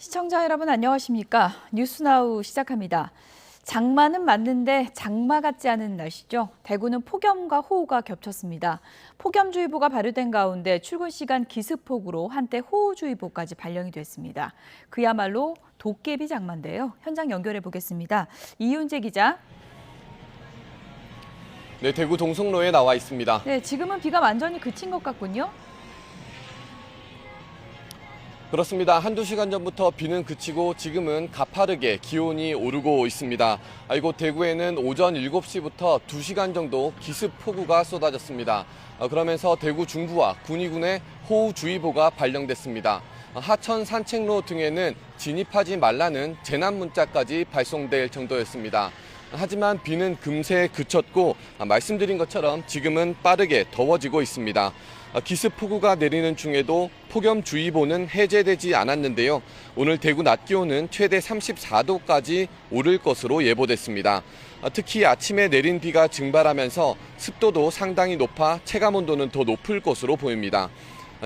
시청자 여러분 안녕하십니까? 뉴스나우 시작합니다. 장마는 맞는데 장마 같지 않은 날씨죠. 대구는 폭염과 호우가 겹쳤습니다. 폭염주의보가 발효된 가운데 출근 시간 기습폭우로 한때 호우주의보까지 발령이 됐습니다. 그야말로 도깨비 장마인데요. 현장 연결해 보겠습니다. 이윤재 기자. 네, 대구 동성로에 나와 있습니다. 네, 지금은 비가 완전히 그친 것 같군요. 그렇습니다. 한두 시간 전부터 비는 그치고 지금은 가파르게 기온이 오르고 있습니다. 이곳 대구에는 오전 7시부터 2시간 정도 기습폭우가 쏟아졌습니다. 그러면서 대구 중부와 군위군에 호우주의보가 발령됐습니다. 하천 산책로 등에는 진입하지 말라는 재난 문자까지 발송될 정도였습니다. 하지만 비는 금세 그쳤고 말씀드린 것처럼 지금은 빠르게 더워지고 있습니다. 기습폭우가 내리는 중에도 폭염주의보는 해제되지 않았는데요. 오늘 대구 낮 기온은 최대 34도까지 오를 것으로 예보됐습니다. 특히 아침에 내린 비가 증발하면서 습도도 상당히 높아 체감온도는 더 높을 것으로 보입니다.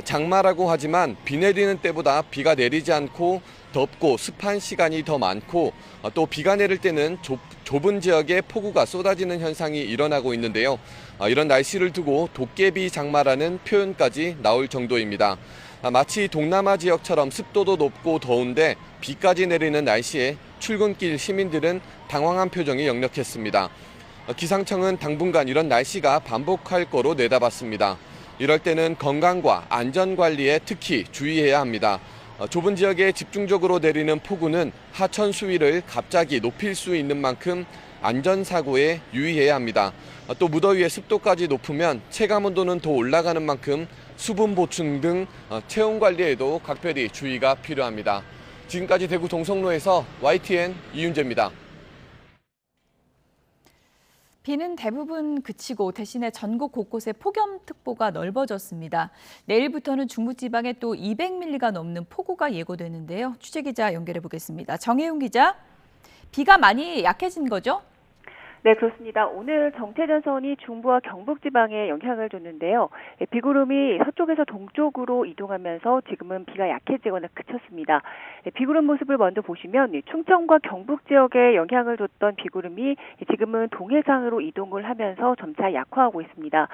장마라고 하지만 비 내리는 때보다 비가 내리지 않고 덥고 습한 시간이 더 많고 또 비가 내릴 때는 좁은 지역에 폭우가 쏟아지는 현상이 일어나고 있는데요. 이런 날씨를 두고 도깨비 장마라는 표현까지 나올 정도입니다. 마치 동남아 지역처럼 습도도 높고 더운데 비까지 내리는 날씨에 출근길 시민들은 당황한 표정이 역력했습니다. 기상청은 당분간 이런 날씨가 반복할 거로 내다봤습니다. 이럴 때는 건강과 안전관리에 특히 주의해야 합니다. 좁은 지역에 집중적으로 내리는 폭우는 하천 수위를 갑자기 높일 수 있는 만큼 안전사고에 유의해야 합니다. 또 무더위에 습도까지 높으면 체감온도는 더 올라가는 만큼 수분 보충 등 체온관리에도 각별히 주의가 필요합니다. 지금까지 대구 동성로에서 YTN 이윤재입니다. 비는 대부분 그치고 대신에 전국 곳곳에 폭염특보가 넓어졌습니다. 내일부터는 중부지방에 또 200mm가 넘는 폭우가 예고되는데요. 취재기자 연결해 보겠습니다. 정혜윤 기자, 비가 많이 약해진 거죠? 네, 그렇습니다. 오늘 정체전선이 중부와 경북지방에 영향을 줬는데요. 비구름이 서쪽에서 동쪽으로 이동하면서 지금은 비가 약해지거나 그쳤습니다. 비구름 모습을 먼저 보시면 충청과 경북 지역에 영향을 줬던 비구름이 지금은 동해상으로 이동을 하면서 점차 약화하고 있습니다.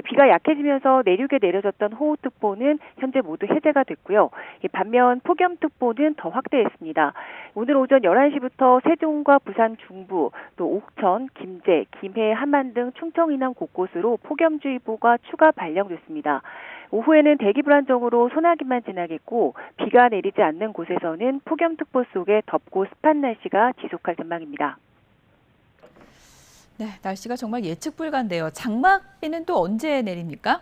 비가 약해지면서 내륙에 내려졌던 호우특보는 현재 모두 해제가 됐고요. 반면 폭염특보는 더 확대했습니다. 오늘 오전 11시부터 세종과 부산 중부, 또 옥천, 김제, 김해, 함안 등 충청 이남 곳곳으로 폭염주의보가 추가 발령됐습니다. 오후에는 대기 불안정으로 소나기만 지나겠고 비가 내리지 않는 곳에서는 폭염특보 속에 덥고 습한 날씨가 지속할 전망입니다. 네, 날씨가 정말 예측 불가인데요. 장맛비는 또 언제 내립니까?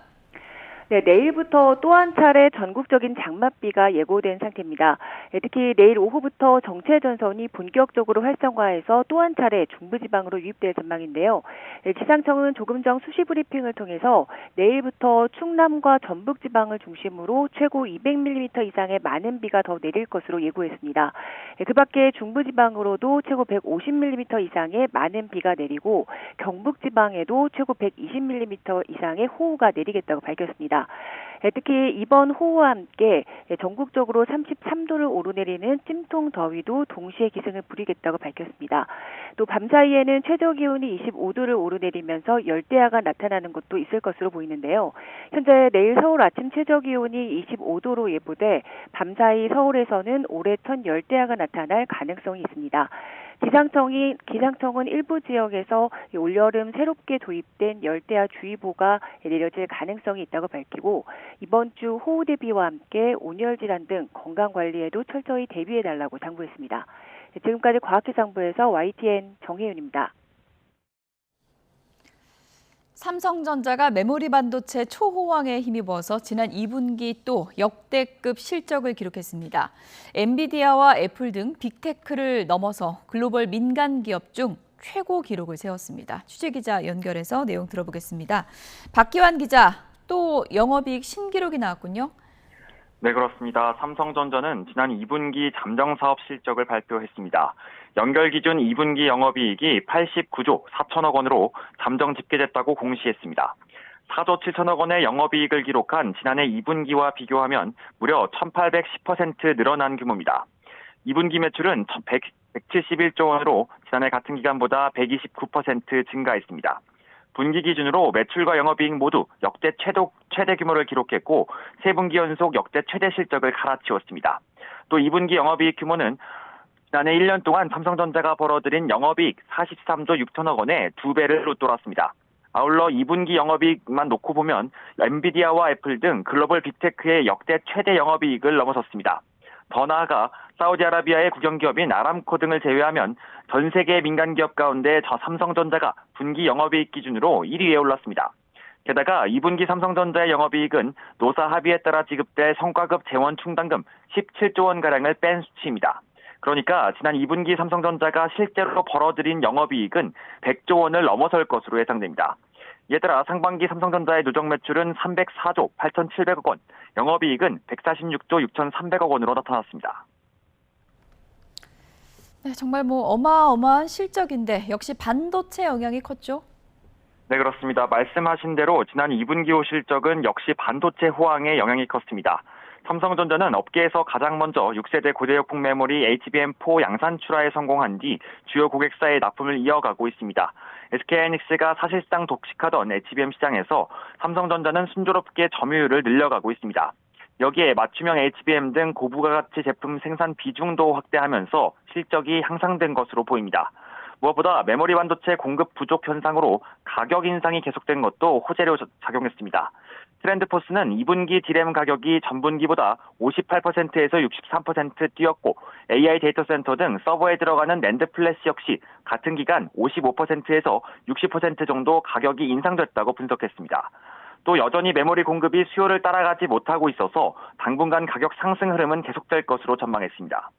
네, 내일부터 또 한 차례 전국적인 장맛비가 예고된 상태입니다. 특히 내일 오후부터 정체전선이 본격적으로 활성화해서 또 한 차례 중부지방으로 유입될 전망인데요. 기상청은 조금 전 수시 브리핑을 통해서 내일부터 충남과 전북지방을 중심으로 최고 200mm 이상의 많은 비가 더 내릴 것으로 예고했습니다. 그 밖에 중부지방으로도 최고 150mm 이상의 많은 비가 내리고 경북지방에도 최고 120mm 이상의 호우가 내리겠다고 밝혔습니다. 특히 이번 호우와 함께 전국적으로 33도를 오르내리는 찜통 더위도 동시에 기승을 부리겠다고 밝혔습니다. 또 밤사이에는 최저기온이 25도를 오르내리면서 열대야가 나타나는 곳도 있을 것으로 보이는데요. 현재 내일 서울 아침 최저기온이 25도로 예보돼 밤사이 서울에서는 올해 첫 열대야가 나타날 가능성이 있습니다. 기상청은 일부 지역에서 올여름 새롭게 도입된 열대야 주의보가 내려질 가능성이 있다고 밝히고 이번 주 호우 대비와 함께 온열 질환 등 건강 관리에도 철저히 대비해달라고 당부했습니다. 지금까지 과학기상부에서 YTN 정혜윤입니다. 삼성전자가 메모리 반도체 초호황에 힘입어서 지난 2분기 또 역대급 실적을 기록했습니다. 엔비디아와 애플 등 빅테크를 넘어서 글로벌 민간 기업 중 최고 기록을 세웠습니다. 취재기자 연결해서 내용 들어보겠습니다. 박기환 기자, 또 영업이익 신기록이 나왔군요. 네, 그렇습니다. 삼성전자는 지난 2분기 잠정사업 실적을 발표했습니다. 연결 기준 2분기 영업이익이 89조 4천억 원으로 잠정 집계됐다고 공시했습니다. 4조 7천억 원의 영업이익을 기록한 지난해 2분기와 비교하면 무려 1810% 늘어난 규모입니다. 2분기 매출은 171조 원으로 지난해 같은 기간보다 129% 증가했습니다. 분기 기준으로 매출과 영업이익 모두 역대 최대 규모를 기록했고 3분기 연속 역대 최대 실적을 갈아치웠습니다. 또 2분기 영업이익 규모는 지난해 1년 동안 삼성전자가 벌어들인 영업이익 43조 6천억 원의 2배를 웃돌았습니다. 아울러 2분기 영업이익만 놓고 보면 엔비디아와 애플 등 글로벌 빅테크의 역대 최대 영업이익을 넘어섰습니다. 더 나아가 사우디아라비아의 국영기업인 아람코 등을 제외하면 전 세계 민간기업 가운데 저 삼성전자가 분기 영업이익 기준으로 1위에 올랐습니다. 게다가 2분기 삼성전자의 영업이익은 노사 합의에 따라 지급될 성과급 재원충당금 17조 원가량을 뺀 수치입니다. 그러니까 지난 2분기 삼성전자가 실제로 벌어들인 영업이익은 100조 원을 넘어설 것으로 예상됩니다. 이에 따라 상반기 삼성전자의 누적 매출은 304조 8,700억 원, 영업이익은 146조 6,300억 원으로 나타났습니다. 네, 정말 어마어마한 실적인데 역시 반도체 영향이 컸죠? 네, 그렇습니다. 말씀하신 대로 지난 2분기 호 실적은 역시 반도체 호황에 영향이 컸습니다. 삼성전자는 업계에서 가장 먼저 6세대 고대역폭 메모리 HBM4 양산 출하에 성공한 뒤 주요 고객사의 납품을 이어가고 있습니다. SK하이닉스가 사실상 독식하던 HBM 시장에서 삼성전자는 순조롭게 점유율을 늘려가고 있습니다. 여기에 맞춤형 HBM 등 고부가가치 제품 생산 비중도 확대하면서 실적이 향상된 것으로 보입니다. 무엇보다 메모리 반도체 공급 부족 현상으로 가격 인상이 계속된 것도 호재로 작용했습니다. 트렌드포스는 2분기 디램 가격이 전분기보다 58%에서 63% 뛰었고 AI 데이터 센터 등 서버에 들어가는 낸드 플래시 역시 같은 기간 55%에서 60% 정도 가격이 인상됐다고 분석했습니다. 또 여전히 메모리 공급이 수요를 따라가지 못하고 있어서 당분간 가격 상승 흐름은 계속될 것으로 전망했습니다.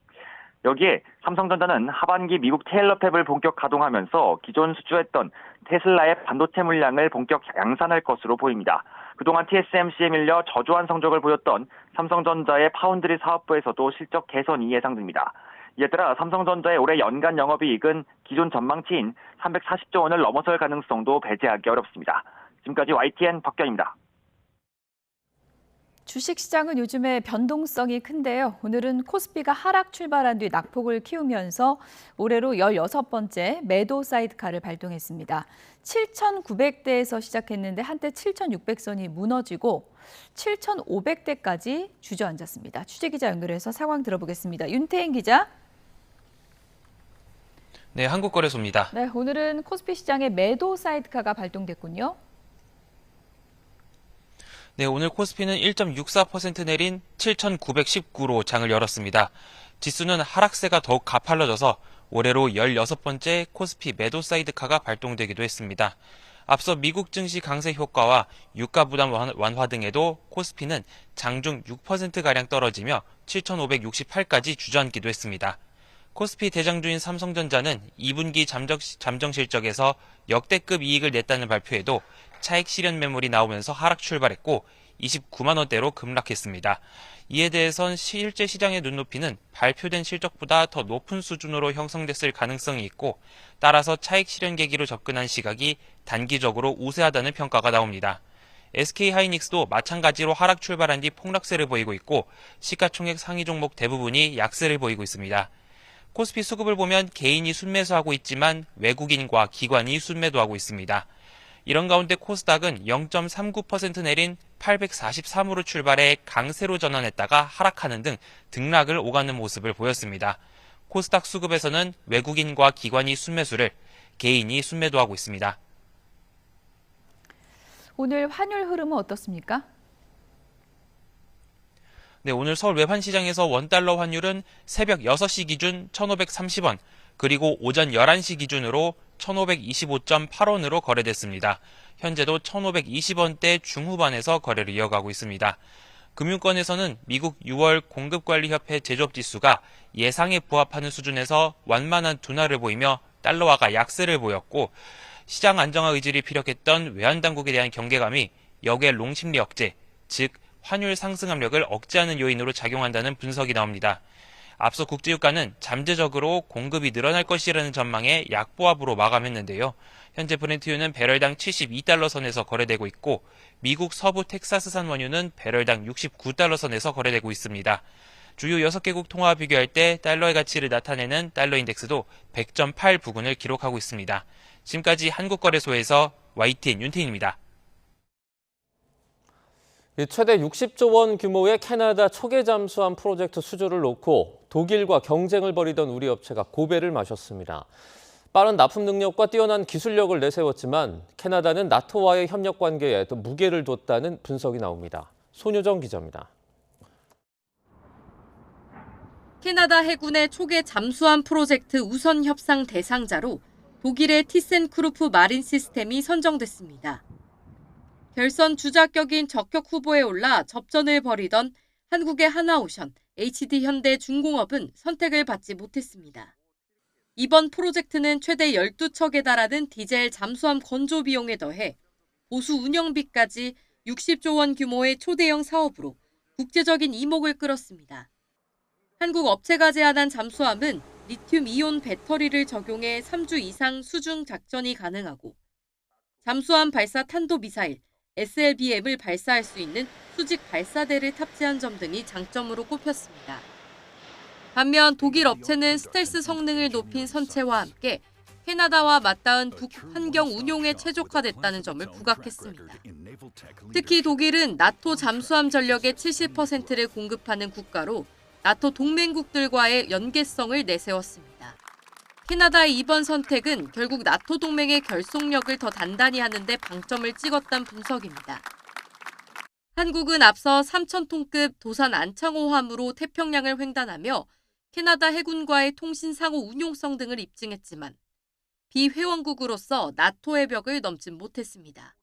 여기에 삼성전자는 하반기 미국 테일러 팹을 본격 가동하면서 기존 수주했던 테슬라의 반도체 물량을 본격 양산할 것으로 보입니다. 그동안 TSMC에 밀려 저조한 성적을 보였던 삼성전자의 파운드리 사업부에서도 실적 개선이 예상됩니다. 이에 따라 삼성전자의 올해 연간 영업이익은 기존 전망치인 340조 원을 넘어설 가능성도 배제하기 어렵습니다. 지금까지 YTN 박견입니다. 주식시장은 요즘에 변동성이 큰데요. 오늘은 코스피가 하락 출발한 뒤 낙폭을 키우면서 올해로 16번째 매도 사이드카를 발동했습니다. 7,900대에서 시작했는데 한때 7,600선이 무너지고 7,500대까지 주저앉았습니다. 취재기자 연결해서 상황 들어보겠습니다. 윤태인 기자. 네, 한국거래소입니다. 네, 오늘은 코스피 시장에 매도 사이드카가 발동됐군요. 네, 오늘 코스피는 1.64% 내린 7,919로 장을 열었습니다. 지수는 하락세가 더욱 가팔라져서 올해로 16번째 코스피 매도 사이드카가 발동되기도 했습니다. 앞서 미국 증시 강세 효과와 유가 부담 완화 등에도 코스피는 장중 6%가량 떨어지며 7,568까지 주저앉기도 했습니다. 코스피 대장주인 삼성전자는 2분기 잠정 실적에서 역대급 이익을 냈다는 발표에도 차익 실현 매물이 나오면서 하락 출발했고 29만 원대로 급락했습니다. 이에 대해선 실제 시장의 눈높이는 발표된 실적보다 더 높은 수준으로 형성됐을 가능성이 있고 따라서 차익 실현 계기로 접근한 시각이 단기적으로 우세하다는 평가가 나옵니다. SK하이닉스도 마찬가지로 하락 출발한 뒤 폭락세를 보이고 있고 시가총액 상위 종목 대부분이 약세를 보이고 있습니다. 코스피 수급을 보면 개인이 순매수하고 있지만 외국인과 기관이 순매도하고 있습니다. 이런 가운데 코스닥은 0.39% 내린 843으로 출발해 강세로 전환했다가 하락하는 등 등락을 오가는 모습을 보였습니다. 코스닥 수급에서는 외국인과 기관이 순매수를, 개인이 순매도하고 있습니다. 오늘 환율 흐름은 어떻습니까? 네, 오늘 서울 외환시장에서 원달러 환율은 새벽 6시 기준 1,530원, 그리고 오전 11시 기준으로 1,525.8원으로 거래됐습니다. 현재도 1,520원대 중후반에서 거래를 이어가고 있습니다. 금융권에서는 미국 6월 공급관리협회 제조업지수가 예상에 부합하는 수준에서 완만한 둔화를 보이며 달러화가 약세를 보였고 시장 안정화 의지를 피력했던 외환당국에 대한 경계감이 역의 롱심리 억제, 즉 환율 상승 압력을 억제하는 요인으로 작용한다는 분석이 나옵니다. 앞서 국제유가는 잠재적으로 공급이 늘어날 것이라는 전망에 약보합으로 마감했는데요. 현재 브렌트유는 배럴당 72달러 선에서 거래되고 있고 미국 서부 텍사스산 원유는 배럴당 69달러 선에서 거래되고 있습니다. 주요 6개국 통화와 비교할 때 달러의 가치를 나타내는 달러 인덱스도 100.8 부근을 기록하고 있습니다. 지금까지 한국거래소에서 YTN 윤태인입니다. 최대 60조 원 규모의 캐나다 초계 잠수함 프로젝트 수주를 놓고 독일과 경쟁을 벌이던 우리 업체가 고배를 마셨습니다. 빠른 납품 능력과 뛰어난 기술력을 내세웠지만 캐나다는 나토와의 협력 관계에 더 무게를 뒀다는 분석이 나옵니다. 손효정 기자입니다. 캐나다 해군의 초계 잠수함 프로젝트 우선 협상 대상자로 독일의 티센크루프 마린 시스템이 선정됐습니다. 결선 주자격인 적격 후보에 올라 접전을 벌이던 한국의 하나오션, HD현대 중공업은 선택을 받지 못했습니다. 이번 프로젝트는 최대 12척에 달하는 디젤 잠수함 건조 비용에 더해 보수 운영비까지 60조 원 규모의 초대형 사업으로 국제적인 이목을 끌었습니다. 한국 업체가 제안한 잠수함은 리튬 이온 배터리를 적용해 3주 이상 수중 작전이 가능하고 잠수함 발사 탄도미사일, SLBM을 발사할 수 있는 수직 발사대를 탑재한 점 등이 장점으로 꼽혔습니다. 반면 독일 업체는 스텔스 성능을 높인 선체와 함께 캐나다와 맞닿은 북 환경 운용에 최적화됐다는 점을 부각했습니다. 특히 독일은 나토 잠수함 전력의 70%를 공급하는 국가로 나토 동맹국들과의 연계성을 내세웠습니다. 캐나다의 이번 선택은 결국 나토 동맹의 결속력을 더 단단히 하는 데 방점을 찍었다는 분석입니다. 한국은 앞서 3,000톤급 도산 안창호함으로 태평양을 횡단하며 캐나다 해군과의 통신 상호 운용성 등을 입증했지만 비회원국으로서 나토의 벽을 넘진 못했습니다.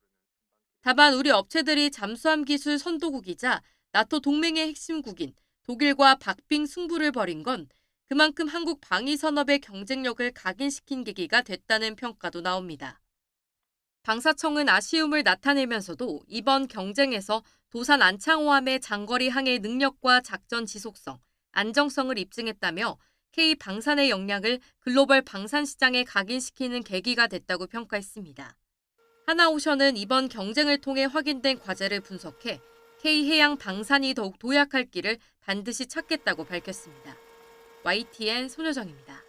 다만 우리 업체들이 잠수함 기술 선도국이자 나토 동맹의 핵심국인 독일과 박빙 승부를 벌인 건 그만큼 한국 방위산업의 경쟁력을 각인시킨 계기가 됐다는 평가도 나옵니다. 방사청은 아쉬움을 나타내면서도 이번 경쟁에서 도산 안창호함의 장거리 항해 능력과 작전 지속성, 안정성을 입증했다며 K방산의 역량을 글로벌 방산 시장에 각인시키는 계기가 됐다고 평가했습니다. 하나오션은 이번 경쟁을 통해 확인된 과제를 분석해 K해양 방산이 더욱 도약할 길을 반드시 찾겠다고 밝혔습니다. YTN 손효정입니다.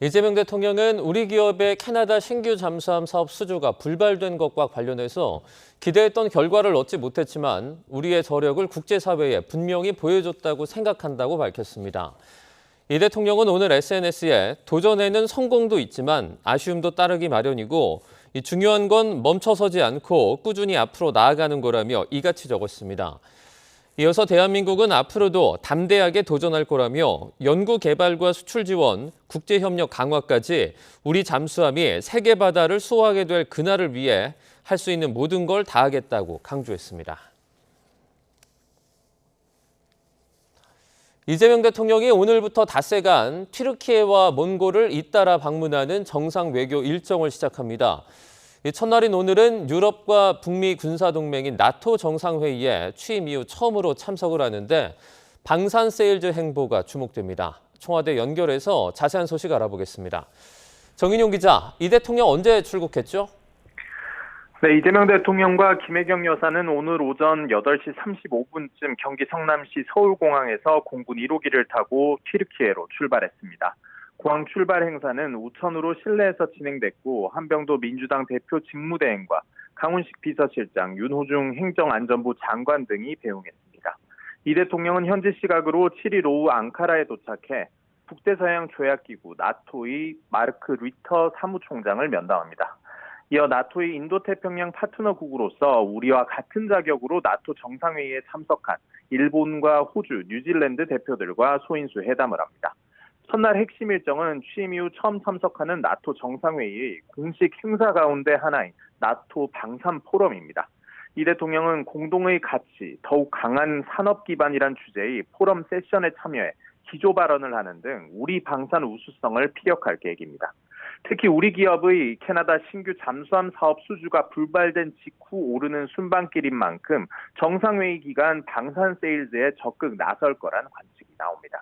이재명 대통령은 우리 기업의 캐나다 신규 잠수함 사업 수주가 불발된 것과 관련해서 기대했던 결과를 얻지 못했지만 우리의 저력을 국제사회에 분명히 보여줬다고 생각한다고 밝혔습니다. 이 대통령은 오늘 SNS에 도전에는 성공도 있지만 아쉬움도 따르기 마련이고 중요한 건 멈춰서지 않고 꾸준히 앞으로 나아가는 거라며 이같이 적었습니다. 이어서 대한민국은 앞으로도 담대하게 도전할 거라며 연구 개발과 수출 지원, 국제협력 강화까지 우리 잠수함이 세계 바다를 수호하게 될 그날을 위해 할 수 있는 모든 걸 다하겠다고 강조했습니다. 이재명 대통령이 오늘부터 닷새간 튀르키예와 몽골을 잇따라 방문하는 정상 외교 일정을 시작합니다. 첫날인 오늘은 유럽과 북미 군사동맹인 나토 정상회의에 취임 이후 처음으로 참석을 하는데 방산 세일즈 행보가 주목됩니다. 청와대 연결해서 자세한 소식 알아보겠습니다. 정인용 기자, 이 대통령 언제 출국했죠? 네, 이재명 대통령과 김혜경 여사는 오늘 오전 8시 35분쯤 경기 성남시 서울공항에서 공군 1호기를 타고 튀르키예로 출발했습니다. 공항 출발 행사는 우천으로 실내에서 진행됐고 한병도 민주당 대표 직무대행과 강훈식 비서실장, 윤호중 행정안전부 장관 등이 배웅했습니다. 이 대통령은 현지 시각으로 7일 오후 앙카라에 도착해 북대서양 조약기구 나토의 마르크 리터 사무총장을 면담합니다. 이어 나토의 인도태평양 파트너국으로서 우리와 같은 자격으로 나토 정상회의에 참석한 일본과 호주, 뉴질랜드 대표들과 소인수 회담을 합니다. 첫날 핵심 일정은 취임 이후 처음 참석하는 나토 정상회의의 공식 행사 가운데 하나인 나토 방산 포럼입니다. 이 대통령은 공동의 가치, 더욱 강한 산업 기반이란 주제의 포럼 세션에 참여해 기조 발언을 하는 등 우리 방산 우수성을 피력할 계획입니다. 특히 우리 기업의 캐나다 신규 잠수함 사업 수주가 불발된 직후 오르는 순방길인 만큼 정상회의 기간 방산 세일즈에 적극 나설 거란 관측이 나옵니다.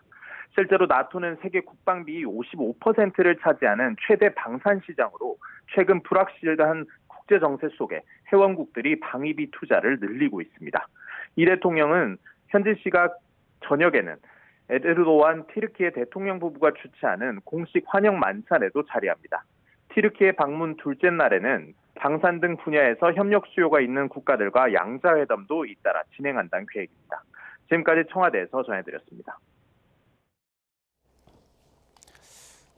실제로 나토는 세계 국방비 55%를 차지하는 최대 방산 시장으로 최근 불확실한 국제 정세 속에 회원국들이 방위비 투자를 늘리고 있습니다. 이 대통령은 현지 시각 저녁에는 에르도안 튀르키예 대통령 부부가 주최하는 공식 환영 만찬에도 자리합니다. 튀르키예 방문 둘째 날에는 방산 등 분야에서 협력 수요가 있는 국가들과 양자회담도 잇따라 진행한다는 계획입니다. 지금까지 청와대에서 전해드렸습니다.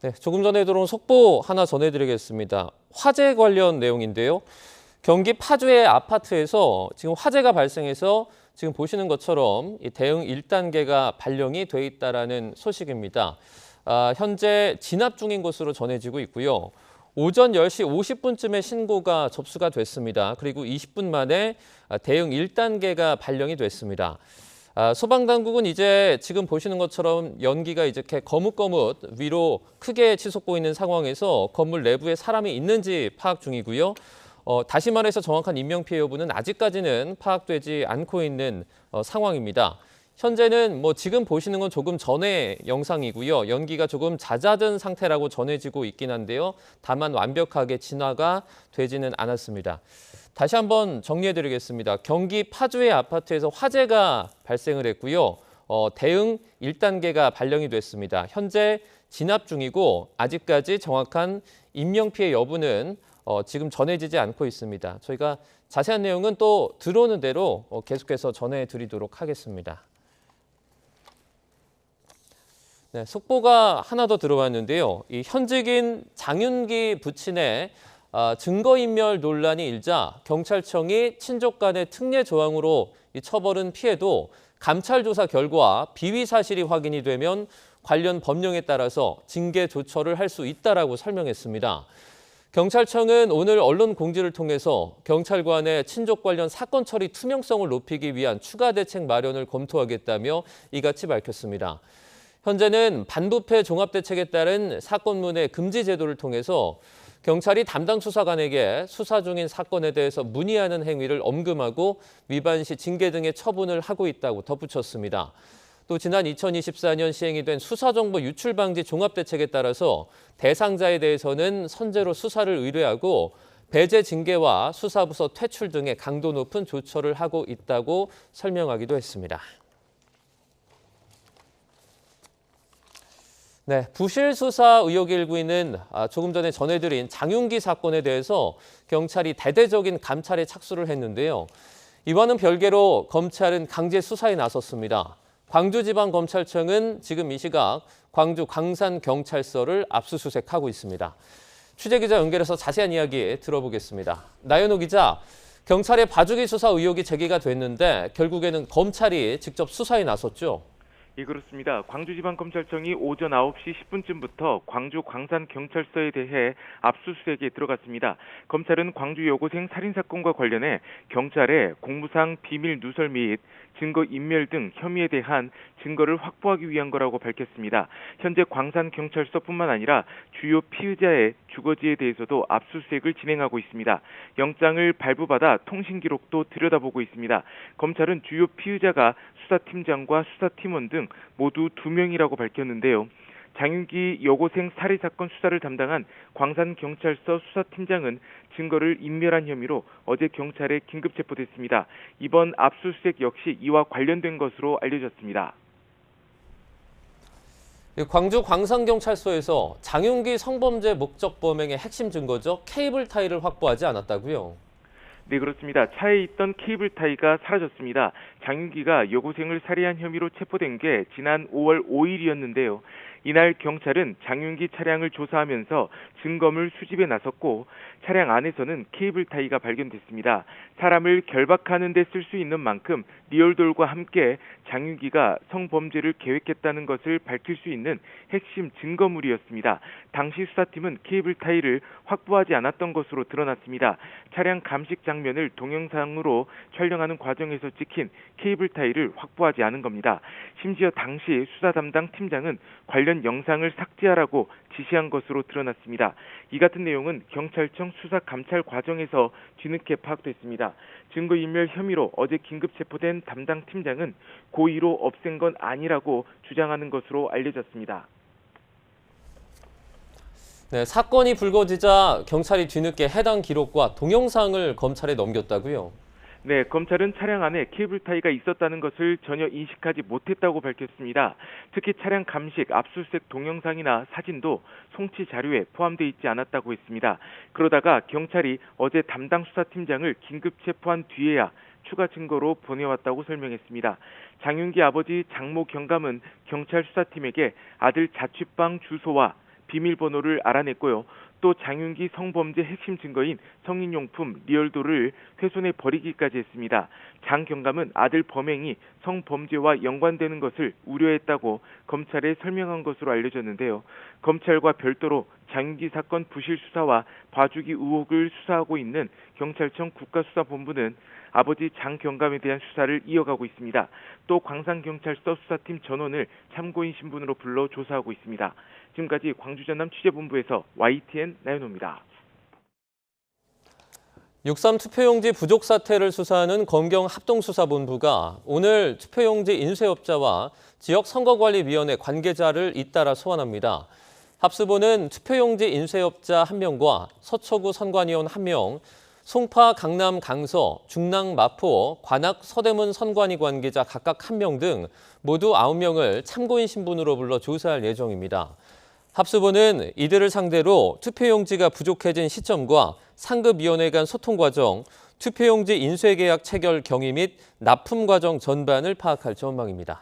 네, 조금 전에 들어온 속보 하나 전해드리겠습니다. 화재 관련 내용인데요. 경기 파주의 아파트에서 지금 화재가 발생해서 지금 보시는 것처럼 이 대응 1단계가 발령이 돼 있다라는 소식입니다. 현재 진압 중인 것으로 전해지고 있고요. 오전 10시 50분쯤에 신고가 접수가 됐습니다. 그리고 20분 만에 대응 1단계가 발령이 됐습니다. 소방당국은 이제 지금 보시는 것처럼 연기가 이렇게 거뭇거뭇 위로 크게 치솟고 있는 상황에서 건물 내부에 사람이 있는지 파악 중이고요. 다시 말해서 정확한 인명피해 여부는 아직까지는 파악되지 않고 있는 상황입니다. 현재는 지금 보시는 건 조금 전의 영상이고요. 연기가 조금 잦아든 상태라고 전해지고 있긴 한데요. 다만 완벽하게 진화가 되지는 않았습니다. 다시 한번 정리해드리겠습니다. 경기 파주의 아파트에서 화재가 발생을 했고요. 대응 1단계가 발령이 됐습니다. 현재 진압 중이고 아직까지 정확한 인명피해 여부는 지금 전해지지 않고 있습니다. 저희가 자세한 내용은 또 들어오는 대로 계속해서 전해드리도록 하겠습니다. 네, 속보가 하나 더 들어왔는데요. 이 현직인 장윤기 부친의 증거인멸 논란이 일자 경찰청이 친족 간의 특례 조항으로 처벌은 피해도 감찰 조사 결과 비위 사실이 확인이 되면 관련 법령에 따라서 징계 조처를 할 수 있다라고 설명했습니다. 경찰청은 오늘 언론 공지를 통해서 경찰관의 친족 관련 사건 처리 투명성을 높이기 위한 추가 대책 마련을 검토하겠다며 이같이 밝혔습니다. 현재는 반부패 종합대책에 따른 사건문의 금지 제도를 통해서 경찰이 담당 수사관에게 수사 중인 사건에 대해서 문의하는 행위를 엄금하고 위반 시 징계 등의 처분을 하고 있다고 덧붙였습니다. 또 지난 2024년 시행이 된 수사정보 유출 방지 종합대책에 따라서 대상자에 대해서는 선제로 수사를 의뢰하고 배제 징계와 수사부서 퇴출 등의 강도 높은 조처를 하고 있다고 설명하기도 했습니다. 네, 부실 수사 의혹이 일고 있는 조금 전에 전해드린 장윤기 사건에 대해서 경찰이 대대적인 감찰에 착수를 했는데요. 이와는 별개로 검찰은 강제 수사에 나섰습니다. 광주지방검찰청은 지금 이 시각 광주 광산경찰서를 압수수색하고 있습니다. 취재기자 연결해서 자세한 이야기 들어보겠습니다. 나연호 기자, 경찰의 봐주기 수사 의혹이 제기가 됐는데 결국에는 검찰이 직접 수사에 나섰죠? 예, 그렇습니다. 광주지방검찰청이 오전 9시 10분쯤부터 광주 광산경찰서에 대해 압수수색에 들어갔습니다. 검찰은 광주 여고생 살인사건과 관련해 경찰에 공무상 비밀 누설 및 증거인멸 등 혐의에 대한 증거를 확보하기 위한 거라고 밝혔습니다. 현재 광산경찰서뿐만 아니라 주요 피의자의 주거지에 대해서도 압수수색을 진행하고 있습니다. 영장을 발부받아 통신기록도 들여다보고 있습니다. 검찰은 주요 피의자가 수사팀장과 수사팀원 등 모두 2명이라고 밝혔는데요. 장윤기 여고생 살해사건 수사를 담당한 광산경찰서 수사팀장은 증거를 인멸한 혐의로 어제 경찰에 긴급 체포됐습니다. 이번 압수수색 역시 이와 관련된 것으로 알려졌습니다. 광주 광산경찰서에서 장윤기 성범죄 목적 범행의 핵심 증거죠. 케이블 타이를 확보하지 않았다고요? 네, 그렇습니다. 차에 있던 케이블 타이가 사라졌습니다. 장윤기가 여고생을 살해한 혐의로 체포된 게 지난 5월 5일이었는데요. 이날 경찰은 장윤기 차량을 조사하면서 증거물 수집에 나섰고 차량 안에서는 케이블 타이가 발견됐습니다. 사람을 결박하는 데 쓸 수 있는 만큼 리얼돌과 함께 장윤기가 성범죄를 계획했다는 것을 밝힐 수 있는 핵심 증거물이었습니다. 당시 수사팀은 케이블 타이를 확보하지 않았던 것으로 드러났습니다. 차량 감식 장면을 동영상으로 촬영하는 과정에서 찍힌 케이블 타이를 확보하지 않은 겁니다. 심지어 당시 수사 담당 팀장은 관련 영상을 삭제하라고 지시한 것으로 드러났습니다. 이 같은 내용은 경찰청 수사 감찰 과정에서 뒤늦게 파악됐습니다. 증거인멸 혐의로 어제 긴급 체포된 담당 팀장은 고의로 없앤 건 아니라고 주장하는 것으로 알려졌습니다. 네, 사건이 불거지자 경찰이 뒤늦게 해당 기록과 동영상을 검찰에 넘겼다고요? 네, 검찰은 차량 안에 케이블 타이가 있었다는 것을 전혀 인식하지 못했다고 밝혔습니다. 특히 차량 감식, 압수수색 동영상이나 사진도 송치 자료에 포함되어 있지 않았다고 했습니다. 그러다가 경찰이 어제 담당 수사팀장을 긴급 체포한 뒤에야 추가 증거로 보내왔다고 설명했습니다. 장윤기 아버지 장모 경감은 경찰 수사팀에게 아들 자취방 주소와 비밀번호를 알아냈고요. 또 장윤기 성범죄 핵심 증거인 성인용품 리얼도를 훼손해 버리기까지 했습니다. 장 경감은 아들 범행이 성범죄와 연관되는 것을 우려했다고 검찰에 설명한 것으로 알려졌는데요. 검찰과 별도로 장윤기 사건 부실 수사와 봐주기 의혹을 수사하고 있는 경찰청 국가수사본부는 아버지 장 경감에 대한 수사를 이어가고 있습니다. 또 광산경찰서 수사팀 전원을 참고인 신분으로 불러 조사하고 있습니다. 지금까지 광주 전남 취재본부에서 YTN 나연호입니다. 6.3 투표용지 부족 사태를 수사하는 검경합동수사본부가 오늘 투표용지 인쇄업자와 지역선거관리위원회 관계자를 잇따라 소환합니다. 합수본은 투표용지 인쇄업자 1명과 서초구 선관위원 1명, 송파, 강남, 강서, 중랑, 마포, 관악, 서대문 선관위 관계자 각각 1명 등 모두 9명을 참고인 신분으로 불러 조사할 예정입니다. 합수본은 이들을 상대로 투표용지가 부족해진 시점과 상급위원회 간 소통 과정, 투표용지 인쇄계약 체결 경위 및 납품 과정 전반을 파악할 전망입니다.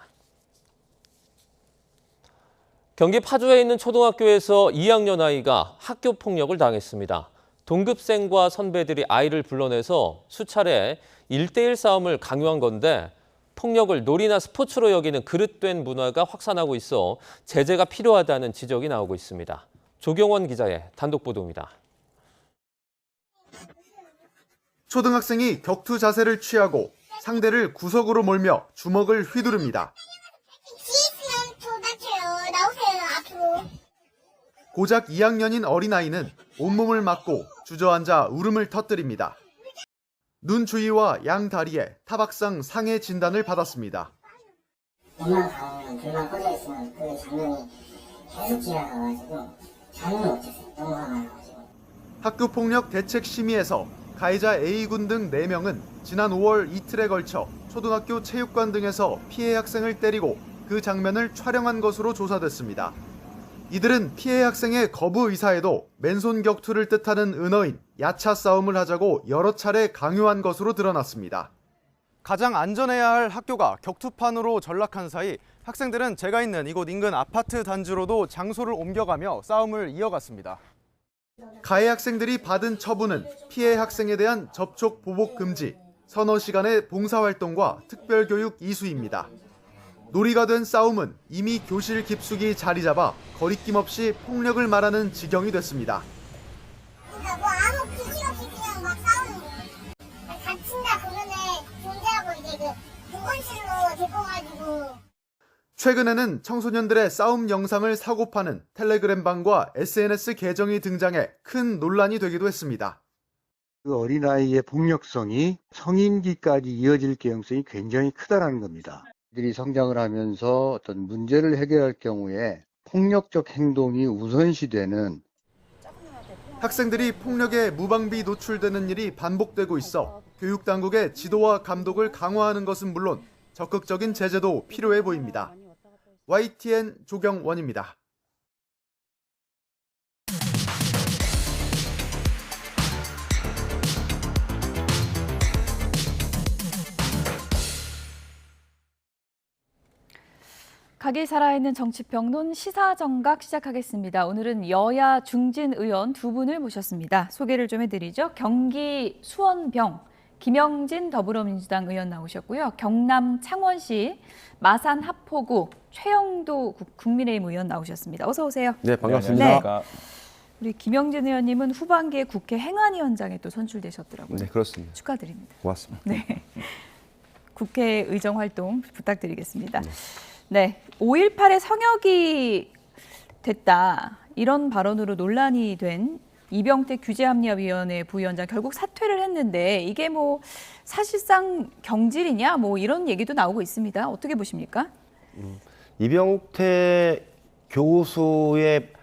경기 파주에 있는 초등학교에서 2학년 아이가 학교 폭력을 당했습니다. 동급생과 선배들이 아이를 불러내서 수차례 1대1 싸움을 강요한 건데 폭력을 놀이나 스포츠로 여기는 그릇된 문화가 확산하고 있어 제재가 필요하다는 지적이 나오고 있습니다. 조경원 기자의 단독 보도입니다. 초등학생이 격투 자세를 취하고 상대를 구석으로 몰며 주먹을 휘두릅니다. 고작 2학년인 어린아이는 온몸을 맞고 주저앉아 울음을 터뜨립니다. 눈 주위와 양 다리에 타박상 상해 진단을 받았습니다. 입만 가면 불만 꺼져 있으면 그 장면이 계속 지나가가지고 잠을 못 잤어요. 너무 화가 나가지고. 학교폭력 대책심의에서 가해자 A군 등 4명은 지난 5월 이틀에 걸쳐 초등학교 체육관 등에서 피해 학생을 때리고 그 장면을 촬영한 것으로 조사됐습니다. 이들은 피해 학생의 거부 의사에도 맨손 격투를 뜻하는 은어인 야차 싸움을 하자고 여러 차례 강요한 것으로 드러났습니다. 가장 안전해야 할 학교가 격투판으로 전락한 사이 학생들은 제가 있는 이곳 인근 아파트 단지로도 장소를 옮겨가며 싸움을 이어갔습니다. 가해 학생들이 받은 처분은 피해 학생에 대한 접촉 보복 금지, 서너 시간의 봉사활동과 특별교육 이수입니다. 놀이가 된 싸움은 이미 교실 깊숙이 자리 잡아 거리낌 없이 폭력을 말하는 지경이 됐습니다. 그러니까 뭐 아무 규칙 없이 그냥 막 싸우는 거예요. 다친다 그러면 존재하고 이제 그 보건실로 데리고 가지고. 최근에는 청소년들의 싸움 영상을 사고 파는 텔레그램방과 SNS 계정이 등장해 큰 논란이 되기도 했습니다. 그 어린아이의 폭력성이 성인기까지 이어질 가능성이 굉장히 크다는 겁니다. 이들이 성장을 하면서 어떤 문제를 해결할 경우에 폭력적 행동이 우선시되는 학생들이 폭력에 무방비 노출되는 일이 반복되고 있어 교육당국의 지도와 감독을 강화하는 것은 물론 적극적인 제재도 필요해 보입니다. YTN 조경원입니다. 각이 살아있는 정치평론 시사정각 시작하겠습니다. 오늘은 여야 중진 의원 두 분을 모셨습니다. 소개를 좀 해드리죠. 경기 수원병 김영진 더불어민주당 의원 나오셨고요. 경남 창원시 마산 하포구 최영도 국민의힘 의원 나오셨습니다. 어서 오세요. 네, 반갑습니다. 네. 우리 김영진 의원님은 후반기에 국회 행안위원장에 또 선출되셨더라고요. 네, 그렇습니다. 축하드립니다. 고맙습니다. 네. 국회 의정 활동 부탁드리겠습니다. 네, 5.18의 성역이 됐다. 이런 발언으로 논란이 된 이병택 규제합리화위원회 부위원장 결국 사퇴를 했는데 이게 뭐 사실상 경질이냐 뭐 이런 얘기도 나오고 있습니다. 어떻게 보십니까? 이병택 교수의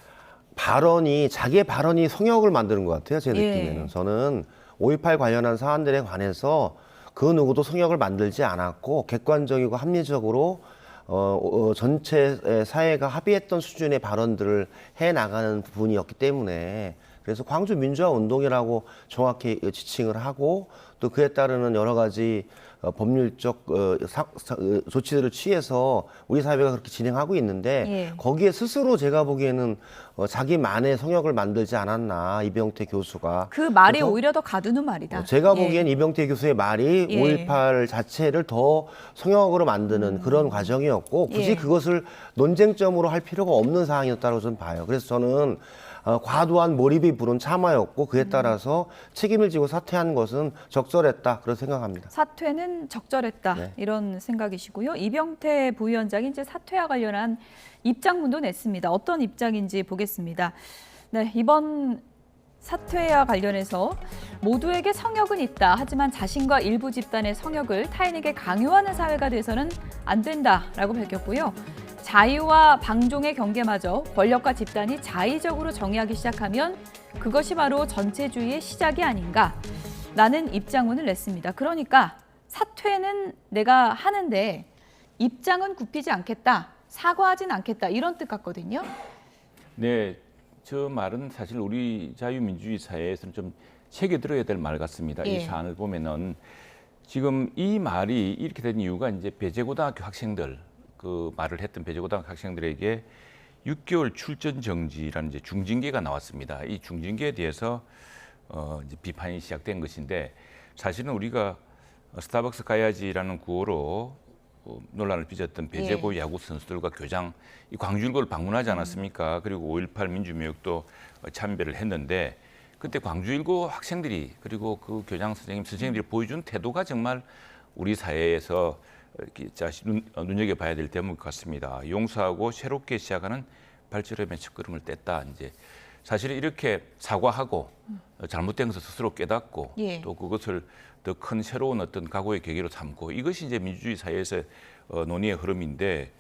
발언이 자기의 발언이 성역을 만드는 것 같아요. 제 느낌에는. 저는 5.18 관련한 사안들에 관해서 그 누구도 성역을 만들지 않았고 객관적이고 합리적으로 전체 사회가 합의했던 수준의 발언들을 해 나가는 부분이었기 때문에 그래서 광주 민주화 운동이라고 정확히 지칭을 하고 또 그에 따르는 여러 가지 법률적 조치들을 취해서 우리 사회가 그렇게 진행하고 있는데 예. 거기에 스스로 제가 보기에는 자기만의 성역을 만들지 않았나 이병태 교수가. 그 말이 그래서 오히려 더 가두는 말이다. 제가 예. 보기엔 이병태 교수의 말이 예. 5.18 자체를 더 성역으로 만드는 그런 과정이었고 굳이 예. 그것을 논쟁점으로 할 필요가 없는 사항이었다고 저는 봐요. 그래서 저는 과도한 몰입이 부른 참화였고 그에 따라서 책임을 지고 사퇴한 것은 적절했다 그렇게 생각합니다. 사퇴는 적절했다 네. 이런 생각이시고요. 이병태 부위원장이 이제 사퇴와 관련한 입장문도 냈습니다. 어떤 입장인지 보겠습니다. 네, 이번 사퇴와 관련해서 모두에게 성역은 있다. 하지만 자신과 일부 집단의 성역을 타인에게 강요하는 사회가 돼서는 안 된다라고 밝혔고요. 자유와 방종의 경계마저 권력과 집단이 자의적으로 정의하기 시작하면 그것이 바로 전체주의의 시작이 아닌가. 라는 입장문을 냈습니다. 그러니까 사퇴는 내가 하는데 입장은 굽히지 않겠다. 사과하진 않겠다. 이런 뜻 같거든요. 네, 저 말은 사실 우리 자유민주주의 사회에서는 좀 책에 들어야 될 말 같습니다. 예. 이 사안을 보면은 지금 이 말이 이렇게 된 이유가 이제 배제고등학교 학생들 그 말을 했던 배제고등학교 학생들에게 6개월 출전 정지라는 이제 중징계가 나왔습니다. 이 중징계에 대해서 이제 비판이 시작된 것인데 사실은 우리가 스타벅스 가야지라는 구호로 논란을 빚었던 배제고 예. 야구 선수들과 교장 이 광주일고를 방문하지 않았습니까? 그리고 5.18 민주묘역도 참배를 했는데 그때 광주일고 학생들이 그리고 그 교장 선생님들이 보여준 태도가 정말 우리 사회에서 이렇게 눈여겨봐야 될 대목 같습니다. 용서하고 새롭게 시작하는 발전의 첫걸음을 뗐다. 이제 사실은 이렇게 사과하고 잘못된 것을 스스로 깨닫고 예. 또 그것을 더 큰 새로운 어떤 각오의 계기로 삼고 이것이 이제 민주주의 사회에서 논의의 흐름인데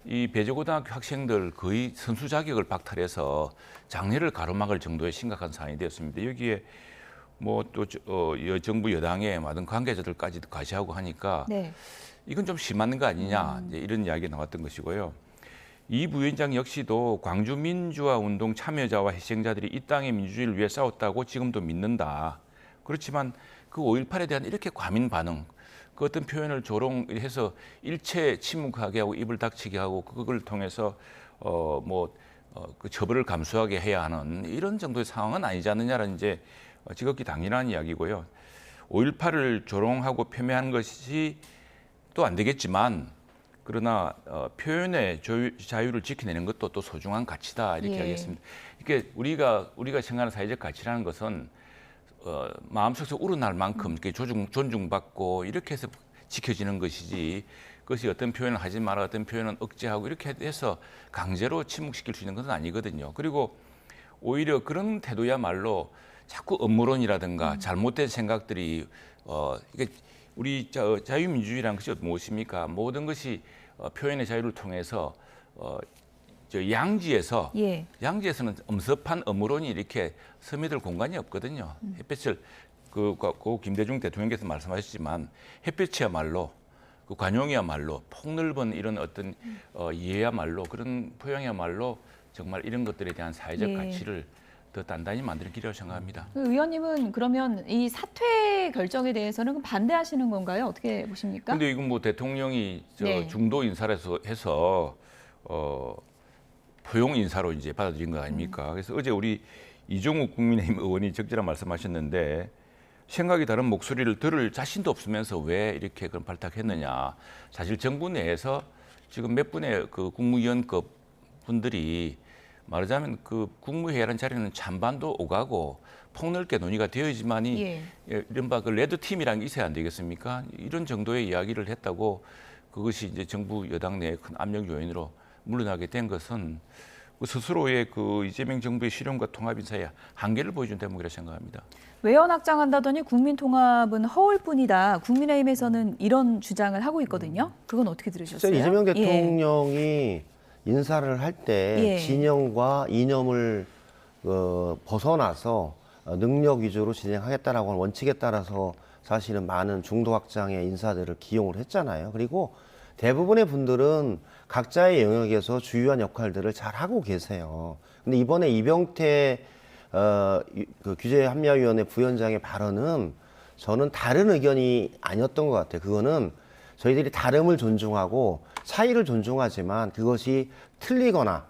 이 배제고등학교 학생들 거의 선수 자격을 박탈해서 장례를 가로막을 정도의 심각한 사안이 되었습니다. 여기에 뭐 또 정부 여당의 많은 관계자들까지도 과시하고 하니까 네. 이건 좀 심한 거 아니냐 이제 이런 이야기가 나왔던 것이고요. 이 부위원장 역시도 광주 민주화 운동 참여자와 희생자들이 이 땅의 민주주의를 위해 싸웠다고 지금도 믿는다. 그렇지만 그 5.18에 대한 이렇게 과민 반응, 그 어떤 표현을 조롱해서 일체 침묵하게 하고 입을 닥치게 하고 그걸 통해서 그 처벌을 감수하게 해야 하는 이런 정도의 상황은 아니지 않느냐라는 이제 지극히 당연한 이야기고요. 5.18을 조롱하고 폄훼하는 것이 또 안 되겠지만 그러나 표현의 자유를 지켜내는 것도 또 소중한 가치다 이렇게 예. 하겠습니다. 이게 우리가 생각하는 사회적 가치라는 것은 마음속에서 우러날 만큼 이렇게 존중받고 이렇게 해서 지켜지는 것이지 그것이 어떤 표현을 하지 마라 어떤 표현은 억제하고 이렇게 해서 강제로 침묵시킬 수 있는 것은 아니거든요. 그리고 오히려 그런 태도야말로 자꾸 업무론이라든가 잘못된 생각들이 이게 우리 자유민주주의라는 것이 무엇입니까? 모든 것이 표현의 자유를 통해서 양지에서는 엄습한 업무론이 이렇게 스며들 공간이 없거든요. 햇빛을 고 김대중 대통령께서 말씀하셨지만 햇빛이야말로 그 관용이야말로 폭넓은 이런 어떤 이해야말로 그런 포용이야말로 정말 이런 것들에 대한 사회적 예. 가치를 더 단단히 만드는 길이라고 생각합니다. 의원님은 그러면 이 사퇴 결정에 대해서는 반대하시는 건가요? 어떻게 보십니까? 근데 이건 뭐 대통령이 네. 중도 인사를 해서 포용 인사로 이제 받아들인 거 아닙니까? 그래서 어제 우리 이종욱 국민의힘 의원이 적절한 말씀하셨는데 생각이 다른 목소리를 들을 자신도 없으면서 왜 이렇게 그런 발탁했느냐. 사실 정부 내에서 지금 몇 분의 그 국무위원급 분들이 말하자면 그 국무회의라는 자리는 찬반도 오가고 폭넓게 논의가 되어야지만이 이른바 그 레드팀이라는 게 있어야 안 되겠습니까? 이런 정도의 이야기를 했다고 그것이 이제 정부 여당 내의 큰 압력 요인으로 물러나게 된 것은 스스로의 그 이재명 정부의 실용과 통합 인사의 한계를 보여준 대목이라 생각합니다. 외연 확장한다더니 국민통합은 허울 뿐이다. 국민의힘에서는 이런 주장을 하고 있거든요. 그건 어떻게 들으셨어요? 진짜 이재명 대통령이 인사를 할 때 진영과 이념을 벗어나서 능력 위주로 진행하겠다라고 하는 원칙에 따라서 사실은 많은 중도 확장의 인사들을 기용을 했잖아요. 그리고 대부분의 분들은 각자의 영역에서 주요한 역할들을 잘 하고 계세요. 근데 이번에 이병태 그 규제합리화위원회 부위원장의 발언은 저는 다른 의견이 아니었던 것 같아요. 그거는 저희들이 다름을 존중하고 차이를 존중하지만 그것이 틀리거나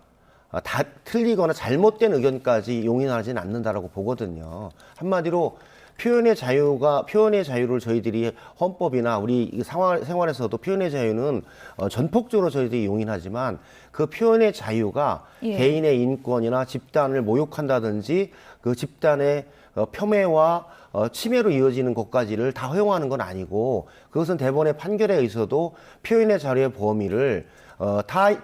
잘못된 의견까지 용인하지는 않는다라고 보거든요. 한마디로 표현의 자유를 저희들이 헌법이나 우리 생활에서도 표현의 자유는 전폭적으로 저희들이 용인하지만 그 표현의 자유가 개인의 인권이나 집단을 모욕한다든지 그 집단의 폄훼와 침해로 이어지는 것까지를 다 허용하는 건 아니고 그것은 대법원의 판결에 의해서도 표현의 자유의 범위를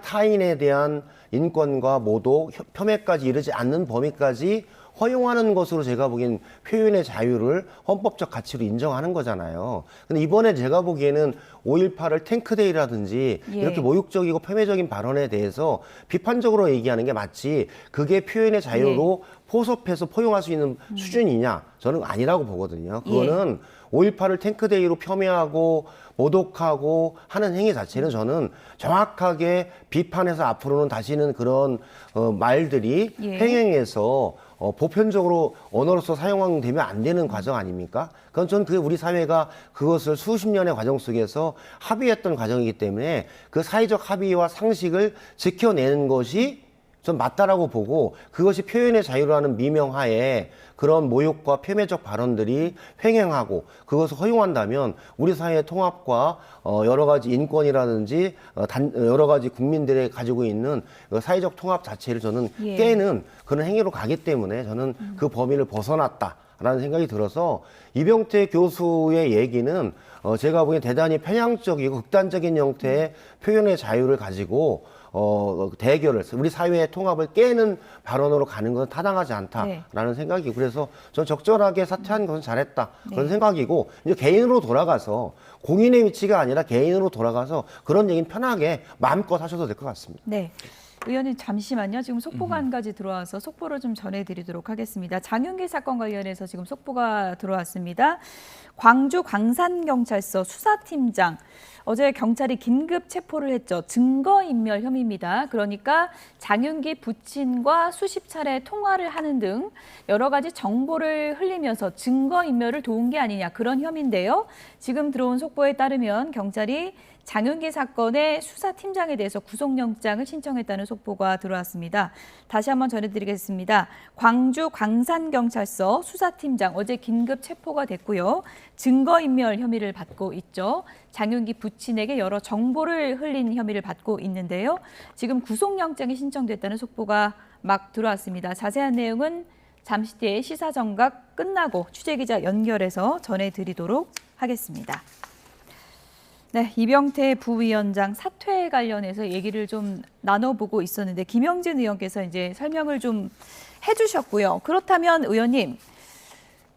타인에 대한 인권과 모독, 폄훼까지 이르지 않는 범위까지 허용하는 것으로 제가 보기엔 표현의 자유를 헌법적 가치로 인정하는 거잖아요. 근데 이번에 제가 보기에는 5.18을 탱크데이라든지 이렇게 모욕적이고 폄훼적인 발언에 대해서 비판적으로 얘기하는 게 맞지 그게 표현의 자유로 포섭해서 포용할 수 있는 수준이냐? 저는 아니라고 보거든요. 그거는 5.18을 탱크데이로 폄훼하고 모독하고 하는 행위 자체는 저는 정확하게 비판해서 앞으로는 다시는 그런 말들이 행행에서 보편적으로 언어로서 사용되면 안 되는 과정 아닙니까? 그건 저는 그게 우리 사회가 그것을 수십 년의 과정 속에서 합의했던 과정이기 때문에 그 사회적 합의와 상식을 지켜내는 것이 전 맞다라고 보고 그것이 표현의 자유라는 미명하에 그런 모욕과 폄훼적 발언들이 횡행하고 그것을 허용한다면 우리 사회의 통합과 여러 가지 인권이라든지 여러 가지 국민들이 가지고 있는 사회적 통합 자체를 저는 깨는 그런 행위로 가기 때문에 저는 그 범위를 벗어났다라는 생각이 들어서 이병태 교수의 얘기는 제가 보기엔 대단히 편향적이고 극단적인 형태의 표현의 자유를 가지고 대결을 우리 사회의 통합을 깨는 발언으로 가는 것은 타당하지 않다라는 생각이고 그래서 전 적절하게 사퇴한 것은 잘했다 그런 생각이고 이제 개인으로 돌아가서 공인의 위치가 아니라 개인으로 돌아가서 그런 얘기는 편하게 마음껏 하셔도 될 것 같습니다. 네. 의원님 잠시만요. 지금 속보가 한 가지 들어와서 속보를 좀 전해드리도록 하겠습니다. 장윤기 사건 관련해서 지금 속보가 들어왔습니다. 광주 광산경찰서 수사팀장 어제 경찰이 긴급 체포를 했죠. 증거인멸 혐의입니다. 그러니까 장윤기 부친과 수십 차례 통화를 하는 등 여러 가지 정보를 흘리면서 증거인멸을 도운 게 아니냐 그런 혐의인데요. 지금 들어온 속보에 따르면 경찰이 장윤기 사건의 수사팀장에 대해서 구속영장을 신청했다는 속보가 들어왔습니다. 다시 한번 전해드리겠습니다. 광주 광산경찰서 수사팀장 어제 긴급 체포가 됐고요. 증거인멸 혐의를 받고 있죠. 장윤기 부친에게 여러 정보를 흘린 혐의를 받고 있는데요. 지금 구속영장이 신청됐다는 속보가 막 들어왔습니다. 자세한 내용은 잠시 뒤에 시사정각 끝나고 취재기자 연결해서 전해드리도록 하겠습니다. 네, 이병태 부위원장 사퇴 관련해서 얘기를 좀 나눠보고 있었는데 김영진 의원께서 이제 설명을 좀 해주셨고요. 그렇다면 의원님,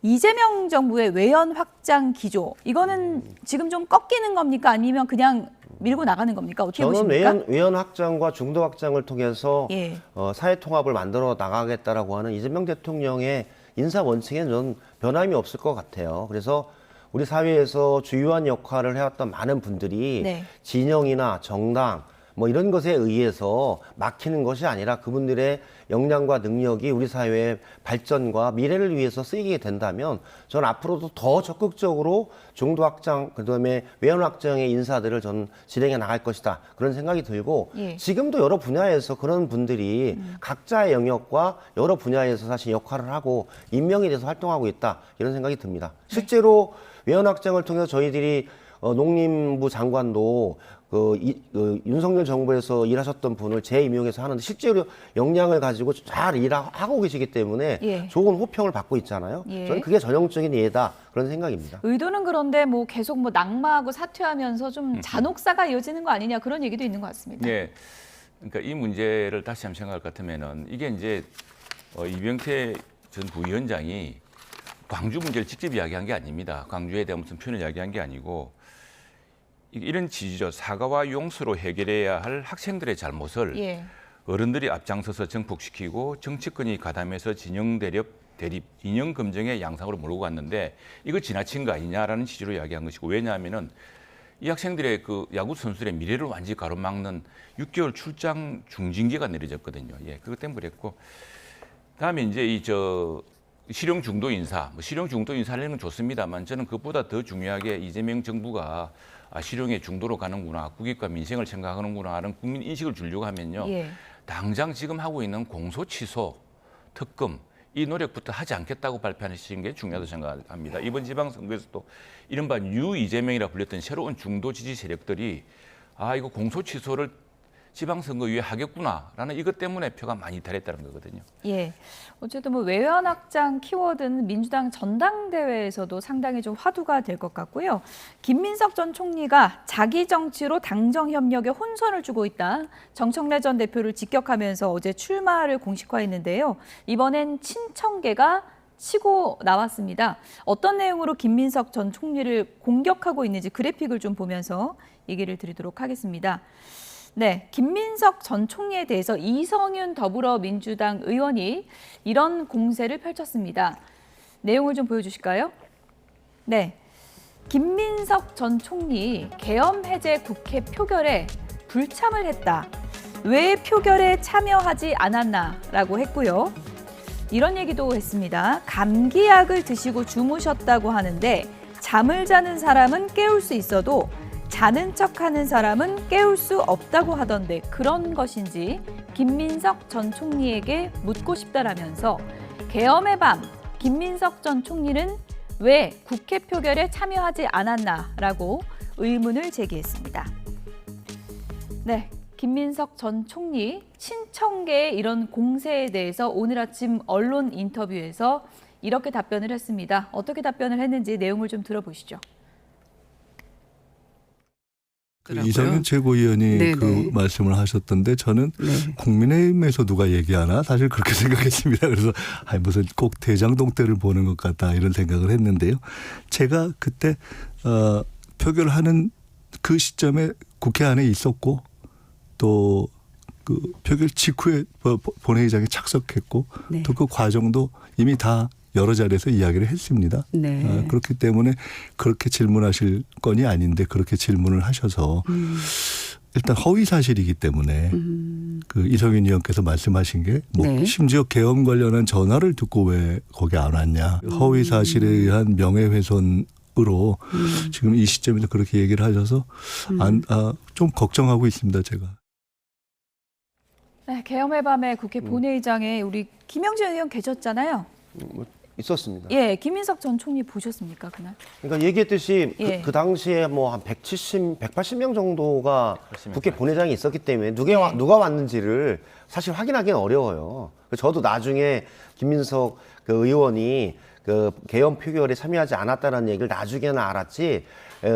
이재명 정부의 외연 확장 기조 이거는 지금 좀 꺾이는 겁니까? 아니면 그냥 밀고 나가는 겁니까? 어떻게 보십니까? 저는 외연 확장과 중도 확장을 통해서 사회 통합을 만들어 나가겠다라고 하는 이재명 대통령의 인사 원칙에는 저는 변함이 없을 것 같아요. 그래서 우리 사회에서 주요한 역할을 해왔던 많은 분들이 진영이나 정당 뭐 이런 것에 의해서 막히는 것이 아니라 그분들의 역량과 능력이 우리 사회의 발전과 미래를 위해서 쓰이게 된다면 저는 앞으로도 더 적극적으로 중도 확장, 그다음에 외연 확장의 인사들을 저는 진행해 나갈 것이다. 그런 생각이 들고 지금도 여러 분야에서 그런 분들이 각자의 영역과 여러 분야에서 사실 역할을 하고 임명이 돼서 활동하고 있다. 이런 생각이 듭니다. 실제로 외연 확장을 통해서 저희들이 농림부 장관도 윤석열 정부에서 일하셨던 분을 재임용해서 하는데 실제로 역량을 가지고 잘 일하고 계시기 때문에 좋은 호평을 받고 있잖아요. 저는 그게 전형적인 예다 그런 생각입니다. 의도는 그런데 뭐 계속 뭐 낙마하고 사퇴하면서 좀 잔혹사가 이어지는 거 아니냐 그런 얘기도 있는 것 같습니다. 네, 그러니까 이 문제를 다시 한번 생각할 것 같으면은 이게 이제 이병태 전 부위원장이 광주 문제를 직접 이야기한 게 아닙니다. 광주에 대한 무슨 표현을 이야기한 게 아니고 이런 지지죠. 사과와 용서로 해결해야 할 학생들의 잘못을 어른들이 앞장서서 정복시키고 정치권이 가담해서 진영 대립 대립, 이념 검증의 양상으로 몰고 갔는데 이거 지나친 거 아니냐라는 취지로 이야기한 것이고, 왜냐하면은 이 학생들의 그 야구 선수들의 미래를 완전히 가로막는 6개월 출장 중징계가 내려졌거든요. 예, 그것 때문에 그랬고, 다음에 이제 실형 중도 인사, 실형 중도 인사하는 건 좋습니다만 저는 그것보다 더 중요하게 이재명 정부가 실형의 중도로 가는구나, 국익과 민생을 생각하는구나 하는 국민 인식을 주려고 하면요. 예. 당장 지금 하고 있는 공소 취소, 특검 이 노력부터 하지 않겠다고 발표하시는 게 중요하다고 생각합니다. 이번 지방선거에서도 이른바 뉴 이재명이라 불렸던 새로운 중도 지지 세력들이 이거 공소 취소를 지방선거 이후에 하겠구나라는 이것 때문에 표가 많이 달했다는 거거든요. 예, 어쨌든 뭐 외연 확장 키워드는 민주당 전당대회에서도 상당히 좀 화두가 될 것 같고요. 김민석 전 총리가 자기 정치로 당정 협력에 혼선을 주고 있다. 정청래 전 대표를 직격하면서 어제 출마를 공식화했는데요. 이번엔 친청계가 치고 나왔습니다. 어떤 내용으로 김민석 전 총리를 공격하고 있는지 그래픽을 좀 보면서 얘기를 드리도록 하겠습니다. 네, 김민석 전 총리에 대해서 이성윤 더불어민주당 의원이 이런 공세를 펼쳤습니다. 내용을 좀 보여주실까요? 네, 김민석 전 총리 계엄 해제 국회 표결에 불참을 했다. 왜 표결에 참여하지 않았나라고 했고요. 이런 얘기도 했습니다. 감기약을 드시고 주무셨다고 하는데 잠을 자는 사람은 깨울 수 있어도 자는 척하는 사람은 깨울 수 없다고 하던데 그런 것인지 김민석 전 총리에게 묻고 싶다라면서 계엄의 밤 김민석 전 총리는 왜 국회 표결에 참여하지 않았나라고 의문을 제기했습니다. 네, 김민석 전 총리 친청계의 이런 공세에 대해서 오늘 아침 언론 인터뷰에서 이렇게 답변을 했습니다. 어떻게 답변을 했는지 내용을 좀 들어보시죠. 이성윤 최고위원이 네네. 그 말씀을 하셨던데 저는 네. 국민의힘에서 누가 얘기하나 사실 그렇게 생각했습니다. 그래서 무슨 꼭 대장동 때를 보는 것 같다 이런 생각을 했는데요. 제가 그때 표결하는 그 시점에 국회 안에 있었고 또 그 표결 직후에 본회의장에 착석했고 네. 또 그 과정도 이미 다 여러 자리에서 이야기를 했습니다. 네. 그렇기 때문에 그렇게 질문하실 건이 아닌데 그렇게 질문을 하셔서 일단 허위 사실이기 때문에 그 이성윤 의원께서 말씀하신 게 뭐 네. 심지어 계엄 관련한 전화를 듣고 왜 거기 안 왔냐. 허위 사실에 의한 명예훼손으로 지금 이 시점에서 그렇게 얘기를 하셔서 좀 걱정하고 있습니다. 제가. 네, 계엄의 밤에 국회 본회의장에 우리 김영진 의원 계셨잖아요. 있었습니다. 예, 김민석 전 총리 보셨습니까 그날? 그러니까 얘기했듯이 예. 그 당시에 뭐 한 180명 정도가 국회 본회장에 있었기 때문에 누가 왔는지를 사실 확인하기는 어려워요. 저도 나중에 김민석 그 의원이 그 계엄 표결에 참여하지 않았다는 얘기를 나중에는 알았지.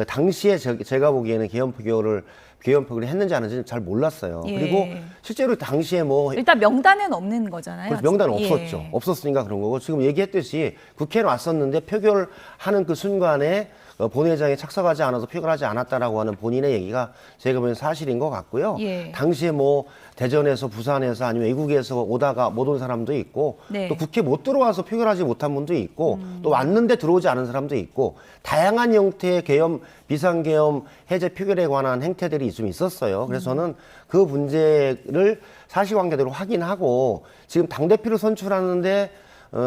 당시에 제가 보기에는 계엄 표결을 했는지 안 했는지 잘 몰랐어요. 예. 그리고 실제로 당시에 뭐 일단 명단에는 없는 거잖아요. 그래서 명단은 예. 없었죠. 없었으니까 그런 거고 지금 얘기했듯이 국회에 왔었는데 표결하는 그 순간에 본회의장에 착석하지 않아서 표결하지 않았다라고 하는 본인의 얘기가 제가 보기엔 사실인 것 같고요. 예. 당시에 뭐 대전에서 부산에서 아니면 외국에서 오다가 못 온 사람도 있고 네. 또 국회 못 들어와서 표결하지 못한 분도 있고 또 왔는데 들어오지 않은 사람도 있고 다양한 형태의 계엄 비상계엄 해제 표결에 관한 행태들이 좀 있었어요. 그래서 저는 그 문제를 사실관계대로 확인하고 지금 당대표를 선출하는데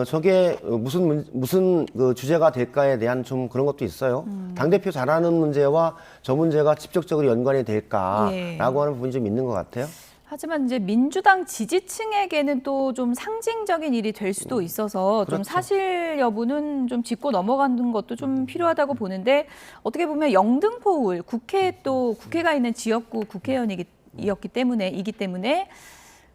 저게 무슨 그 주제가 될까에 대한 좀 그런 것도 있어요. 당대표 잘하는 문제와 저 문제가 직접적으로 연관이 될까라고 예. 하는 부분이 좀 있는 것 같아요. 하지만 이제 민주당 지지층에게는 또 좀 상징적인 일이 될 수도 있어서 좀 그렇죠. 사실 여부는 좀 짚고 넘어가는 것도 좀 필요하다고 보는데 어떻게 보면 영등포울 국회가 있는 지역구 국회의원이기 때문에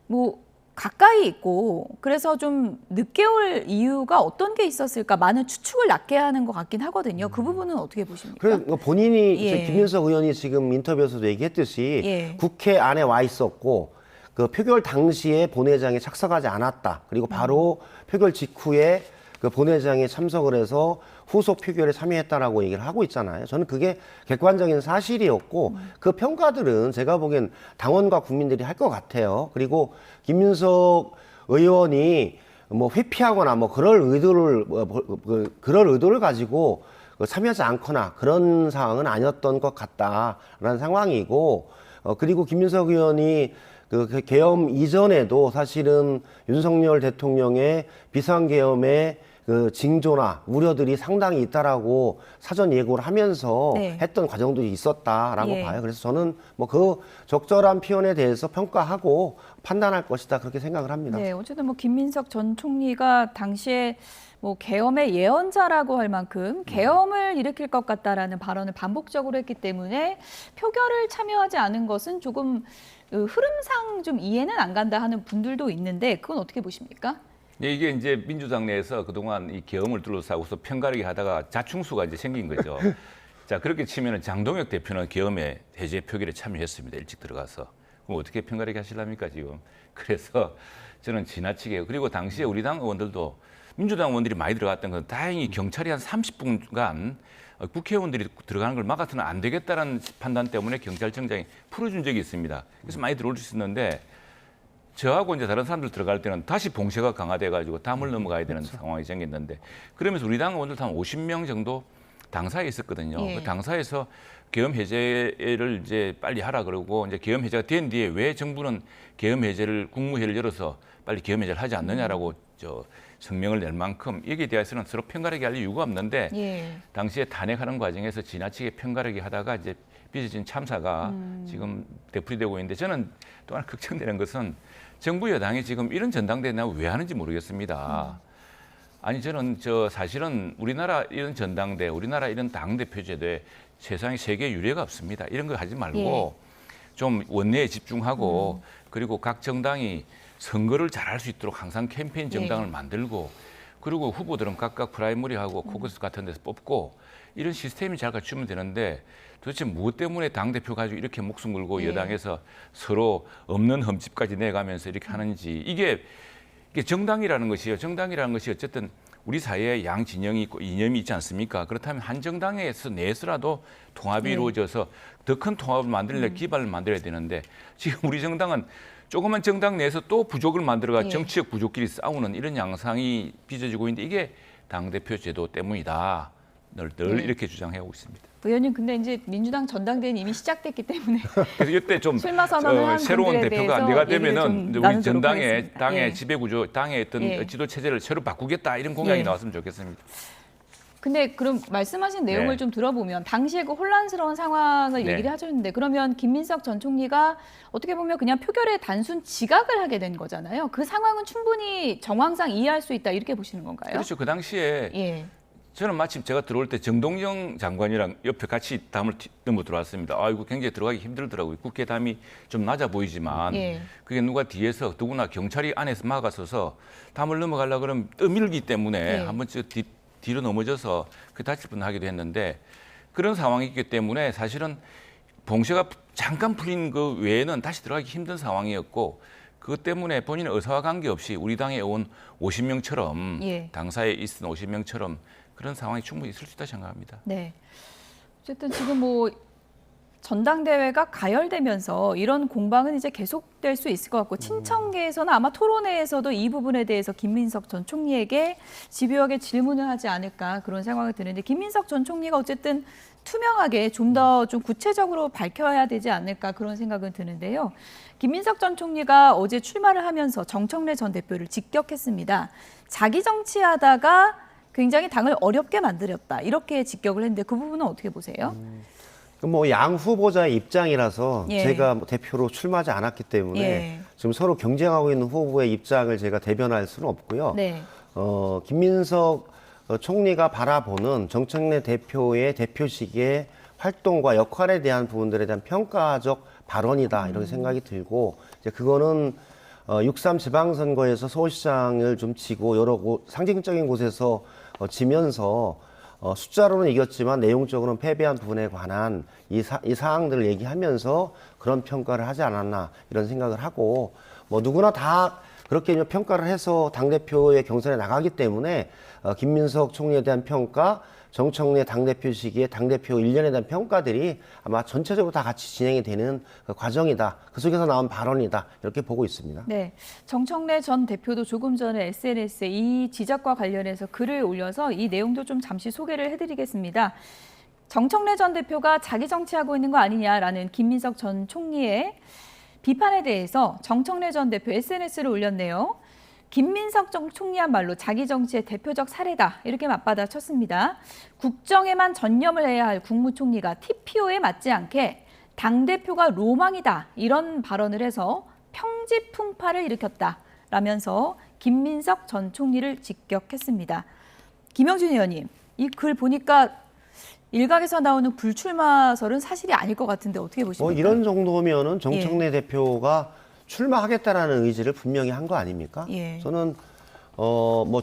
뭐 가까이 있고 그래서 좀 늦게 올 이유가 어떤 게 있었을까 많은 추측을 낳게 하는 것 같긴 하거든요. 그 부분은 어떻게 보십니까? 그래서 본인이 예. 김민석 의원이 지금 인터뷰에서도 얘기했듯이 예. 국회 안에 와 있었고 그 표결 당시에 본회의장에 착석하지 않았다. 그리고 바로 표결 직후에 그 본회의장에 참석을 해서 후속 표결에 참여했다라고 얘기를 하고 있잖아요. 저는 그게 객관적인 사실이었고 그 평가들은 제가 보기엔 당원과 국민들이 할 것 같아요. 그리고 김민석 의원이 뭐 회피하거나 뭐 그럴 의도를 가지고 참여하지 않거나 그런 상황은 아니었던 것 같다라는 상황이고, 그리고 김민석 의원이 그 계엄 이전에도 사실은 윤석열 대통령의 비상계엄의 그 징조나 우려들이 상당히 있다라고 사전 예고를 하면서 네. 했던 과정들이 있었다라고 예. 봐요. 그래서 저는 뭐 그 적절한 표현에 대해서 평가하고 판단할 것이다 그렇게 생각을 합니다. 네, 어쨌든 뭐 김민석 전 총리가 당시에 뭐 계엄의 예언자라고 할 만큼 계엄을 일으킬 것 같다라는 발언을 반복적으로 했기 때문에 표결을 참여하지 않은 것은 조금 흐름상 좀 이해는 안 간다 하는 분들도 있는데 그건 어떻게 보십니까? 네, 이게 이제 민주당 내에서 그동안 이 계엄을 둘러싸고서 편가르기 하다가 자충수가 이제 생긴 거죠. 자, 그렇게 치면은 장동혁 대표는 계엄의 해제 표결에 참여했습니다. 일찍 들어가서. 그럼 어떻게 편가르기 하시랍니까, 지금? 그래서 저는 지나치게, 그리고 당시에 우리 당 의원들도 민주당 의원들이 많이 들어갔던 건 다행히 경찰이 한 30분간 국회의원들이 들어가는 걸 막아서는 안 되겠다는 판단 때문에 경찰청장이 풀어준 적이 있습니다. 그래서 많이 들어올 수 있었는데 저하고 이제 다른 사람들 들어갈 때는 다시 봉쇄가 강화돼가지고 담을 넘어가야 되는 상황이 생겼는데, 그러면서 우리 당 의원들 한 50명 정도 당사에 있었거든요. 예. 그 당사에서 계엄 해제를 이제 빨리 하라 그러고, 이제 계엄 해제가 된 뒤에 왜 정부는 계엄 해제를 국무회의를 열어서 빨리 계엄 해제를 하지 않느냐라고 성명을 낼 만큼 여기에 대해서는 서로 편가르기 할 이유가 없는데, 예. 당시에 탄핵하는 과정에서 지나치게 편가르기 하다가 이제 빚어진 참사가 지금 되풀이되고 있는데, 저는 또 하나 걱정되는 것은 정부 여당이 지금 이런 전당대회 왜 하는지 모르겠습니다. 아니, 저는 사실은 우리나라 이런 전당대, 우리나라 이런 당대표 제도에 세상에 세계 유례가 없습니다. 이런 거 하지 말고 좀 원내에 집중하고, 그리고 각 정당이 선거를 잘할 수 있도록 항상 캠페인 정당을 만들고, 그리고 후보들은 각각 프라이머리하고 코커스 같은 데서 뽑고, 이런 시스템이 잘 갖추면 되는데 도대체 무엇 때문에 당대표 가지고 이렇게 목숨 걸고 여당에서 서로 없는 흠집까지 내가면서 이렇게 하는지, 이게 정당이라는 것이요. 정당이라는 것이 어쨌든 우리 사회에 양 진영이 있고 이념이 있지 않습니까? 그렇다면 한 정당에서 내에서라도 통합이 이루어져서 더 큰 통합을 만들려면 기반을 만들어야 되는데, 지금 우리 정당은 조그만 정당 내에서 또 부족을 만들어가 정치적 부족끼리 싸우는 이런 양상이 빚어지고 있는데, 이게 당대표 제도 때문이다. 늘 이렇게 주장해오고 있습니다. 의원님, 근데 이제 민주당 전당대회는 이미 시작됐기 때문에 그래서 이때 좀 출마 선언을 한 새로운 분들에 대표가 대해서 내가 되면은 얘기를 좀 우리 전당의 하겠습니다. 당의 지배구조, 당의 어떤 지도 체제를 새로 바꾸겠다, 이런 공약이 나왔으면 좋겠습니다. 근데 그럼 말씀하신 내용을 좀 들어보면 당시에 그 혼란스러운 상황을 얘기를 하셨는데, 그러면 김민석 전 총리가 어떻게 보면 그냥 표결에 단순 지각을 하게 된 거잖아요. 그 상황은 충분히 정황상 이해할 수 있다, 이렇게 보시는 건가요? 그렇죠. 그 당시에 저는 마침 제가 들어올 때 정동영 장관이랑 옆에 같이 담을 넘어 들어왔습니다. 아이고, 굉장히 들어가기 힘들더라고요. 국회 담이 좀 낮아 보이지만 그게 누가 뒤에서, 더구나 경찰이 안에서 막아서서 담을 넘어가려고 그러면 떠밀기 때문에 한 번쯤 뒤로 넘어져서 그 다칠 뻔하기도 했는데, 그런 상황이 있기 때문에 사실은 봉쇄가 잠깐 풀린 그 외에는 다시 들어가기 힘든 상황이었고, 그것 때문에 본인의 의사와 관계없이 우리 당에 온 50명처럼 당사에 있은 50명처럼 그런 상황이 충분히 있을 수 있다 생각합니다. 네. 어쨌든 지금 뭐 전당대회가 가열되면서 이런 공방은 이제 계속될 수 있을 것 같고, 친청계에서는 아마 토론회에서도 이 부분에 대해서 김민석 전 총리에게 집요하게 질문을 하지 않을까, 그런 생각이 드는데, 김민석 전 총리가 어쨌든 투명하게 좀 더 좀 구체적으로 밝혀야 되지 않을까, 그런 생각은 드는데요. 김민석 전 총리가 어제 출마를 하면서 정청래 전 대표를 직격했습니다. 자기 정치하다가 굉장히 당을 어렵게 만들었다, 이렇게 직격을 했는데 그 부분은 어떻게 보세요? 뭐 양 후보자의 입장이라서 제가 대표로 출마하지 않았기 때문에 지금 서로 경쟁하고 있는 후보의 입장을 제가 대변할 수는 없고요. 김민석 총리가 바라보는 정청래 대표의 대표직의 활동과 역할에 대한 부분들에 대한 평가적 발언이다, 이렇게 생각이 들고, 이제 그거는 6.3 지방선거에서 서울시장을 좀 지고 여러 상징적인 곳에서 지면서 숫자로는 이겼지만 내용적으로는 패배한 부분에 관한 이 사항들을 얘기하면서 그런 평가를 하지 않았나, 이런 생각을 하고, 뭐 누구나 다 그렇게 평가를 해서 당대표의 경선에 나가기 때문에 김민석 총리에 대한 평가, 정청래 당대표 시기에 당대표 1년에 대한 평가들이 아마 전체적으로 다 같이 진행이 되는 그 과정이다. 그 속에서 나온 발언이다. 이렇게 보고 있습니다. 네, 정청래 전 대표도 조금 전에 SNS에 이 지적과 관련해서 글을 올려서 이 내용도 좀 잠시 소개를 해드리겠습니다. 정청래 전 대표가 자기 정치하고 있는 거 아니냐라는 김민석 전 총리의 비판에 대해서 정청래 전 대표 SNS를 올렸네요. 김민석 전 총리야말로 자기 정치의 대표적 사례다. 이렇게 맞받아쳤습니다. 국정에만 전념을 해야 할 국무총리가 TPO에 맞지 않게 당대표가 로망이다. 이런 발언을 해서 평지풍파를 일으켰다라면서 김민석 전 총리를 직격했습니다. 김영준 의원님, 이 글 보니까 일각에서 나오는 불출마설은 사실이 아닐 것 같은데 어떻게 보십니까? 이런 정도면은 정청래 대표가 출마하겠다라는 의지를 분명히 한 거 아닙니까? 저는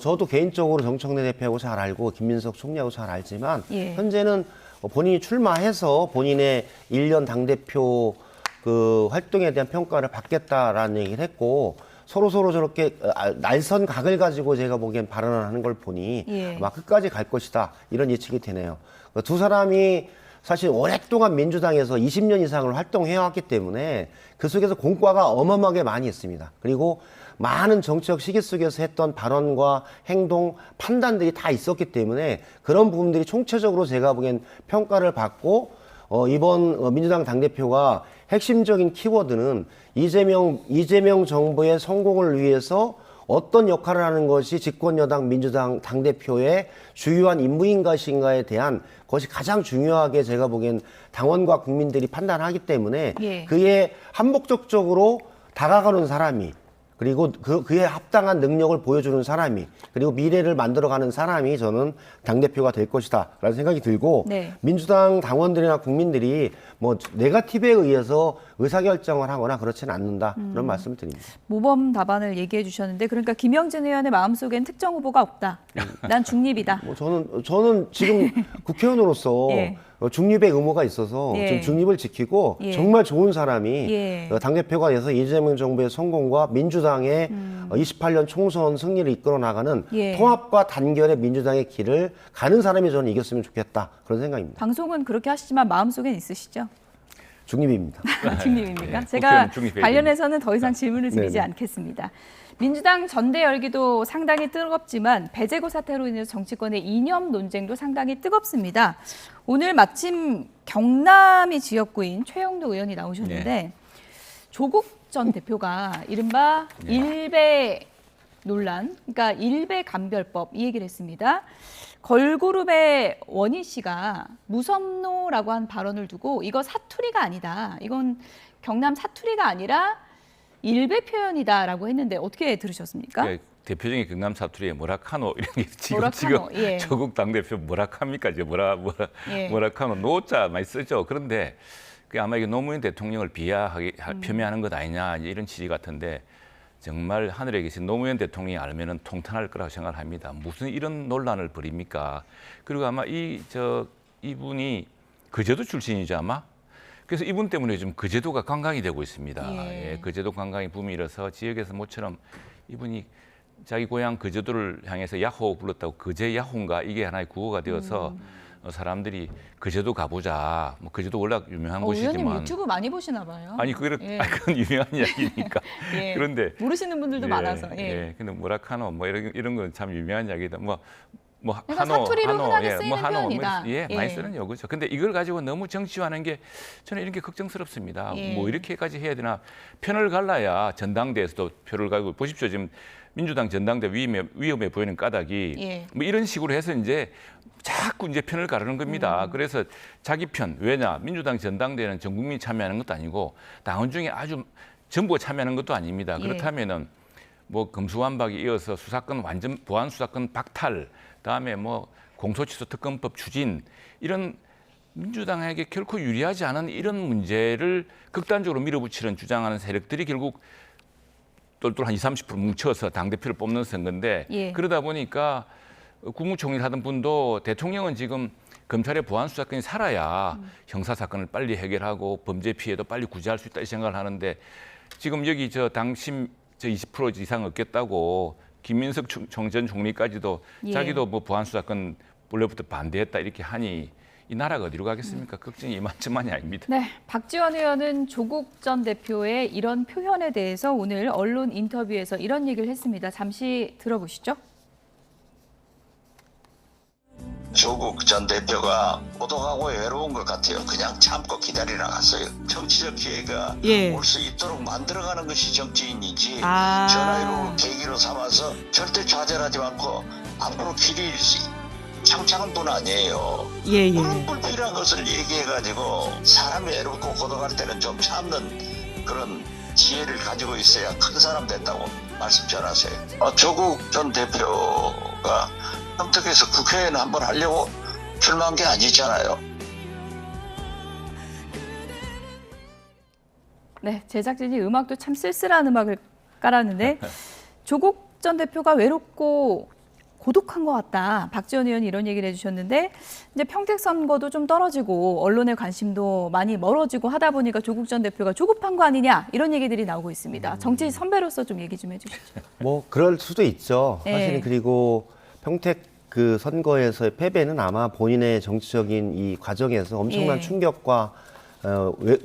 저도 개인적으로 정청래 대표하고 잘 알고 김민석 총리하고 잘 알지만 현재는 본인이 출마해서 본인의 1년 당대표 그 활동에 대한 평가를 받겠다라는 얘기를 했고 서로 저렇게 날선 각을 가지고 제가 보기엔 발언을 하는 걸 보니 아마 끝까지 갈 것이다 이런 예측이 되네요. 두 사람이 사실 오랫동안 민주당에서 20년 이상을 활동해왔기 때문에 그 속에서 공과가 어마어마하게 많이 있습니다. 그리고 많은 정치적 시기 속에서 했던 발언과 행동, 판단들이 다 있었기 때문에 그런 부분들이 총체적으로 제가 보기엔 평가를 받고 이번 민주당 당대표가 핵심적인 키워드는 이재명 정부의 성공을 위해서 어떤 역할을 하는 것이 집권여당 민주당 당대표의 주요한 임무인 것인가에 대한 것이 가장 중요하게 제가 보기엔 당원과 국민들이 판단하기 때문에 그에 한목적적으로 다가가는 사람이 그리고 그에 합당한 능력을 보여주는 사람이 그리고 미래를 만들어가는 사람이 저는 당대표가 될 것이다 라는 생각이 들고 민주당 당원들이나 국민들이 뭐 네거티브에 의해서 의사결정을 하거나 그렇지는 않는다 그런 말씀을 드립니다. 모범 답안을 얘기해 주셨는데 그러니까 김영진 의원의 마음속엔 특정 후보가 없다. 난 중립이다. 저는 지금 국회의원으로서 중립의 의무가 있어서 지금 중립을 지키고 정말 좋은 사람이 당대표가 돼서 이재명 정부의 성공과 민주당의 28년 총선 승리를 이끌어 나가는 통합과 단결의 민주당의 길을 가는 사람이 저는 이겼으면 좋겠다 그런 생각입니다. 방송은 그렇게 하시지만 마음속엔 있으시죠? 중립입니다. 중립입니까? 제가 관련해서는 더 이상 질문을 드리지 않겠습니다. 민주당 전대 열기도 상당히 뜨겁지만 배재고 사태로 인해서 정치권의 이념 논쟁도 상당히 뜨겁습니다. 오늘 마침 경남이 지역구인 최영도 의원이 나오셨는데 조국 전 대표가 이른바 일배 논란, 그러니까 일배 감별법 이 얘기를 했습니다. 걸그룹의 원희 씨가 무섭노라고 한 발언을 두고 이거 사투리가 아니다. 이건 경남 사투리가 아니라 일배 표현이다라고 했는데 어떻게 들으셨습니까? 네, 대표적인 경남 사투리에 뭐라카노 이런 게 지금 조국 당대표 뭐라카입니까? 이제 뭐라카노 노자 많이 쓰죠. 그런데 그 아마 이게 노무현 대통령을 비하하게 폄훼하는 것 아니냐 이런 취지 같은데 정말 하늘에 계신 노무현 대통령이 알면은 통탄할 거라고 생각을 합니다. 무슨 이런 논란을 벌입니까? 그리고 아마 이분이 거제도 출신이죠 아마. 그래서 이분 때문에 좀 거제도가 관광이 되고 있습니다. 거제도 관광이 붐이 일어서 지역에서 모처럼 이분이 자기 고향 거제도를 향해서 야호 불렀다고 거제 야호인가 이게 하나의 구호가 되어서 사람들이 거제도 가보자. 뭐 거제도 워낙 유명한 곳이지만. 의원님 유튜브 많이 보시나 봐요. 아니 그건 유명한 이야기니까. 그런데 모르시는 분들도 많아서. 근데 뭐라카노 뭐 이런 건 참 유명한 이야기다. 뭐 그러니까 사투리로 흔하게 쓰이는 표현이다. 많이 쓰는 요거죠. 근데 이걸 가지고 너무 정치화하는 게 저는 이런 게 걱정스럽습니다. 뭐 이렇게까지 해야 되나? 편을 갈라야 전당대에서도 표를 가지고 보십시오. 지금 민주당 전당대 위험해 보이는 까닭이 뭐 이런 식으로 해서 이제 자꾸 이제 편을 가르는 겁니다. 그래서 자기 편 왜냐? 민주당 전당대회는 전 국민이 참여하는 것도 아니고 당원 중에 아주 전부가 참여하는 것도 아닙니다. 그렇다면은 뭐 검수완박에 이어서 수사권 완전 보안 수사권 박탈, 다음에 뭐 공소취소 특검법 추진 이런 민주당에게 결코 유리하지 않은 이런 문제를 극단적으로 밀어붙이는 주장하는 세력들이 결국 똘똘 한 20-30% 뭉쳐서 당대표를 뽑는 선거인데 그러다 보니까 국무총리를 하던 분도 대통령은 지금 검찰의 보안 수사권이 살아야 형사사건을 빨리 해결하고 범죄 피해도 빨리 구제할 수 있다 이 생각을 하는데 지금 여기 당심 20% 이상 얻겠다고 김민석 전 총리까지도 자기도 뭐 보안 수사권 원래부터 반대했다 이렇게 하니 이 나라가 어디로 가겠습니까? 걱정이 이만저만이 아닙니다. 네, 박지원 의원은 조국 전 대표의 이런 표현에 대해서 오늘 언론 인터뷰에서 이런 얘기를 했습니다. 잠시 들어보시죠. 조국 전 대표가 고독하고 외로운 것 같아요. 그냥 참고 기다리나 갔어요. 정치적 기회가 올 수 있도록 만들어가는 것이 정치인이지 전화위로 계기로 삼아서 절대 좌절하지 않고 앞으로 길을 잃지 창창한 분 아니에요. 그런 불필요한 것을 얘기해가지고 사람이 외롭고 고독할 때는 좀 참는 그런 지혜를 가지고 있어야 큰 사람 된다고 말씀 전하세요. 조국 전 대표가 선택해서 국회의원 한번 하려고 출마한 게 아니잖아요. 네, 제작진이 음악도 참 쓸쓸한 음악을 깔았는데 조국 전 대표가 외롭고 고독한 것 같다. 박지원 의원이 이런 얘기를 해주셨는데 이제 평택 선거도 좀 떨어지고 언론의 관심도 많이 멀어지고 하다 보니까 조국 전 대표가 조급한 거 아니냐 이런 얘기들이 나오고 있습니다. 정치 선배로서 좀 얘기 좀 해주시죠. 뭐 그럴 수도 있죠. 네. 사실은 그리고 평택 그 선거에서의 패배는 아마 본인의 정치적인 이 과정에서 엄청난 충격과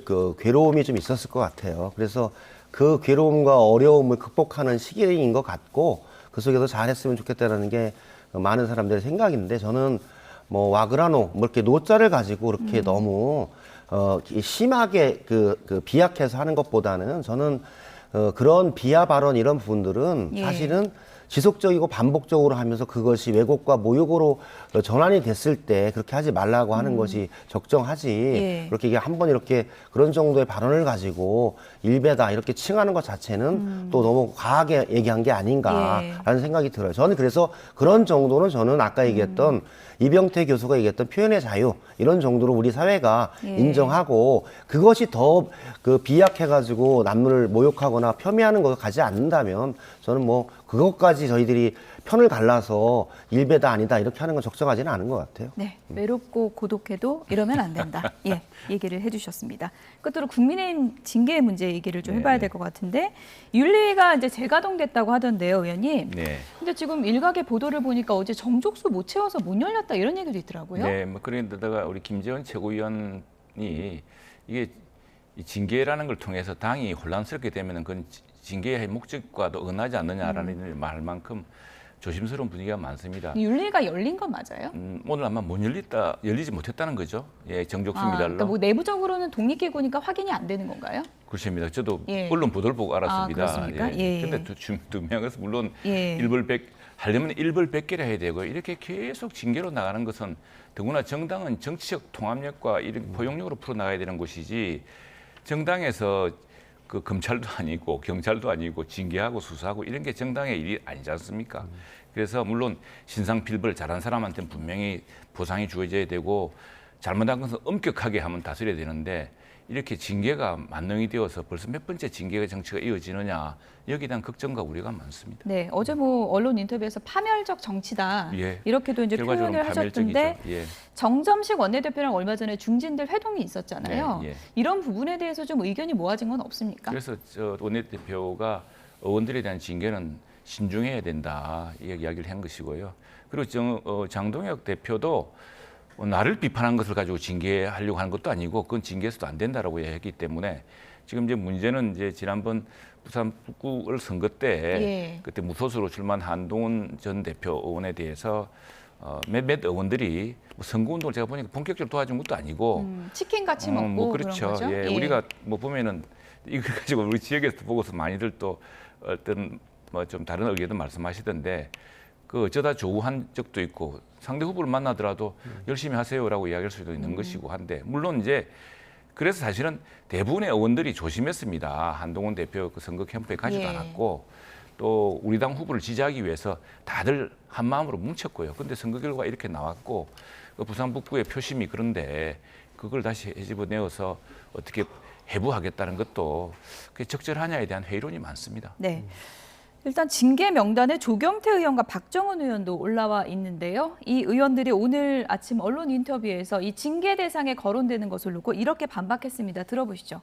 그 괴로움이 좀 있었을 것 같아요. 그래서 그 괴로움과 어려움을 극복하는 시기인 것 같고 그 속에서 잘했으면 좋겠다라는 게 많은 사람들의 생각인데 저는 뭐 와그라노 뭐 이렇게 노자를 가지고 그렇게 너무 심하게 그 비약해서 하는 것보다는 저는 그런 비하 발언 이런 부분들은 사실은 지속적이고 반복적으로 하면서 그것이 왜곡과 모욕으로 전환이 됐을 때 그렇게 하지 말라고 하는 것이 적정하지. 그렇게 한번 이렇게 그런 정도의 발언을 가지고 일배다 이렇게 칭하는 것 자체는 또 너무 과하게 얘기한 게 아닌가라는 생각이 들어요. 저는 그래서 그런 정도는 저는 아까 얘기했던 이병태 교수가 얘기했던 표현의 자유 이런 정도로 우리 사회가 인정하고 그것이 더 그 비약해가지고 남을 모욕하거나 폄훼하는 것을 가지 않는다면 저는 뭐 그것까지 저희들이 편을 갈라서 일배다 아니다 이렇게 하는 건 적정하지는 않은 것 같아요. 네, 외롭고 고독해도 이러면 안 된다. 예, 얘기를 해주셨습니다. 끝으로 국민의힘 징계 문제 얘기를 좀 해봐야 될 것 같은데 윤리위가 이제 재가동됐다고 하던데요, 의원님. 네. 근데 지금 일각의 보도를 보니까 어제 정족수 못 채워서 못 열렸다 이런 얘기도 있더라고요. 네, 뭐 그런데다가 우리 김재원 최고위원이 이게 이 징계라는 걸 통해서 당이 혼란스럽게 되면은 그건 징계의 목적과도 응하지 않느냐라는 말 만큼 조심스러운 분위기가 많습니다. 윤리가 열린 건 맞아요? 오늘 아마 못 열리지 못했다는 거죠. 예, 정족수 미달로. 그러니까 뭐 내부적으로는 독립기구니까 확인이 안 되는 건가요? 그렇습니다. 저도 언론 보도를 보고 알았습니다. 그렇습니까? 예. 근데 두 명에서 물론 하려면 일벌백계를 해야 되고 이렇게 계속 징계로 나가는 것은 더구나 정당은 정치적 통합력과 이런 포용력으로 풀어나가야 되는 곳이지 정당에서 그 검찰도 아니고 경찰도 아니고 징계하고 수사하고 이런 게 정당의 일이 아니지 않습니까? 그래서 물론 신상필벌 잘한 사람한테는 분명히 보상이 주어져야 되고 잘못한 것은 엄격하게 하면 다스려야 되는데 이렇게 징계가 만능이 되어서 벌써 몇 번째 징계가 정치가 이어지느냐 여기에 대한 걱정과 우려가 많습니다. 네, 어제 뭐 언론 인터뷰에서 파멸적 정치다 이렇게도 이제 표현을 하셨던데 정점식 원내대표랑 얼마 전에 중진들 회동이 있었잖아요. 이런 부분에 대해서 좀 의견이 모아진 건 없습니까? 그래서 저 원내대표가 의원들에 대한 징계는 신중해야 된다 이 이야기를 한 것이고요. 그리고 장동혁 대표도 나를 비판한 것을 가지고 징계하려고 하는 것도 아니고 그건 징계해서도 안 된다라고 했기 때문에 지금 이제 문제는 이제 지난번 부산 북구을 선거 때 그때 무소수로 출마한 한동훈 전 대표 의원에 대해서 몇몇 의원들이 뭐 선거운동을 제가 보니까 본격적으로 도와준 것도 아니고 치킨 같이 먹고 뭐 그렇죠. 그런 거죠? 우리가 뭐 보면은 이걸 가지고 우리 지역에서 보고서 많이들 또 어떤 뭐 좀 다른 의견도 말씀하시던데 그 어쩌다 조우한 적도 있고 상대 후보를 만나더라도 열심히 하세요라고 이야기할 수도 있는 것이고 한데 물론 이제 그래서 사실은 대부분의 의원들이 조심했습니다. 한동훈 대표 그 선거 캠프에 가지도 않았고 또 우리 당 후보를 지지하기 위해서 다들 한 마음으로 뭉쳤고요. 근데 선거 결과가 이렇게 나왔고 그 부산 북구의 표심이 그런데 그걸 다시 헤집어내어서 어떻게 해부하겠다는 것도 그게 적절하냐에 대한 회의론이 많습니다. 네. 일단 징계 명단에 조경태 의원과 박정훈 의원도 올라와 있는데요. 이 의원들이 오늘 아침 언론 인터뷰에서 이 징계 대상에 거론되는 것을 놓고 이렇게 반박했습니다. 들어보시죠.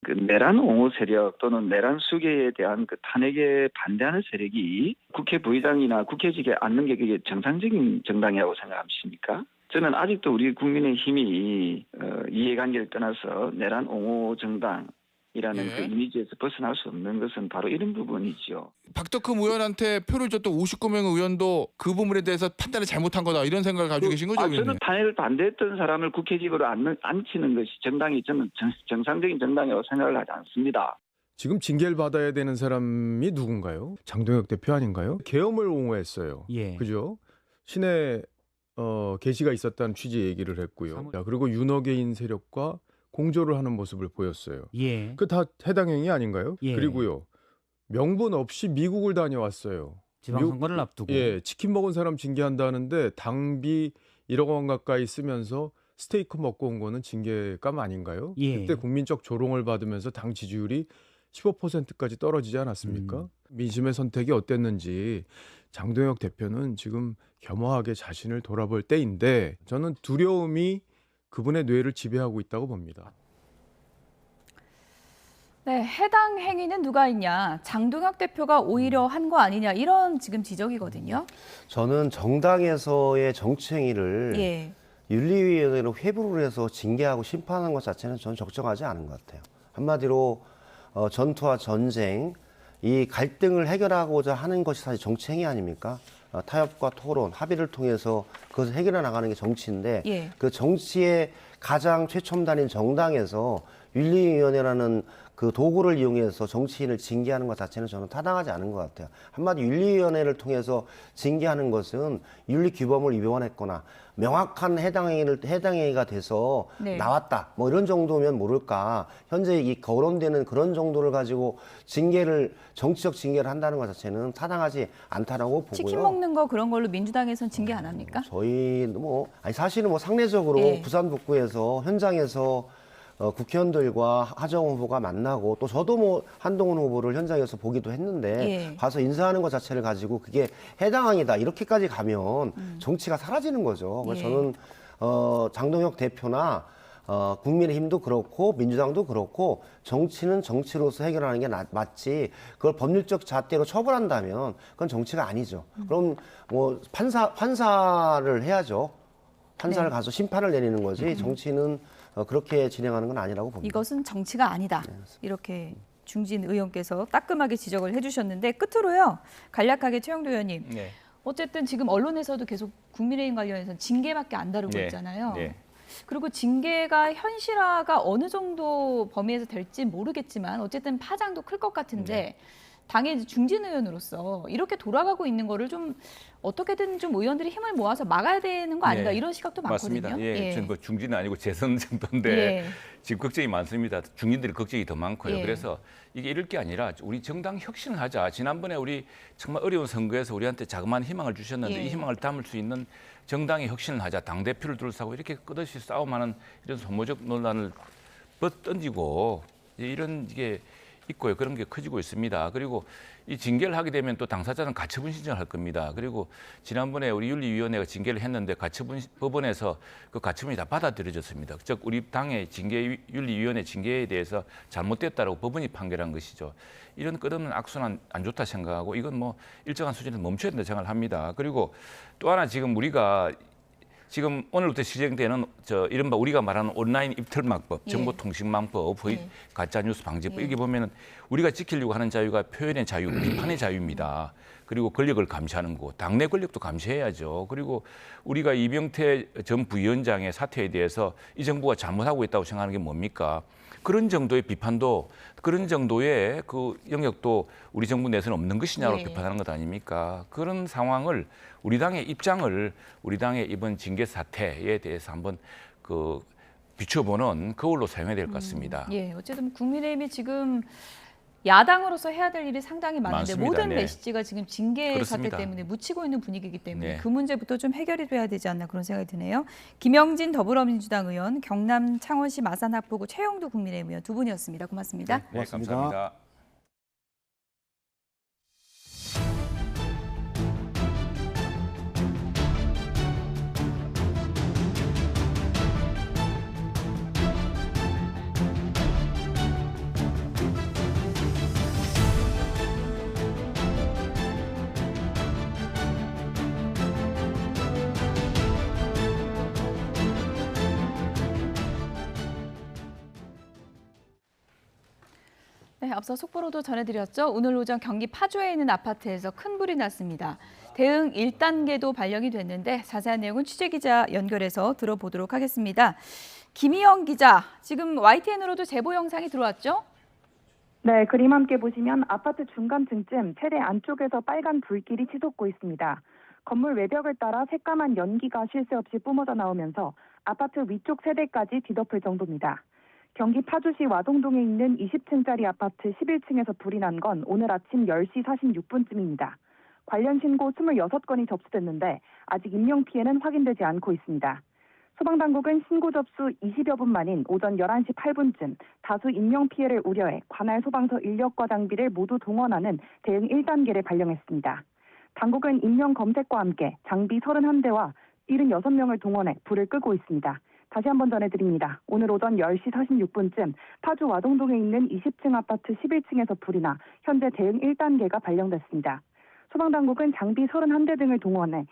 그 내란 옹호 세력 또는 내란 수계에 대한 그 탄핵에 반대하는 세력이 국회 부의장이나 국회직에 앉는 게 그게 정상적인 정당이라고 생각하십니까? 저는 아직도 우리 국민의힘이 이해관계를 떠나서 내란 옹호 정당 이라는 그 이미지에서 벗어날 수 없는 것은 바로 이런 부분이죠. 박덕흠 의원한테 표를 줬던 59명 의원도 그 부분에 대해서 판단을 잘못한 거다 이런 생각을 가지고 계신 거죠? 저는 탄핵을 반대했던 사람을 국회직으로 앉히는 것이 정당이 저는 정상적인 정당이라고 생각을 하지 않습니다. 지금 징계를 받아야 되는 사람이 누군가요? 장동혁 대표 아닌가요? 계엄을 옹호했어요. 그죠? 시내 게시가 있었다는 취지 얘기를 했고요. 그리고 윤어게인 세력과 공조를 하는 모습을 보였어요. 그 다 해당 행위 아닌가요? 그리고요. 명분 없이 미국을 다녀왔어요. 지방선거를 앞두고. 치킨 먹은 사람 징계한다는데 당비 1억 원 가까이 쓰면서 스테이크 먹고 온 거는 징계감 아닌가요? 그때 국민적 조롱을 받으면서 당 지지율이 15%까지 떨어지지 않았습니까? 민심의 선택이 어땠는지 장동혁 대표는 지금 겸허하게 자신을 돌아볼 때인데 저는 두려움이 그분의 뇌를 지배하고 있다고 봅니다. 네, 해당 행위는 누가 했냐? 장동혁 대표가 오히려 한 거 아니냐 이런 지금 지적이거든요. 저는 정당에서의 정치 행위를 윤리위원회로 회부를 해서 징계하고 심판하는 것 자체는 저는 적정하지 않은 것 같아요. 한마디로 전투와 전쟁, 이 갈등을 해결하고자 하는 것이 사실 정치 행위 아닙니까? 타협과 토론, 합의를 통해서 그것을 해결해 나가는 게 정치인데 그 정치의 가장 최첨단인 정당에서 윤리위원회라는 그 도구를 이용해서 정치인을 징계하는 것 자체는 저는 타당하지 않은 것 같아요. 한마디 윤리위원회를 통해서 징계하는 것은 윤리규범을 위반했거나 명확한 해당 행위가 돼서 나왔다. 뭐 이런 정도면 모를까. 현재 이 거론되는 그런 정도를 가지고 정치적 징계를 한다는 것 자체는 타당하지 않다라고 보고요. 치킨 먹는 거 그런 걸로 민주당에서는 징계 안 합니까? 저희 사실은 상례적으로 부산 북구에서 현장에서 국회의원들과 하정우 후보가 만나고 또 저도 한동훈 후보를 현장에서 보기도 했는데 가서 인사하는 것 자체를 가지고 그게 해당항이다 이렇게까지 가면 정치가 사라지는 거죠. 그래서 저는 장동혁 대표나 국민의힘도 그렇고 민주당도 그렇고 정치는 정치로서 해결하는 게 맞지 그걸 법률적 잣대로 처벌한다면 그건 정치가 아니죠. 그럼 판사를 해야죠. 판사를 가서 심판을 내리는 거지 정치는 그렇게 진행하는 건 아니라고 봅니다. 이것은 정치가 아니다. 이렇게 중진 의원께서 따끔하게 지적을 해주셨는데 끝으로요. 간략하게 최영도 의원님. 어쨌든 지금 언론에서도 계속 국민의힘 관련해서 징계밖에 안 다루고 있잖아요. 그리고 징계가 현실화가 어느 정도 범위에서 될지 모르겠지만 어쨌든 파장도 클 것 같은데 당의 중진 의원으로서 이렇게 돌아가고 있는 거를 좀 어떻게든 좀 의원들이 힘을 모아서 막아야 되는 거 아닌가 이런 시각도 많거든요. 맞습니다. 저는 중진은 아니고 재선 정도인데 지금 걱정이 많습니다. 중진들이 걱정이 더 많고요. 그래서 이게 이럴 게 아니라 우리 정당 혁신을 하자. 지난번에 우리 정말 어려운 선거에서 우리한테 자그마한 희망을 주셨는데 이 희망을 담을 수 있는 정당의 혁신을 하자. 당대표를 둘러싸고 이렇게 끝없이 싸움하는 이런 소모적 논란을 던지고 이런 이게 있고요. 그런 게 커지고 있습니다. 그리고 이 징계를 하게 되면 또 당사자는 가처분 신청을 할 겁니다. 그리고 지난번에 우리 윤리위원회가 징계를 했는데 법원에서 그 가처분이 다 받아들여졌습니다. 즉 우리 당의 윤리위원회 징계에 대해서 잘못됐다라고 법원이 판결한 것이죠. 이런 끝없는 악순환 안 좋다 생각하고 이건 일정한 수준에서 멈춰야 된다 생각을 합니다. 그리고 또 하나 지금 우리가 지금 오늘부터 시행되는 이른바 우리가 말하는 온라인 입틀막법, 정보통신망법, 가짜뉴스 방지법 이게 보면은 우리가 지키려고 하는 자유가 표현의 자유, 비판의 자유입니다. 그리고 권력을 감시하는 거, 당내 권력도 감시해야죠. 그리고 우리가 이병태 전 부위원장의 사퇴에 대해서 이 정부가 잘못하고 있다고 생각하는 게 뭡니까? 그런 정도의 비판도 그런 정도의 그 영역도 우리 정부 내에서는 없는 것이냐고 비판하는 것 아닙니까? 그런 상황을 우리 당의 입장을 우리 당의 이번 징계 사태에 대해서 한번 비춰보는 거울로 사용해야 될 것 같습니다. 어쨌든 국민의힘이 지금 야당으로서 해야 될 일이 상당히 많은데 많습니다. 모든 메시지가 지금 징계 그렇습니다. 사태 때문에 묻히고 있는 분위기이기 때문에 그 문제부터 좀 해결이 돼야 되지 않나 그런 생각이 드네요. 김영진 더불어민주당 의원, 경남 창원시 마산합포구 최영두 국민의힘 의원 두 분이었습니다. 고맙습니다. 네, 감사합니다. 네, 앞서 속보로도 전해드렸죠. 오늘 오전 경기 파주에 있는 아파트에서 큰 불이 났습니다. 대응 1단계도 발령이 됐는데 자세한 내용은 취재기자 연결해서 들어보도록 하겠습니다. 김희영 기자, 지금 YTN으로도 제보 영상이 들어왔죠? 네, 그림 함께 보시면 아파트 중간층쯤 세대 안쪽에서 빨간 불길이 치솟고 있습니다. 건물 외벽을 따라 새까만 연기가 쉴 새 없이 뿜어져 나오면서 아파트 위쪽 세대까지 뒤덮을 정도입니다. 경기 파주시 와동동에 있는 20층짜리 아파트 11층에서 불이 난 건 오늘 아침 10시 46분쯤입니다. 관련 신고 26건이 접수됐는데 아직 인명피해는 확인되지 않고 있습니다. 소방당국은 신고 접수 20여 분 만인 오전 11시 8분쯤 다수 인명피해를 우려해 관할 소방서 인력과 장비를 모두 동원하는 대응 1단계를 발령했습니다. 당국은 인명 검색과 함께 장비 31대와 76명을 동원해 불을 끄고 있습니다. 다시 한번 전해드립니다. 오늘 오전 10시 46분쯤 파주 와동동에 있는 20층 아파트 11층에서 불이 나 현재 대응 1단계가 발령됐습니다. 소방당국은 장비 31대 등을 동원해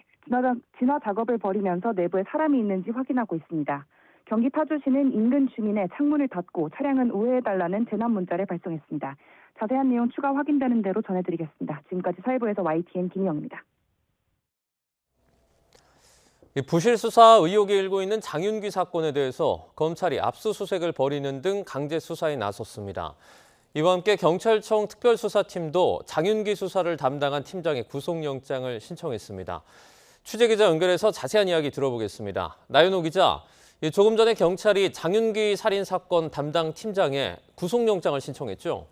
진화 작업을 벌이면서 내부에 사람이 있는지 확인하고 있습니다. 경기 파주시는 인근 주민의 창문을 닫고 차량은 우회해달라는 재난 문자를 발송했습니다. 자세한 내용 추가 확인되는 대로 전해드리겠습니다. 지금까지 사회부에서 YTN 김희영입니다. 부실 수사 의혹이 일고 있는 장윤기 사건에 대해서 검찰이 압수수색을 벌이는 등 강제 수사에 나섰습니다. 이와 함께 경찰청 특별수사팀도 장윤기 수사를 담당한 팀장의 구속영장을 신청했습니다. 취재기자 연결해서 자세한 이야기 들어보겠습니다. 나윤호 기자, 조금 전에 경찰이 장윤기 살인사건 담당 팀장의 구속영장을 신청했죠?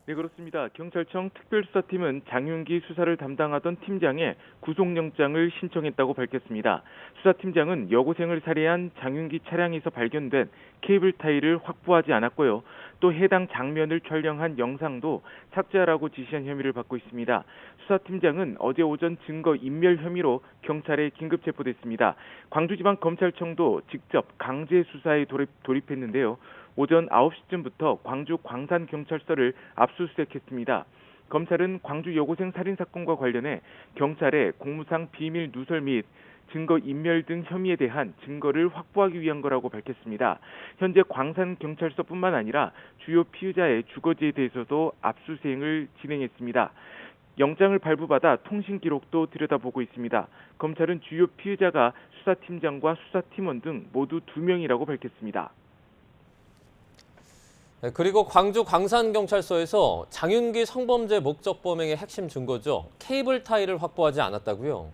네, 그렇습니다. 경찰청 특별수사팀은 장윤기 수사를 담당하던 팀장의 구속영장을 신청했다고 밝혔습니다. 수사팀장은 여고생을 살해한 장윤기 차량에서 발견된 케이블 타이를 확보하지 않았고요. 또 해당 장면을 촬영한 영상도 삭제하라고 지시한 혐의를 받고 있습니다. 수사팀장은 어제 오전 증거 인멸 혐의로 경찰에 긴급 체포됐습니다. 광주지방검찰청도 직접 강제 수사에 돌입했는데요. 오전 9시쯤부터 광주 광산경찰서를 압수수색했습니다. 검찰은 광주 여고생 살인사건과 관련해 경찰에 공무상 비밀 누설 및 증거 인멸 등 혐의에 대한 증거를 확보하기 위한 거라고 밝혔습니다. 현재 광산경찰서뿐만 아니라 주요 피의자의 주거지에 대해서도 압수수색을 진행했습니다. 영장을 발부받아 통신 기록도 들여다보고 있습니다. 검찰은 주요 피의자가 수사팀장과 수사팀원 등 모두 2명이라고 밝혔습니다. 그리고 광주 광산경찰서에서 장윤기 성범죄 목적 범행의 핵심 증거죠. 케이블 타이를 확보하지 않았다고요?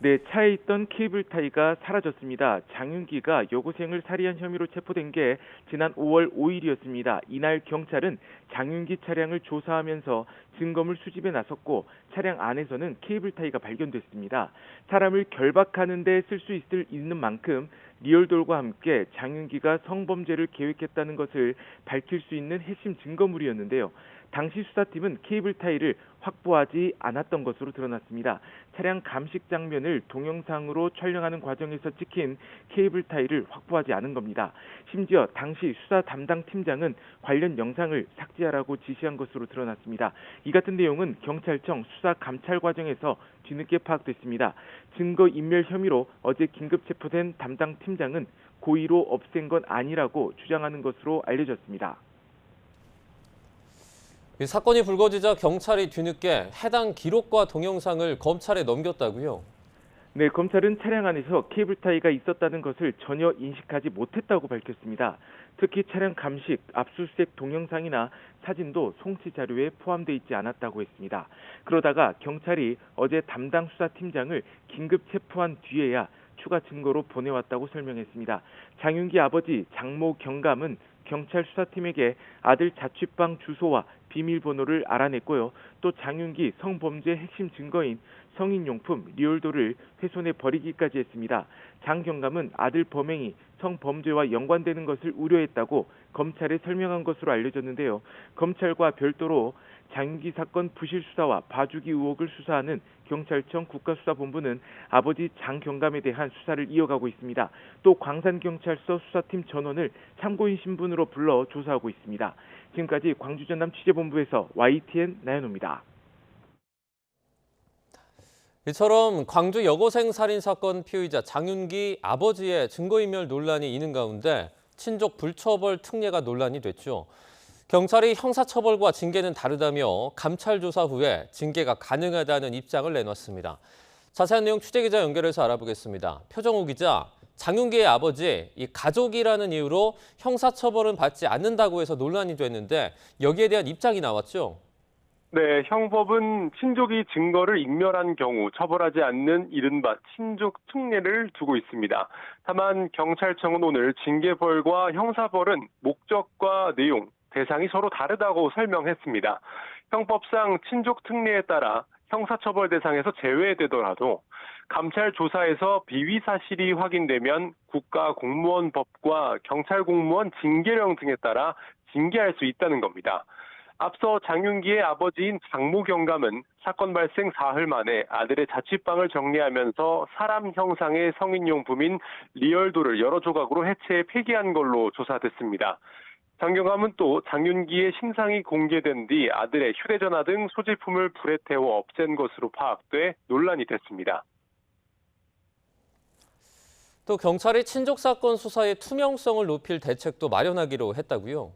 네, 차에 있던 케이블 타이가 사라졌습니다. 장윤기가 여고생을 살해한 혐의로 체포된 게 지난 5월 5일이었습니다. 이날 경찰은 장윤기 차량을 조사하면서 증거물 수집에 나섰고 차량 안에서는 케이블 타이가 발견됐습니다. 사람을 결박하는 데 쓸 수 있는 만큼 리얼돌과 함께 장윤기가 성범죄를 계획했다는 것을 밝힐 수 있는 핵심 증거물이었는데요. 당시 수사팀은 케이블 타이를 확보하지 않았던 것으로 드러났습니다. 차량 감식 장면을 동영상으로 촬영하는 과정에서 찍힌 케이블 타이를 확보하지 않은 겁니다. 심지어 당시 수사 담당 팀장은 관련 영상을 삭제하라고 지시한 것으로 드러났습니다. 이 같은 내용은 경찰청 수사 감찰 과정에서 뒤늦게 파악됐습니다. 증거 인멸 혐의로 어제 긴급 체포된 담당 팀장은 고의로 없앤 건 아니라고 주장하는 것으로 알려졌습니다. 이 사건이 불거지자 경찰이 뒤늦게 해당 기록과 동영상을 검찰에 넘겼다고요? 네, 검찰은 차량 안에서 케이블 타이가 있었다는 것을 전혀 인식하지 못했다고 밝혔습니다. 특히 차량 감식, 압수수색 동영상이나 사진도 송치 자료에 포함되어 있지 않았다고 했습니다. 그러다가 경찰이 어제 담당 수사팀장을 긴급 체포한 뒤에야 추가 증거로 보내왔다고 설명했습니다. 장윤기 아버지 장모 경감은 경찰 수사팀에게 아들 자취방 주소와 비밀번호를 알아냈고요. 또 장윤기 성범죄 핵심 증거인 성인용품 리얼도를 훼손해 버리기까지 했습니다. 장 경감은 아들 범행이 성범죄와 연관되는 것을 우려했다고 검찰에 설명한 것으로 알려졌는데요. 검찰과 별도로 장윤기 사건 부실 수사와 봐주기 의혹을 수사하는 경찰청 국가수사본부는 아버지 장 경감에 대한 수사를 이어가고 있습니다. 또 광산경찰서 수사팀 전원을 참고인 신분으로 불러 조사하고 있습니다. 지금까지 광주 전남 취재본부에서 YTN 나연호입니다. 이처럼 광주 여고생 살인사건 피의자 장윤기 아버지의 증거인멸 논란이 있는 가운데 친족 불처벌 특례가 논란이 됐죠. 경찰이 형사처벌과 징계는 다르다며 감찰 조사 후에 징계가 가능하다는 입장을 내놨습니다. 자세한 내용 취재기자 연결해서 알아보겠습니다. 표정우 기자, 장윤기의 아버지, 이 가족이라는 이유로 형사처벌은 받지 않는다고 해서 논란이 됐는데 여기에 대한 입장이 나왔죠? 네, 형법은 친족이 증거를 인멸한 경우 처벌하지 않는 이른바 친족 특례를 두고 있습니다. 다만 경찰청은 오늘 징계벌과 형사벌은 목적과 내용, 대상이 서로 다르다고 설명했습니다. 형법상 친족 특례에 따라 형사처벌 대상에서 제외되더라도 감찰 조사에서 비위 사실이 확인되면 국가공무원법과 경찰공무원 징계령 등에 따라 징계할 수 있다는 겁니다. 앞서 장윤기의 아버지인 장모 경감은 사건 발생 사흘 만에 아들의 자취방을 정리하면서 사람 형상의 성인용품인 리얼도를 여러 조각으로 해체해 폐기한 걸로 조사됐습니다. 장 경감은 또 장윤기의 신상이 공개된 뒤 아들의 휴대전화 등 소지품을 불에 태워 없앤 것으로 파악돼 논란이 됐습니다. 또 경찰이 친족 사건 수사의 투명성을 높일 대책도 마련하기로 했다고요?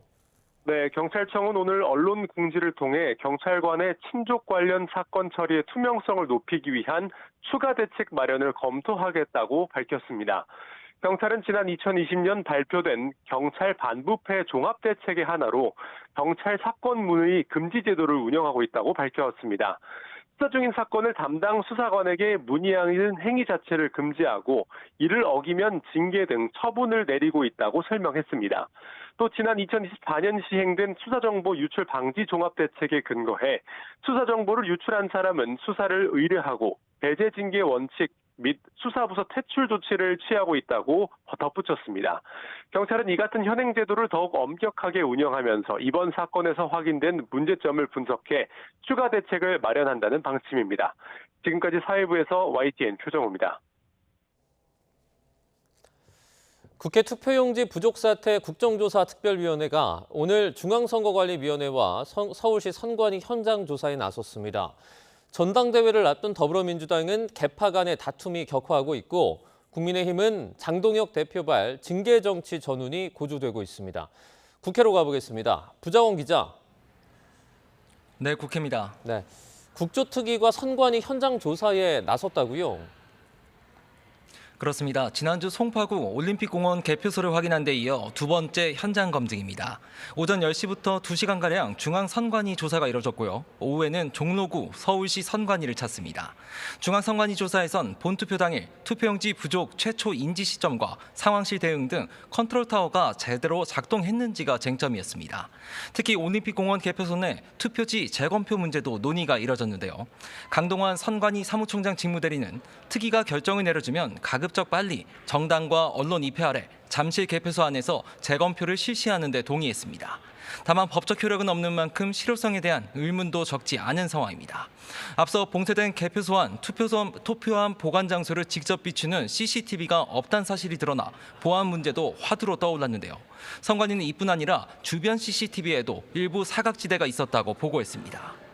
네, 경찰청은 오늘 언론 공지를 통해 경찰관의 친족 관련 사건 처리의 투명성을 높이기 위한 추가 대책 마련을 검토하겠다고 밝혔습니다. 경찰은 지난 2020년 발표된 경찰 반부패 종합대책의 하나로 경찰 사건 문의 금지 제도를 운영하고 있다고 밝혔습니다. 수사 중인 사건을 담당 수사관에게 문의하는 행위 자체를 금지하고 이를 어기면 징계 등 처분을 내리고 있다고 설명했습니다. 또 지난 2024년 시행된 수사정보 유출 방지 종합대책에 근거해 수사정보를 유출한 사람은 수사를 의뢰하고 배제 징계 원칙 및 수사부서 퇴출 조치를 취하고 있다고 덧붙였습니다. 경찰은 이 같은 현행 제도를 더욱 엄격하게 운영하면서 이번 사건에서 확인된 문제점을 분석해 추가 대책을 마련한다는 방침입니다. 지금까지 사회부에서 YTN 표정우입니다. 국회 투표용지 부족 사태 국정조사 특별위원회가 오늘 중앙선거관리위원회와 서울시 선관위 현장 조사에 나섰습니다. 전당대회를 앞둔 더불어민주당은 개파 간의 다툼이 격화하고 있고 국민의힘은 장동혁 대표발 징계정치 전운이 고조되고 있습니다. 국회로 가보겠습니다. 부장원 기자. 네, 국회입니다. 네, 국조특위가 선관위 현장 조사에 나섰다고요? 그렇습니다. 지난주 송파구 올림픽공원 개표소를 확인한 데 이어 두 번째 현장 검증입니다. 오전 10시부터 2시간가량 중앙선관위 조사가 이뤄졌고요. 오후에는 종로구 서울시 선관위를 찾습니다. 중앙선관위 조사에선 본투표 당일 투표용지 부족 최초 인지 시점과 상황실 대응 등 컨트롤타워가 제대로 작동했는지가 쟁점이었습니다. 특히 올림픽공원 개표소 내 투표지 재검표 문제도 논의가 이뤄졌는데요. 강동환 선관위 사무총장 직무대리는 특위가 결정을 내려주면 가급적 빨리 정당과 언론 입회 아래 잠실 개표소 안에서 재검표를 실시하는 데 동의했습니다. 다만 법적 효력은 없는 만큼 실효성에 대한 의문도 적지 않은 상황입니다. 앞서 봉쇄된 개표소 안 투표함 보관 장소를 직접 비추는 CCTV가 없다는 사실이 드러나 보안 문제도 화두로 떠올랐는데요. 선관위는 이뿐 아니라 주변 CCTV에도 일부 사각지대가 있었다고 보고했습니다.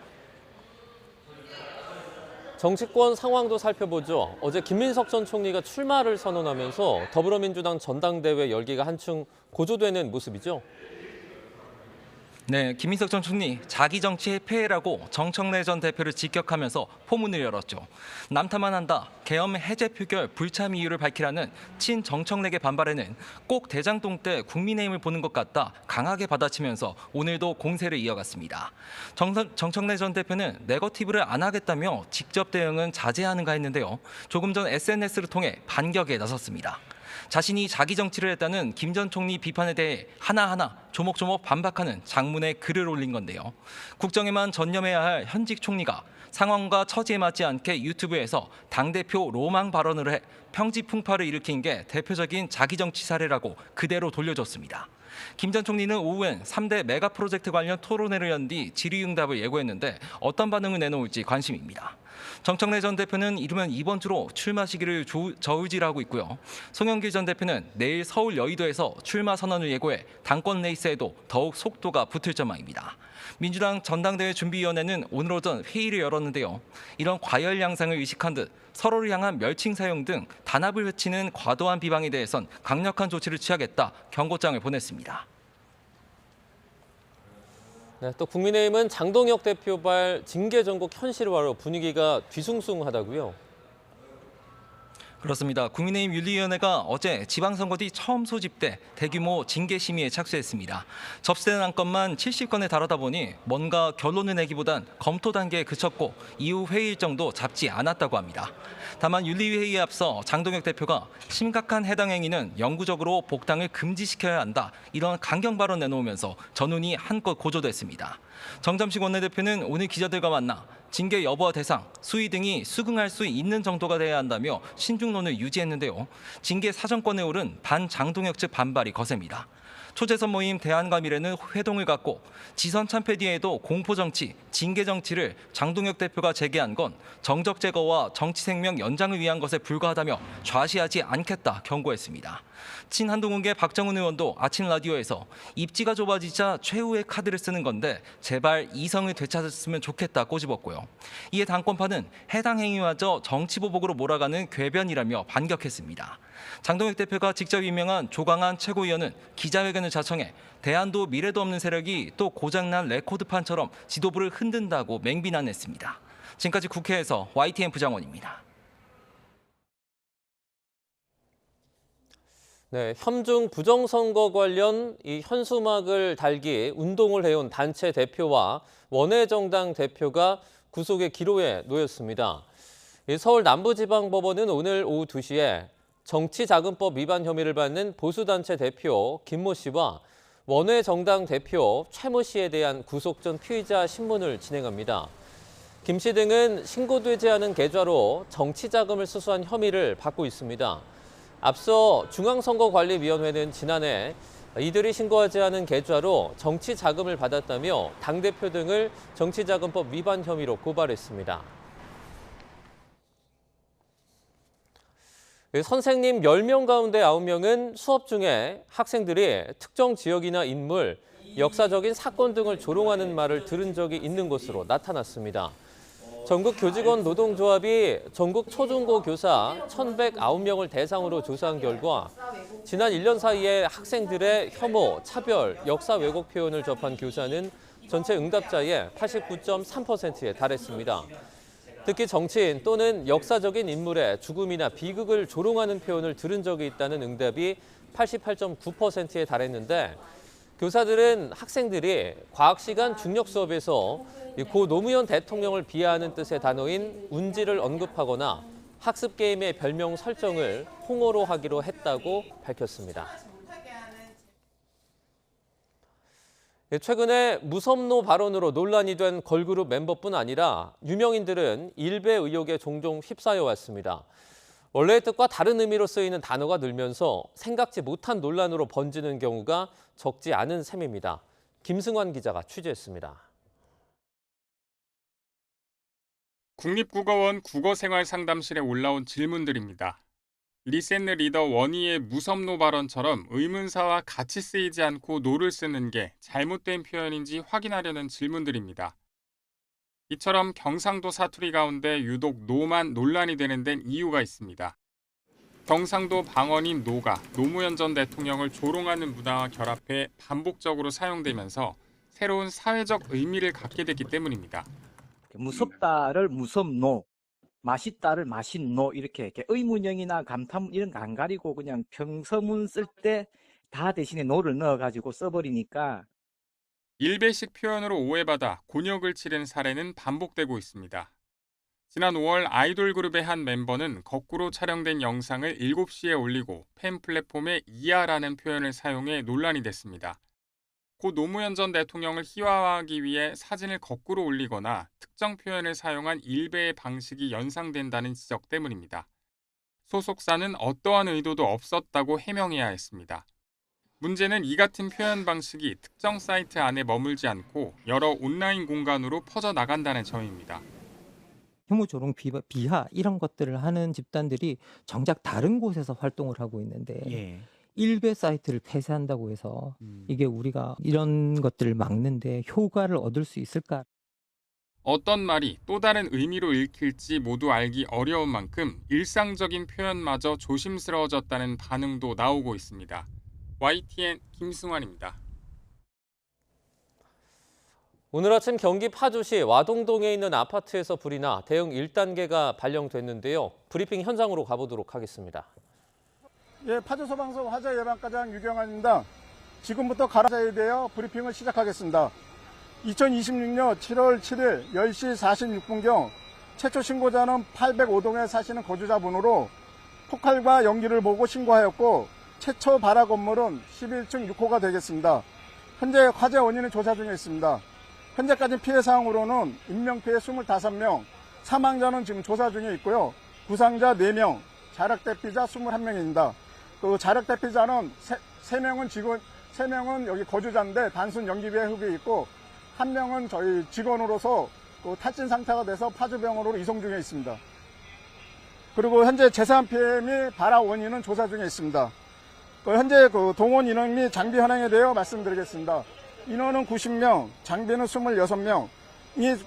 정치권 상황도 살펴보죠. 어제 김민석 전 총리가 출마를 선언하면서 더불어민주당 전당대회 열기가 한층 고조되는 모습이죠. 네, 김민석 전 총리 자기 정치의 폐해라고 정청래 전 대표를 직격하면서 포문을 열었죠. 남탓만 한다, 계엄 해제 표결 불참 이유를 밝히라는 친정청래계 반발에는 꼭 대장동 때 국민의힘을 보는 것 같다 강하게 받아치면서 오늘도 공세를 이어갔습니다. 정청래 전 대표는 네거티브를 안 하겠다며 직접 대응은 자제하는가 했는데요. 조금 전 SNS를 통해 반격에 나섰습니다. 자신이 자기 정치를 했다는 김 전 총리 비판에 대해 하나하나 조목조목 반박하는 장문의 글을 올린 건데요. 국정에만 전념해야 할 현직 총리가 상황과 처지에 맞지 않게 유튜브에서 당대표 로망 발언을 해 평지 풍파를 일으킨 게 대표적인 자기 정치 사례라고 그대로 돌려줬습니다. 김 전 총리는 오후엔 3대 메가 프로젝트 관련 토론회를 연 뒤 질의응답을 예고했는데 어떤 반응을 내놓을지 관심입니다. 정청래 전 대표는 이르면 이번 주로 출마 시기를 저울질하고 있고요. 송영길 전 대표는 내일 서울 여의도에서 출마 선언을 예고해 당권 레이스에도 더욱 속도가 붙을 전망입니다. 민주당 전당대회 준비위원회는 오늘 오전 회의를 열었는데요. 이런 과열 양상을 의식한 듯 서로를 향한 멸칭 사용 등 단합을 해치는 과도한 비방에 대해선 강력한 조치를 취하겠다 경고장을 보냈습니다. 네, 또 국민의힘은 장동혁 대표발 징계 전국 현실화로 분위기가 뒤숭숭하다고요. 그렇습니다. 국민의힘 윤리위원회가 어제 지방선거 뒤 처음 소집돼 대규모 징계 심의에 착수했습니다. 접수된 안건만 70건에 달하다 보니 뭔가 결론을 내기보단 검토 단계에 그쳤고 이후 회의 일정도 잡지 않았다고 합니다. 다만 윤리회의에 앞서 장동혁 대표가 심각한 해당 행위는 영구적으로 복당을 금지시켜야 한다. 이런 강경 발언 내놓으면서 전운이 한껏 고조됐습니다. 정점식 원내대표는 오늘 기자들과 만나 징계 여부와 대상, 수위 등이 수긍할 수 있는 정도가 돼야 한다며 신중론을 유지했는데요. 징계 사정권에 오른 반장동혁 측 반발이 거셉니다. 초재선 모임 대안과 미래는 회동을 갖고 지선 참패 뒤에도 공포정치, 징계정치를 장동혁 대표가 제기한 건 정적 제거와 정치 생명 연장을 위한 것에 불과하다며 좌시하지 않겠다 경고했습니다. 친한동훈계 박정훈 의원도 아침 라디오에서 입지가 좁아지자 최후의 카드를 쓰는 건데 제발 이성을 되찾았으면 좋겠다 꼬집었고요. 이에 당권파는 해당 행위마저 정치보복으로 몰아가는 궤변이라며 반격했습니다. 장동혁 대표가 직접 임명한 조광한 최고위원은 기자회견을 자청해 대안도 미래도 없는 세력이 또 고장난 레코드판처럼 지도부를 흔든다고 맹비난했습니다. 지금까지 국회에서 YTN 부장원입니다. 네, 현중 부정선거 관련 이 현수막을 달기 운동을 해온 단체 대표와 원외정당 대표가 구속의 기로에 놓였습니다. 서울 남부지방법원은 오늘 오후 2시에 정치자금법 위반 혐의를 받는 보수단체 대표 김모 씨와 원외정당 대표 최모 씨에 대한 구속 전 피의자 신문을 진행합니다. 김 씨 등은 신고되지 않은 계좌로 정치자금을 수수한 혐의를 받고 있습니다. 앞서 중앙선거관리위원회는 지난해 이들이 신고하지 않은 계좌로 정치자금을 받았다며 당대표 등을 정치자금법 위반 혐의로 고발했습니다. 선생님 10명 가운데 9명은 수업 중에 학생들이 특정 지역이나 인물, 역사적인 사건 등을 조롱하는 말을 들은 적이 있는 것으로 나타났습니다. 전국교직원 노동조합이 전국 초중고 교사 1,109명을 대상으로 조사한 결과 지난 1년 사이에 학생들의 혐오, 차별, 역사 왜곡 표현을 접한 교사는 전체 응답자의 89.3%에 달했습니다. 특히 정치인 또는 역사적인 인물의 죽음이나 비극을 조롱하는 표현을 들은 적이 있다는 응답이 88.9%에 달했는데 교사들은 학생들이 과학시간 중력 수업에서 고 노무현 대통령을 비하하는 뜻의 단어인 운지를 언급하거나 학습 게임의 별명 설정을 홍어로 하기로 했다고 밝혔습니다. 최근에 무섭노 발언으로 논란이 된 걸그룹 멤버뿐 아니라 유명인들은 일배 의혹에 종종 휩싸여 왔습니다. 원래의 뜻과 다른 의미로 쓰이는 단어가 늘면서 생각지 못한 논란으로 번지는 경우가 적지 않은 셈입니다. 김승환 기자가 취재했습니다. 국립국어원 국어생활상담실에 올라온 질문들입니다. 리센느 리더 원희의 무섭노 발언처럼 의문사와 같이 쓰이지 않고 노를 쓰는 게 잘못된 표현인지 확인하려는 질문들입니다. 이처럼 경상도 사투리 가운데 유독 노만 논란이 되는 데는 이유가 있습니다. 경상도 방언인 노가 노무현 전 대통령을 조롱하는 문화와 결합해 반복적으로 사용되면서 새로운 사회적 의미를 갖게 됐기 때문입니다. 무섭다를 무섭노, 맛있다를 맛있노 이렇게 의문형이나 감탄 이런 거 안 가리고 그냥 평서문 쓸 때 다 대신에 노를 넣어가지고 써버리니까 일배식 표현으로 오해받아 곤욕을 치른 사례는 반복되고 있습니다. 지난 5월 아이돌 그룹의 한 멤버는 거꾸로 촬영된 영상을 7시에 올리고 팬 플랫폼에 이하라는 표현을 사용해 논란이 됐습니다. 고 노무현 전 대통령을 희화화하기 위해 사진을 거꾸로 올리거나 특정 표현을 사용한 일배의 방식이 연상된다는 지적 때문입니다. 소속사는 어떠한 의도도 없었다고 해명해야 했습니다. 문제는 이 같은 표현 방식이 특정 사이트 안에 머물지 않고 여러 온라인 공간으로 퍼져나간다는 점입니다. 혐오, 조롱, 비하 이런 것들을 하는 집단들이 정작 다른 곳에서 활동을 하고 있는데 일배 사이트를 폐쇄한다고 해서 이게 우리가 이런 것들을 막는데 효과를 얻을 수 있을까? 어떤 말이 또 다른 의미로 읽힐지 모두 알기 어려운 만큼 일상적인 표현마저 조심스러워졌다는 반응도 나오고 있습니다. YTN 김승환입니다. 오늘 아침 경기 파주시 와동동에 있는 아파트에서 불이 나 대응 1단계가 발령됐는데요. 브리핑 현장으로 가보도록 하겠습니다. 예, 파주소방서 화재 예방과장 유경환입니다. 지금부터 가라사에 대해 브리핑을 시작하겠습니다. 2026년 7월 7일 10시 46분경 최초 신고자는 805동에 사시는 거주자분으로 폭발과 연기를 보고 신고하였고 최초 발화 건물은 11층 6호가 되겠습니다. 현재 화재 원인은 조사 중에 있습니다. 현재까지 피해 사항으로는 인명피해 25명, 사망자는 지금 조사 중에 있고요. 부상자 4명, 자력 대피자 21명입니다. 그 자력 대피자는 3명은 여기 거주자인데 단순 연기비에 흡입이 있고 1명은 저희 직원으로서 그 탈진 상태가 돼서 파주병원으로 이송 중에 있습니다. 그리고 현재 재산 피해 및 발화 원인은 조사 중에 있습니다. 현재 그 동원 인원 및 장비 현황에 대해 말씀드리겠습니다. 인원은 90명, 장비는 26명이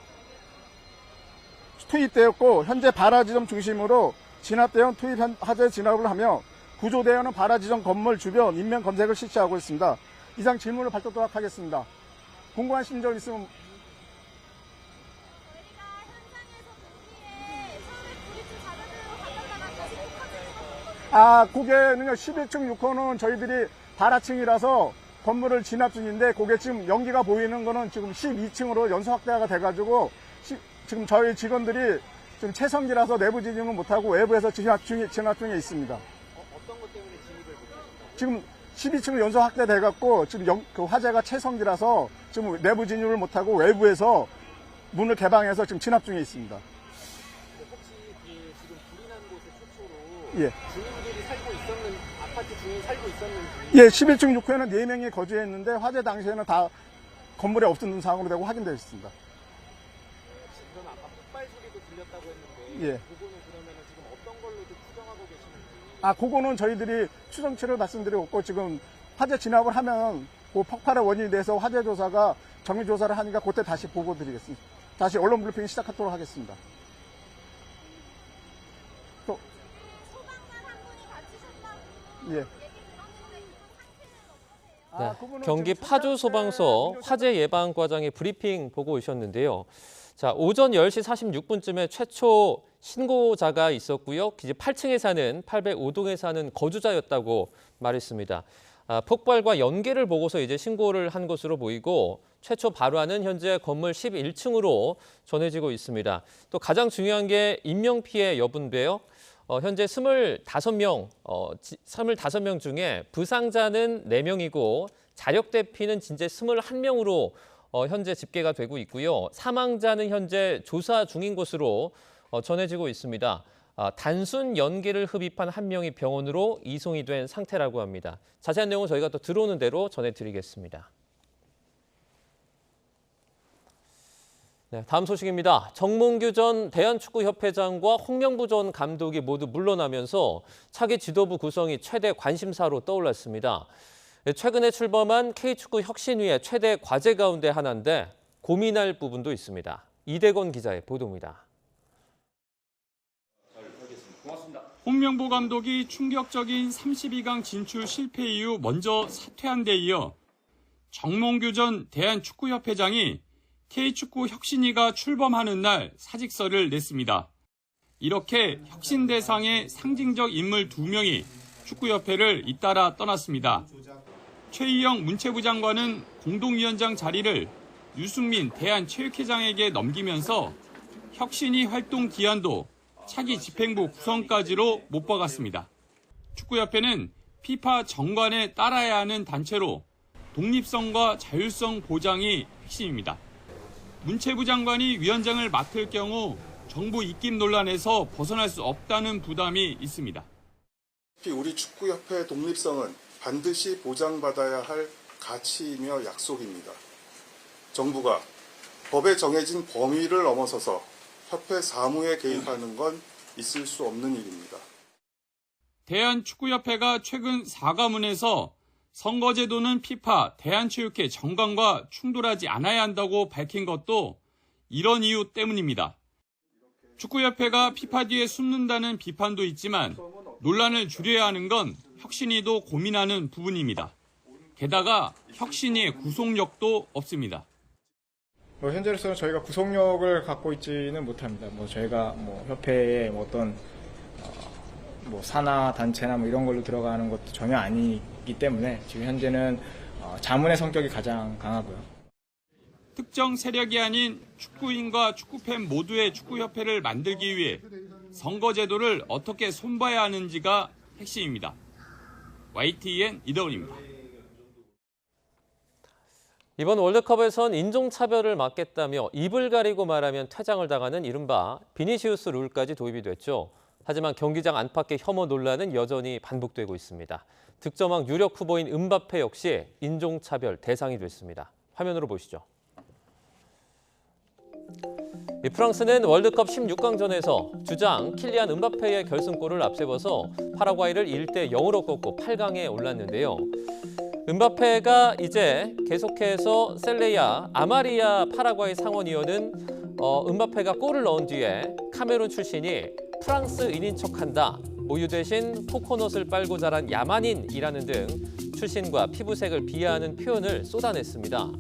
투입되었고 현재 발화 지점 중심으로 진압대원 투입 화재 진압을 하며 구조대원은 발화 지점 건물 주변 인명 검색을 실시하고 있습니다. 이상 질문을 받도록 하겠습니다. 궁금하신 점 있으면 그게는요 11층 6호는 저희들이 발화층이라서 건물을 진압 중인데 그게 지금 연기가 보이는 거는 지금 12층으로 연소 확대가 돼가지고 지금 저희 직원들이 지금 체성기라서 내부 진입을 못하고 외부에서 진압 중에 있습니다. 어떤 것 때문에 진입을 못하셨어요? 지금 12층 연소 확대돼갖고 지금 그 화재가 체성기라서 지금 내부 진입을 못하고 외부에서 문을 개방해서 지금 진압 중에 있습니다. 혹시 지금 불이 난 곳의 초초로 예. 주민들이 살고 있었는 아파트 주민 살고 있었는지? 예, 11층 6호에는 4명이 거주했는데 화재 당시에는 다 건물에 없었는 상황으로 되고 확인되어 있습니다. 그럼 아까 폭발 소리도 들렸다고 했는데 예. 그거는 그러면 지금 어떤 걸로 좀 추정하고 계시는지? 그거는 저희들이 추정치를 말씀드리고 지금 화재 진압을 하면 그 폭발의 원인에 대해서 화재 조사가 정밀 조사를 하니까 그때 다시 보고 드리겠습니다. 다시 언론 브리핑 시작하도록 하겠습니다. 또 예. 네, 경기 파주소방서 화재 예방과장의 브리핑 보고 오셨는데요. 자, 오전 10시 46분쯤에 최초 신고자가 있었고요. 이제 8층에 사는 805동에 사는 거주자였다고 말했습니다. 폭발과 연기를 보고서 이제 신고를 한 것으로 보이고 최초 발화는 현재 건물 11층으로 전해지고 있습니다. 또 가장 중요한 게 인명피해 여부인데요. 현재 25명 중에 부상자는 4명이고 자력 대피는 진짜 21명으로 현재 집계가 되고 있고요. 사망자는 현재 조사 중인 것으로 전해지고 있습니다. 단순 연기를 흡입한 1명이 병원으로 이송이 된 상태라고 합니다. 자세한 내용은 저희가 또 들어오는 대로 전해드리겠습니다. 네, 다음 소식입니다. 정몽규 전 대한축구협회장과 홍명보 전 감독이 모두 물러나면서 차기 지도부 구성이 최대 관심사로 떠올랐습니다. 최근에 출범한 K축구 혁신위의 최대 과제 가운데 하나인데 고민할 부분도 있습니다. 이대건 기자의 보도입니다. 홍명보 감독이 충격적인 32강 진출 실패 이후 먼저 사퇴한 데 이어 정몽규 전 대한축구협회장이 K축구 혁신위가 출범하는 날 사직서를 냈습니다. 이렇게 혁신 대상의 상징적 인물 2명이 축구협회를 잇따라 떠났습니다. 최희영 문체부 장관은 공동위원장 자리를 유승민 대한체육회장에게 넘기면서 혁신위 활동 기한도 차기 집행부 구성까지로 못 박았습니다. 축구협회는 피파 정관에 따라야 하는 단체로 독립성과 자율성 보장이 핵심입니다. 문체부 장관이 위원장을 맡을 경우 정부 입김 논란에서 벗어날 수 없다는 부담이 있습니다. 우리 축구협회의 독립성은 반드시 보장받아야 할 가치이며 약속입니다. 정부가 법에 정해진 범위를 넘어서서 협회 사무에 개입하는 건 있을 수 없는 일입니다. 대한축구협회가 최근 사과문에서 선거제도는 피파, 대한체육회 정관과 충돌하지 않아야 한다고 밝힌 것도 이런 이유 때문입니다. 축구협회가 피파 뒤에 숨는다는 비판도 있지만 논란을 줄여야 하는 건 혁신위도 고민하는 부분입니다. 게다가 혁신위의 구속력도 없습니다. 현재로서는 저희가 구속력을 갖고 있지는 못합니다. 저희가 협회에 어떤 산하 단체나 이런 걸로 들어가는 것도 전혀 아니기 때문에 지금 현재는 자문의 성격이 가장 강하고요. 특정 세력이 아닌 축구인과 축구팬 모두의 축구협회를 만들기 위해 선거제도를 어떻게 손봐야 하는지가 핵심입니다. YTN 이더훈입니다. 이번 월드컵에선 인종차별을 막겠다며 입을 가리고 말하면 퇴장을 당하는 이른바 비니시우스 룰까지 도입이 됐죠. 하지만 경기장 안팎의 혐오 논란은 여전히 반복되고 있습니다. 득점왕 유력 후보인 음바페 역시 인종차별 대상이 됐습니다. 화면으로 보시죠. 프랑스는 월드컵 16강전에서 주장 킬리안 음바페의 결승골을 앞세워서 파라과이를 1대0으로 꺾고 8강에 올랐는데요. 음바페가 이제 계속해서 셀레야 아마리아 파라과이 상원의원은 음바페가 골을 넣은 뒤에 카메룬 출신이 프랑스인인 척한다. 모유 대신 코코넛을 빨고 자란 야만인이라는 등 출신과 피부색을 비하하는 표현을 쏟아냈습니다.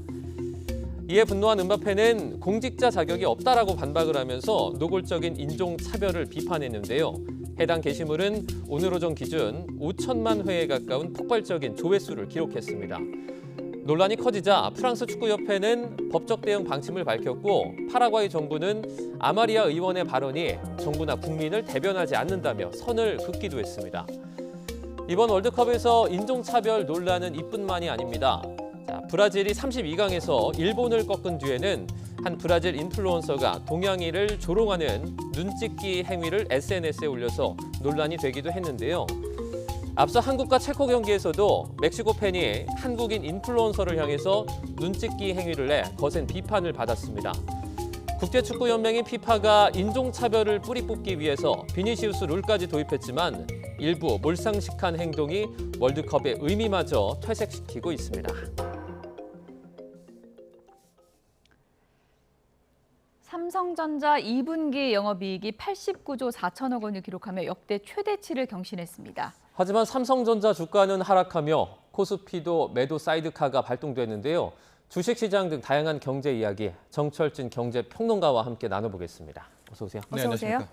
이에 분노한 음바페는 공직자 자격이 없다라고 반박을 하면서 노골적인 인종차별을 비판했는데요. 해당 게시물은 오늘 오전 기준 5천만 회에 가까운 폭발적인 조회수를 기록했습니다. 논란이 커지자 프랑스 축구협회는 법적 대응 방침을 밝혔고 파라과이 정부는 아마리아 의원의 발언이 정부나 국민을 대변하지 않는다며 선을 긋기도 했습니다. 이번 월드컵에서 인종차별 논란은 이뿐만이 아닙니다. 브라질이 32강에서 일본을 꺾은 뒤에는 한 브라질 인플루언서가 동양인을 조롱하는 눈찍기 행위를 SNS에 올려서 논란이 되기도 했는데요. 앞서 한국과 체코 경기에서도 멕시코 팬이 한국인 인플루언서를 향해서 눈찍기 행위를 내 거센 비판을 받았습니다. 국제축구연맹인 피파가 인종차별을 뿌리 뽑기 위해서 비니시우스 룰까지 도입했지만 일부 몰상식한 행동이 월드컵의 의미마저 퇴색시키고 있습니다. 삼성전자 2분기 영업이익이 89조 4천억 원을 기록하며 역대 최대치를 경신했습니다. 하지만 삼성전자 주가는 하락하며 코스피도 매도 사이드카가 발동됐는데요. 주식시장 등 다양한 경제 이야기 정철진 경제평론가와 함께 나눠보겠습니다. 어서 오세요. 어서 오세요.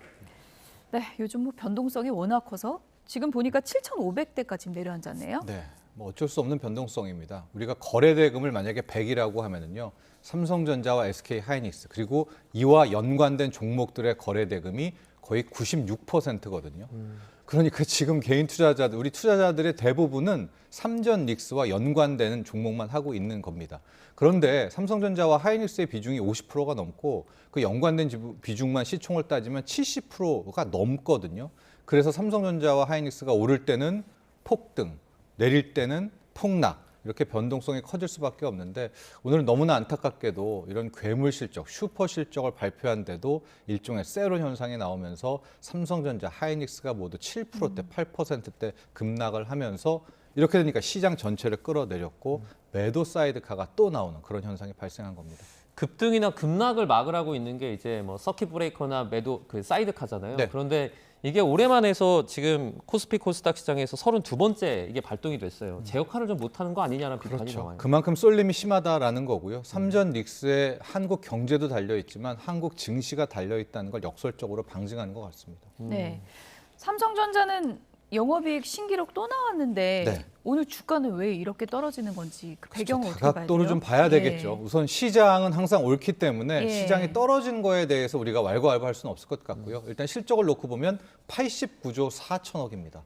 네, 요즘 변동성이 워낙 커서 지금 보니까 7,500대까지 내려앉았네요. 네, 어쩔 수 없는 변동성입니다. 우리가 거래 대금을 만약에 100이라고 하면은요. 삼성전자와 SK하이닉스 그리고 이와 연관된 종목들의 거래 대금이 거의 96%거든요. 그러니까 지금 개인 투자자들, 우리 투자자들의 대부분은 삼전닉스와 연관되는 종목만 하고 있는 겁니다. 그런데 삼성전자와 하이닉스의 비중이 50%가 넘고 그 연관된 비중만 시총을 따지면 70%가 넘거든요. 그래서 삼성전자와 하이닉스가 오를 때는 폭등, 내릴 때는 폭락. 이렇게 변동성이 커질 수밖에 없는데 오늘은 너무나 안타깝게도 이런 괴물 실적, 슈퍼 실적을 발표한데도 일종의 세로 현상이 나오면서 삼성전자, 하이닉스가 모두 7%대, 8%대 급락을 하면서 이렇게 되니까 시장 전체를 끌어내렸고 매도 사이드카가 또 나오는 그런 현상이 발생한 겁니다. 급등이나 급락을 막으라고 있는 게 이제 서킷 브레이커나 매도 사이드카잖아요. 네. 그런데 이게 올해만 해서 지금 코스피 코스닥 시장에서 32번째 이게 발동이 됐어요. 제 역할을 좀 못하는 거 아니냐는 비판이 나와요. 그만큼 쏠림이 심하다라는 거고요. 삼전닉스에 한국 경제도 달려있지만 한국 증시가 달려있다는 걸 역설적으로 방증하는 것 같습니다. 네, 삼성전자는 영업이익 신기록 또 나왔는데 네. 오늘 주가는 왜 이렇게 떨어지는 건지 그 배경을 어떻게 봐야 돼요? 다각도로 좀 봐야 되겠죠. 우선 시장은 항상 옳기 때문에 시장이 떨어진 거에 대해서 우리가 왈가왈부할 수는 없을 것 같고요. 일단 실적을 놓고 보면 89조 4천억입니다.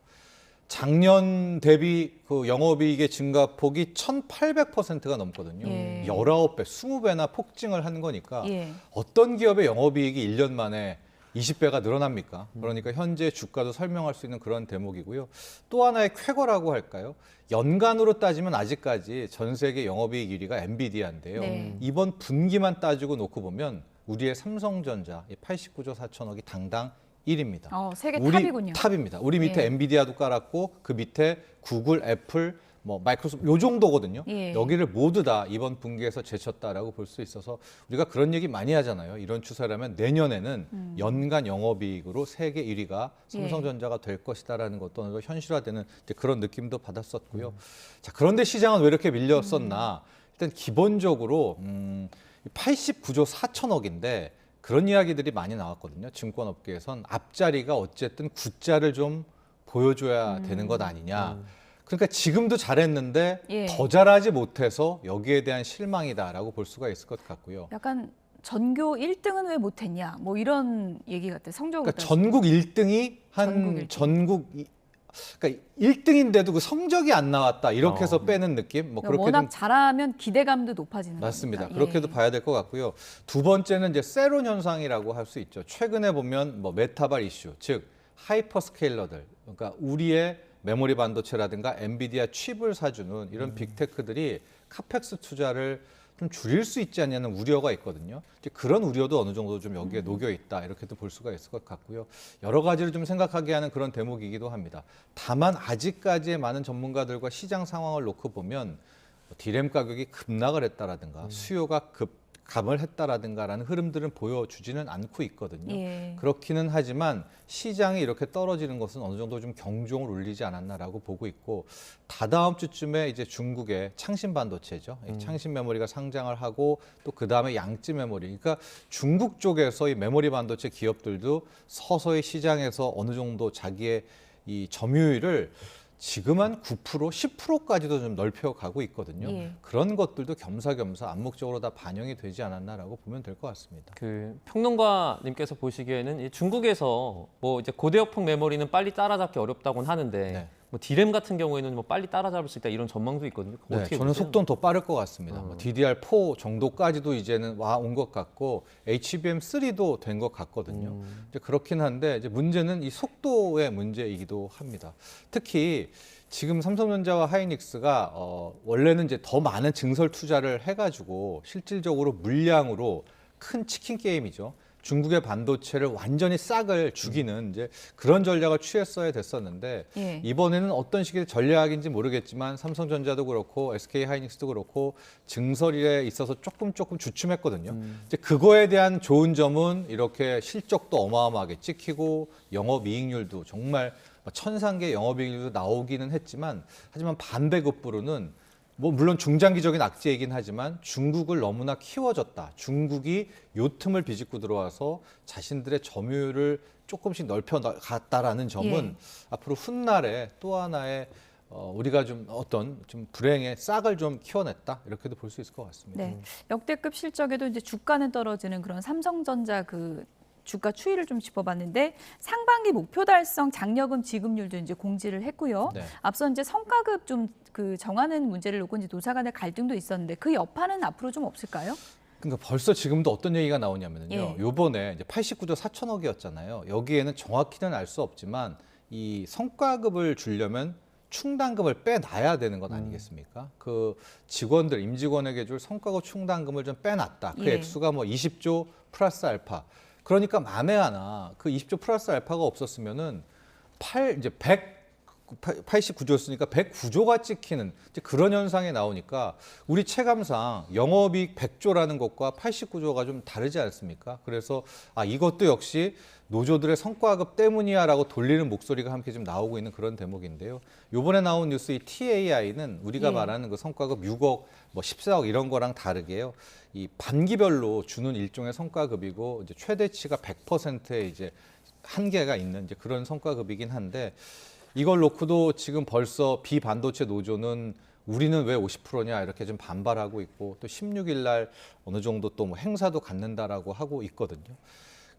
작년 대비 그 영업이익의 증가폭이 1,800%가 넘거든요. 19배, 20배나 폭증을 하는 거니까 어떤 기업의 영업이익이 1년 만에 20배가 늘어납니까? 그러니까 현재 주가도 설명할 수 있는 그런 대목이고요. 또 하나의 쾌거라고 할까요? 연간으로 따지면 아직까지 전 세계 영업이익 1위가 엔비디아인데요. 이번 분기만 따지고 놓고 보면 우리의 삼성전자 89조 4천억이 당당 1위입니다. 세계 우리 탑이군요. 탑입니다. 우리 밑에 엔비디아도 깔았고 그 밑에 구글, 애플, 마이크로소프트 요 정도거든요. 여기를 모두 다 이번 분기에서 제쳤다라고 볼 수 있어서 우리가 그런 얘기 많이 하잖아요. 이런 추세라면 내년에는 연간 영업이익으로 세계 1위가 삼성전자가 될 것이다라는 것도 어느 정도 현실화되는 그런 느낌도 받았었고요. 자, 그런데 시장은 왜 이렇게 밀렸었나? 일단 기본적으로 89조 4천억인데 그런 이야기들이 많이 나왔거든요. 증권업계에선 앞자리가 어쨌든 9자를 좀 보여줘야 되는 것 아니냐. 그러니까 지금도 잘했는데 예. 더 잘하지 못해서 여기에 대한 실망이다라고 볼 수가 있을 것 같고요. 약간 전교 1등은 왜 못했냐 뭐 이런 얘기 같아요. 성적으로 그러니까 전국 1등이 그러니까 1등인데도 그 성적이 안 나왔다 이렇게 해서 빼는 느낌? 뭐 그렇게 워낙 좀 잘하면 기대감도 높아지는 맞습니다. 거니까. 그렇게도 봐야 될 것 같고요. 두 번째는 이제 세론 현상이라고 할 수 있죠. 최근에 보면 뭐 메타발 이슈, 즉 하이퍼스케일러들, 그러니까 우리의 메모리 반도체라든가 엔비디아 칩을 사주는 이런 빅테크들이 카펙스 투자를 좀 줄일 수 있지 않냐는 우려가 있거든요. 이제 그런 우려도 어느 정도 좀 여기에 녹여 있다 이렇게도 볼 수가 있을 것 같고요. 여러 가지를 좀 생각하게 하는 그런 대목이기도 합니다. 다만 아직까지의 많은 전문가들과 시장 상황을 놓고 보면 디램 가격이 급락을 했다라든가 수요가 급감을 했다라든가라는 흐름들은 보여주지는 않고 있거든요. 예. 그렇기는 하지만 시장이 이렇게 떨어지는 것은 어느 정도 좀 경종을 울리지 않았나라고 보고 있고 다다음 주쯤에 이제 중국의 창신 반도체죠. 창신 메모리가 상장을 하고 또 그다음에 양쯔 메모리. 그러니까 중국 쪽에서 이 메모리 반도체 기업들도 서서히 시장에서 어느 정도 자기의 이 점유율을 지금 한 9%, 10%까지도 좀 넓혀가고 있거든요. 예. 그런 것들도 겸사겸사 암묵적으로 다 반영이 되지 않았나라고 보면 될 것 같습니다. 그 평론가님께서 보시기에는 이 중국에서 뭐 이제 고대역폭 메모리는 빨리 따라잡기 어렵다고는 하는데 네. 뭐 디램 같은 경우에는 뭐 빨리 따라잡을 수 있다 이런 전망도 있거든요. 네, 어떻게 저는 보세요? 속도는 더 빠를 것 같습니다. 뭐 DDR4 정도까지도 이제는 온 것 같고 HBM3도 된 것 같거든요. 이제 그렇긴 한데 이제 문제는 이 속도의 문제이기도 합니다. 특히 지금 삼성전자와 하이닉스가 원래는 이제 더 많은 증설 투자를 해가지고 실질적으로 물량으로 큰 치킨 게임이죠. 중국의 반도체를 완전히 싹을 죽이는 이제 그런 전략을 취했어야 됐었는데 예. 이번에는 어떤 식의 전략인지 모르겠지만 삼성전자도 그렇고 SK 하이닉스도 그렇고 증설에 있어서 조금 주춤했거든요. 이제 그거에 대한 좋은 점은 이렇게 실적도 어마어마하게 찍히고 영업이익률도 정말 천상계 영업이익률도 나오기는 했지만 하지만 반대급부로는 뭐 물론 중장기적인 악재이긴 하지만 중국을 너무나 키워줬다. 중국이 요 틈을 비집고 들어와서 자신들의 점유율을 조금씩 넓혀갔다라는 점은 예. 앞으로 훗날에 또 하나의 우리가 좀 어떤 좀 불행의 싹을 좀 키워냈다 이렇게도 볼 수 있을 것 같습니다. 네. 역대급 실적에도 이제 주가는 떨어지는 그런 삼성전자 그 주가 추이를 좀 짚어봤는데 상반기 목표 달성 장려금 지급률도 이제 공지를 했고요. 네. 앞서 이제 성과급 좀 그 정하는 문제를 놓고 이제 노사 간의 갈등도 있었는데 그 여파는 앞으로 좀 없을까요? 그러니까 벌써 지금도 어떤 얘기가 나오냐면요. 예. 요번에 이제 89조 4천억이었잖아요. 여기에는 정확히는 알 수 없지만 이 성과급을 주려면 충당금을 빼놔야 되는 것 아니겠습니까? 그 직원들, 임직원에게 줄 성과급 충당금을 좀 빼놨다. 그 예. 액수가 뭐 20조 플러스 알파. 그러니까 만에 하나 그 20조 플러스 알파가 없었으면은 89조였으니까 109조가 찍히는 이제 그런 현상이 나오니까 우리 체감상 영업이익 100조라는 것과 89조가 좀 다르지 않습니까? 그래서 이것도 역시 노조들의 성과급 때문이야라고 돌리는 목소리가 함께 좀 나오고 있는 그런 대목인데요. 이번에 나온 뉴스 이 TAI는 우리가 예. 말하는 그 성과급 6억, 뭐 14억 이런 거랑 다르게요. 이 반기별로 주는 일종의 성과급이고 이제 최대치가 100%의 이제 한계가 있는 이제 그런 성과급이긴 한데 이걸 놓고도 지금 벌써 비반도체 노조는 우리는 왜 50%냐 이렇게 좀 반발하고 있고 또 16일 날 어느 정도 또 뭐 행사도 갖는다라고 하고 있거든요.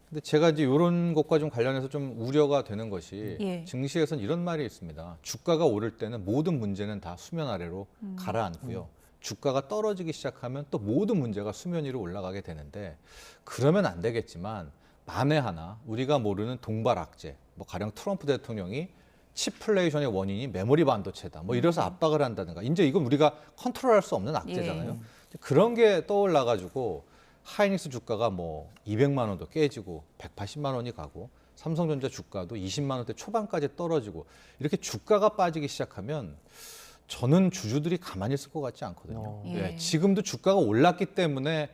근데 제가 이제 이런 것과 좀 관련해서 좀 우려가 되는 것이 예. 증시에서는 이런 말이 있습니다. 주가가 오를 때는 모든 문제는 다 수면 아래로 가라앉고요. 주가가 떨어지기 시작하면 또 모든 문제가 수면 위로 올라가게 되는데 그러면 안 되겠지만 만에 하나 우리가 모르는 동발 악재, 뭐 가령 트럼프 대통령이 치플레이션의 원인이 메모리 반도체다. 뭐 이래서 압박을 한다든가. 이제 이건 우리가 컨트롤할 수 없는 악재잖아요. 예. 그런 게 떠올라 가지고 하이닉스 주가가 뭐 200만 원도 깨지고 180만 원이 가고 삼성전자 주가도 20만 원대 초반까지 떨어지고 이렇게 주가가 빠지기 시작하면 저는 주주들이 가만히 있을 것 같지 않거든요. 예. 예, 지금도 주가가 올랐기 때문에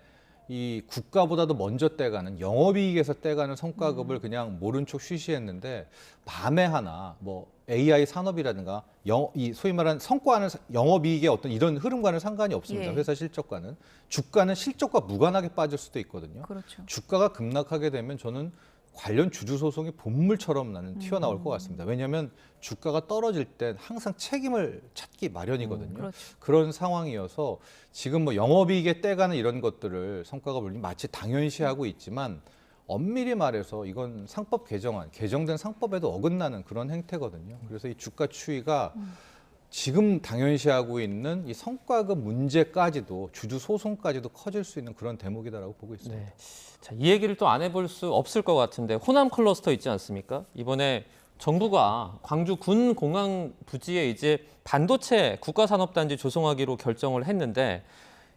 이 국가보다도 먼저 떼가는 영업이익에서 떼가는 성과급을 그냥 모른 척 쉬쉬했는데 만에 하나 뭐 AI 산업이라든가 이 소위 말하는 성과는 영업이익의 어떤 이런 흐름과는 상관이 없습니다. 예. 회사 실적과는. 주가는 실적과 무관하게 빠질 수도 있거든요. 그렇죠. 주가가 급락하게 되면 저는 관련 주주 소송이 본물처럼 나는 튀어나올 것 같습니다. 왜냐하면 주가가 떨어질 땐 항상 책임을 찾기 마련이거든요. 그렇죠. 그런 상황이어서 지금 뭐 영업이익에 떼가는 이런 것들을 성과가 물린 마치 당연시하고 있지만 엄밀히 말해서 이건 상법 개정안, 개정된 상법에도 어긋나는 그런 행태거든요. 그래서 이 주가 추이가 지금 당연시하고 있는 이 성과급 문제까지도 주주 소송까지도 커질 수 있는 그런 대목이다라고 보고 있습니다. 네. 자, 이 얘기를 또 안 해볼 수 없을 것 같은데 호남 클러스터 있지 않습니까? 이번에 정부가 광주 군 공항 부지에 이제 반도체 국가산업단지 조성하기로 결정을 했는데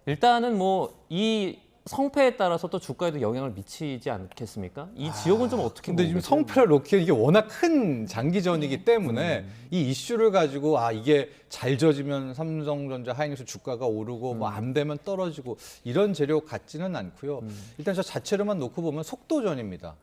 일단은 뭐 이 성패에 따라서 또 주가에도 영향을 미치지 않겠습니까? 이 지역은 좀 어떻게 근데 지금 성패를 놓기에 이게 워낙 큰 장기전이기 때문에 이 이슈를 가지고 이게 잘 져지면 삼성전자, 하이닉스 주가가 오르고 뭐 안 되면 떨어지고 이런 재료 같지는 않고요. 일단 저 자체로만 놓고 보면 속도전입니다.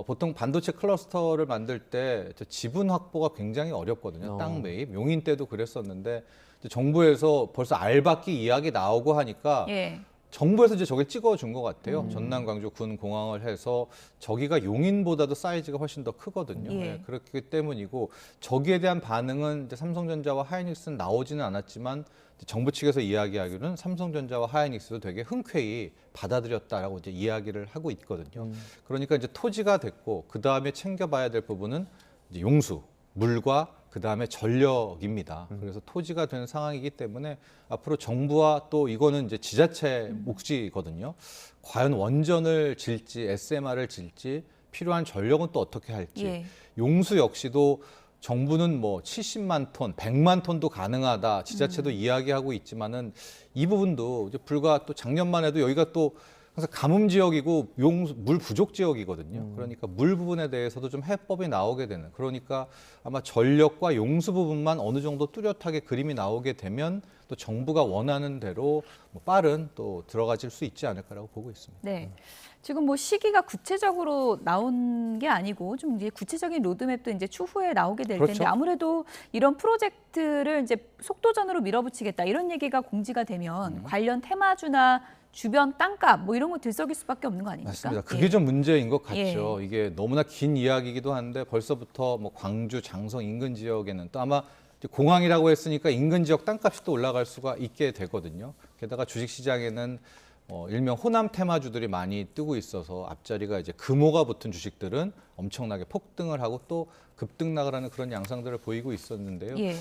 보통 반도체 클러스터를 만들 때 지분 확보가 굉장히 어렵거든요. 땅 매입, 용인 때도 그랬었는데 정부에서 벌써 알박기 이야기 나오고 하니까 예. 정부에서 이제 저게 찍어준 것 같아요. 전남, 광주 군 공항을 해서 저기가 용인보다도 사이즈가 훨씬 더 크거든요. 예. 네, 그렇기 때문이고 저기에 대한 반응은 이제 삼성전자와 하이닉스는 나오지는 않았지만 정부 측에서 이야기하기로는 삼성전자와 하이닉스도 되게 흔쾌히 받아들였다라고 이제 이야기를 하고 있거든요. 그러니까 이제 토지가 됐고 그 다음에 챙겨봐야 될 부분은 이제 용수, 물과 그 다음에 전력입니다. 그래서 토지가 된 상황이기 때문에 앞으로 정부와 또 이거는 이제 지자체 몫이거든요. 과연 원전을 질지 SMR을 질지 필요한 전력은 또 어떻게 할지. 예. 용수 역시도 정부는 뭐 70만 톤, 100만 톤도 가능하다. 지자체도 이야기하고 있지만은 이 부분도 이제 불과 또 작년만 해도 여기가 또 항상 가뭄 지역이고 물 부족 지역이거든요. 그러니까 물 부분에 대해서도 좀 해법이 나오게 되는. 그러니까 아마 전력과 용수 부분만 어느 정도 뚜렷하게 그림이 나오게 되면 또 정부가 원하는 대로 뭐 빠른 또 들어가질 수 있지 않을까라고 보고 있습니다. 네. 지금 뭐 시기가 구체적으로 나온 게 아니고 좀 이제 구체적인 로드맵도 이제 추후에 나오게 될 그렇죠. 텐데 아무래도 이런 프로젝트를 이제 속도전으로 밀어붙이겠다 이런 얘기가 공지가 되면 관련 테마주나 주변 땅값 뭐 이런 거 들썩일 수밖에 없는 거 아닙니까? 맞습니다. 그게 좀 문제인 것 같죠. 예. 이게 너무나 긴 이야기이기도 한데 벌써부터 뭐 광주, 장성 인근 지역에는 또 아마 이제 공항이라고 했으니까 인근 지역 땅값이 또 올라갈 수가 있게 되거든요. 게다가 주식시장에는 일명 호남 테마주들이 많이 뜨고 있어서 앞자리가 이제 금호가 붙은 주식들은 엄청나게 폭등을 하고 또 급등락을 하는 그런 양상들을 보이고 있었는데요. 예.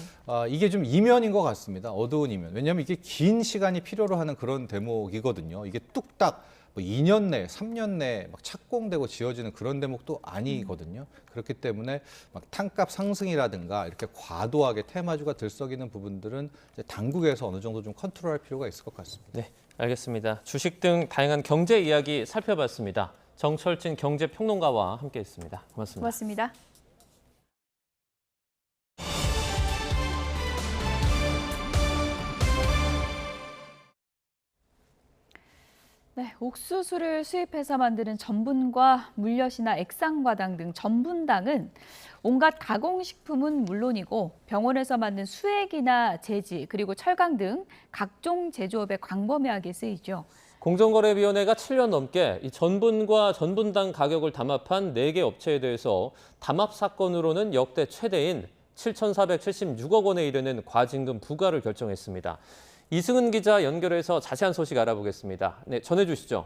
이게 좀 이면인 것 같습니다. 어두운 이면. 왜냐하면 이게 긴 시간이 필요로 하는 그런 대목이거든요. 이게 뚝딱 뭐 2년 내, 3년 내에 막 착공되고 지어지는 그런 대목도 아니거든요. 그렇기 때문에 막 땅값 상승이라든가 이렇게 과도하게 테마주가 들썩이는 부분들은 이제 당국에서 어느 정도 좀 컨트롤할 필요가 있을 것 같습니다. 네, 알겠습니다. 주식 등 다양한 경제 이야기 살펴봤습니다. 정철진 경제평론가와 함께했습니다. 고맙습니다. 고맙습니다. 네, 옥수수를 수입해서 만드는 전분과 물엿이나 액상과당 등 전분당은 온갖 가공식품은 물론이고 병원에서 만든 수액이나 제지 그리고 철강 등 각종 제조업에 광범위하게 쓰이죠. 공정거래위원회가 7년 넘게 이 전분과 전분당 가격을 담합한 4개 업체에 대해서 담합 사건으로는 역대 최대인 7,476억 원에 이르는 과징금 부과를 결정했습니다. 이승은 기자 연결해서 자세한 소식 알아보겠습니다. 네, 전해주시죠.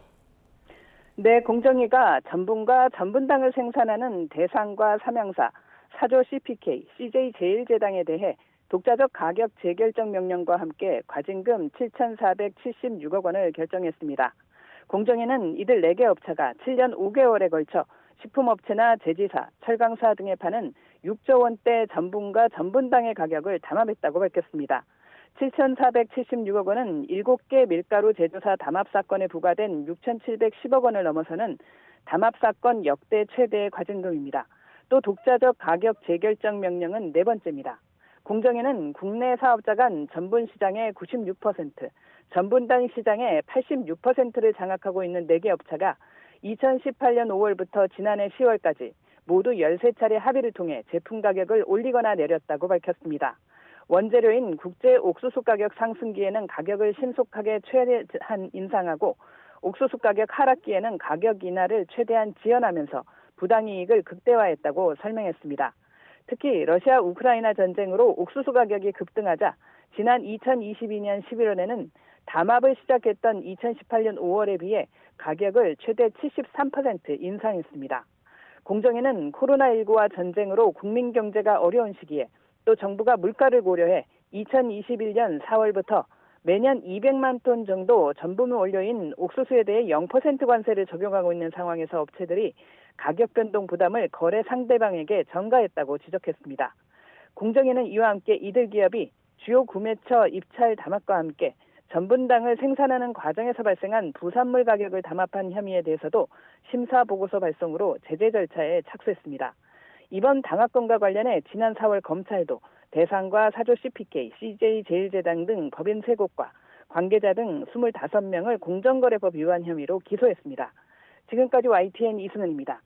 네, 공정위가 전분과 전분당을 생산하는 대상과 삼양사, 사조 CPK, CJ제일제당에 대해 독자적 가격 재결정 명령과 함께 과징금 7,476억 원을 결정했습니다. 공정위는 이들 4개 업체가 7년 5개월에 걸쳐 식품업체나 제지사, 철강사 등에 파는 6조 원대 전분과 전분당의 가격을 담합했다고 밝혔습니다. 7,476억 원은 7개 밀가루 제조사 담합 사건에 부과된 6,710억 원을 넘어서는 담합 사건 역대 최대의 과징금입니다. 또 독자적 가격 재결정 명령은 4번째입니다. 공정위는 국내 사업자 간 전분 시장의 96%, 전분당 시장의 86%를 장악하고 있는 4개 업체가 2018년 5월부터 지난해 10월까지 모두 13차례 합의를 통해 제품 가격을 올리거나 내렸다고 밝혔습니다. 원재료인 국제 옥수수 가격 상승기에는 가격을 신속하게 최대한 인상하고 옥수수 가격 하락기에는 가격 인하를 최대한 지연하면서 부당이익을 극대화했다고 설명했습니다. 특히 러시아 우크라이나 전쟁으로 옥수수 가격이 급등하자 지난 2022년 11월에는 담합을 시작했던 2018년 5월에 비해 가격을 최대 73% 인상했습니다. 공정위는 코로나19와 전쟁으로 국민 경제가 어려운 시기에 또 정부가 물가를 고려해 2021년 4월부터 매년 200만 톤 정도 전분 원료인 옥수수에 대해 0% 관세를 적용하고 있는 상황에서 업체들이 가격 변동 부담을 거래 상대방에게 전가했다고 지적했습니다. 공정위는 이와 함께 이들 기업이 주요 구매처 입찰 담합과 함께 전분당을 생산하는 과정에서 발생한 부산물 가격을 담합한 혐의에 대해서도 심사 보고서 발송으로 제재 절차에 착수했습니다. 이번 당합건과 관련해 지난 4월 검찰도 대상과 사조 CPK, CJ제일제당 등 법인 3곳과 관계자 등 25명을 공정거래법 위반 혐의로 기소했습니다. 지금까지 YTN 이승은입니다.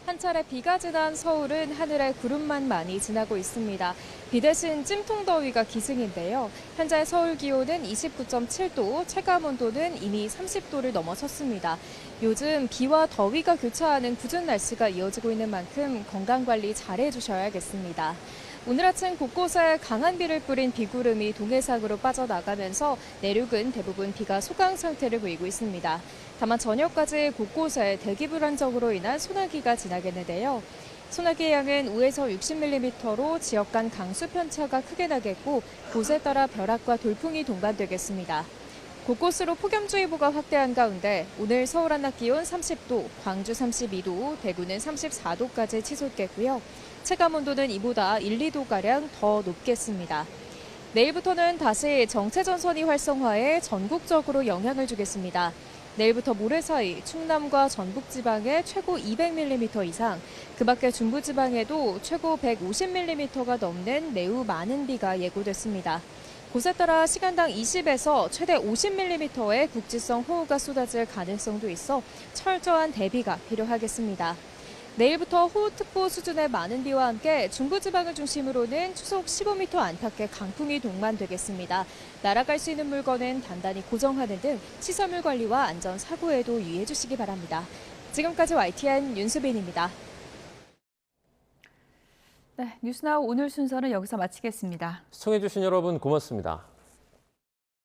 한 차례 비가 지난 서울은 하늘에 구름만 많이 지나고 있습니다. 비 대신 찜통더위가 기승인데요. 현재 서울 기온은 29.7도, 체감온도는 이미 30도를 넘어섰습니다. 요즘 비와 더위가 교차하는 궂은 날씨가 이어지고 있는 만큼 건강관리 잘해주셔야겠습니다. 오늘 아침 곳곳에 강한 비를 뿌린 비구름이 동해상으로 빠져나가면서 내륙은 대부분 비가 소강 상태를 보이고 있습니다. 다만 저녁까지 곳곳에 대기 불안정으로 인한 소나기가 지나겠는데요. 소나기의 양은 5에서 60mm로 지역 간 강수 편차가 크게 나겠고 곳에 따라 벼락과 돌풍이 동반되겠습니다. 곳곳으로 폭염주의보가 확대한 가운데 오늘 서울 한낮 기온 30도, 광주 32도, 대구는 34도까지 치솟겠고요. 체감온도는 이보다 1, 2도가량 더 높겠습니다. 내일부터는 다시 정체전선이 활성화해 전국적으로 영향을 주겠습니다. 내일부터 모레 사이 충남과 전북지방에 최고 200mm 이상, 그 밖에 중부지방에도 최고 150mm가 넘는 매우 많은 비가 예고됐습니다. 곳에 따라 시간당 20에서 최대 50mm의 국지성 호우가 쏟아질 가능성도 있어 철저한 대비가 필요하겠습니다. 내일부터 호우특보 수준의 많은 비와 함께 중부지방을 중심으로는 초속 15m 안팎의 강풍이 동반되겠습니다. 날아갈 수 있는 물건은 단단히 고정하는 등 시설물 관리와 안전 사고에도 유의해 주시기 바랍니다. 지금까지 YTN 윤수빈입니다. 네, 뉴스나우 오늘 순서는 여기서 마치겠습니다. 시청해주신 여러분 고맙습니다.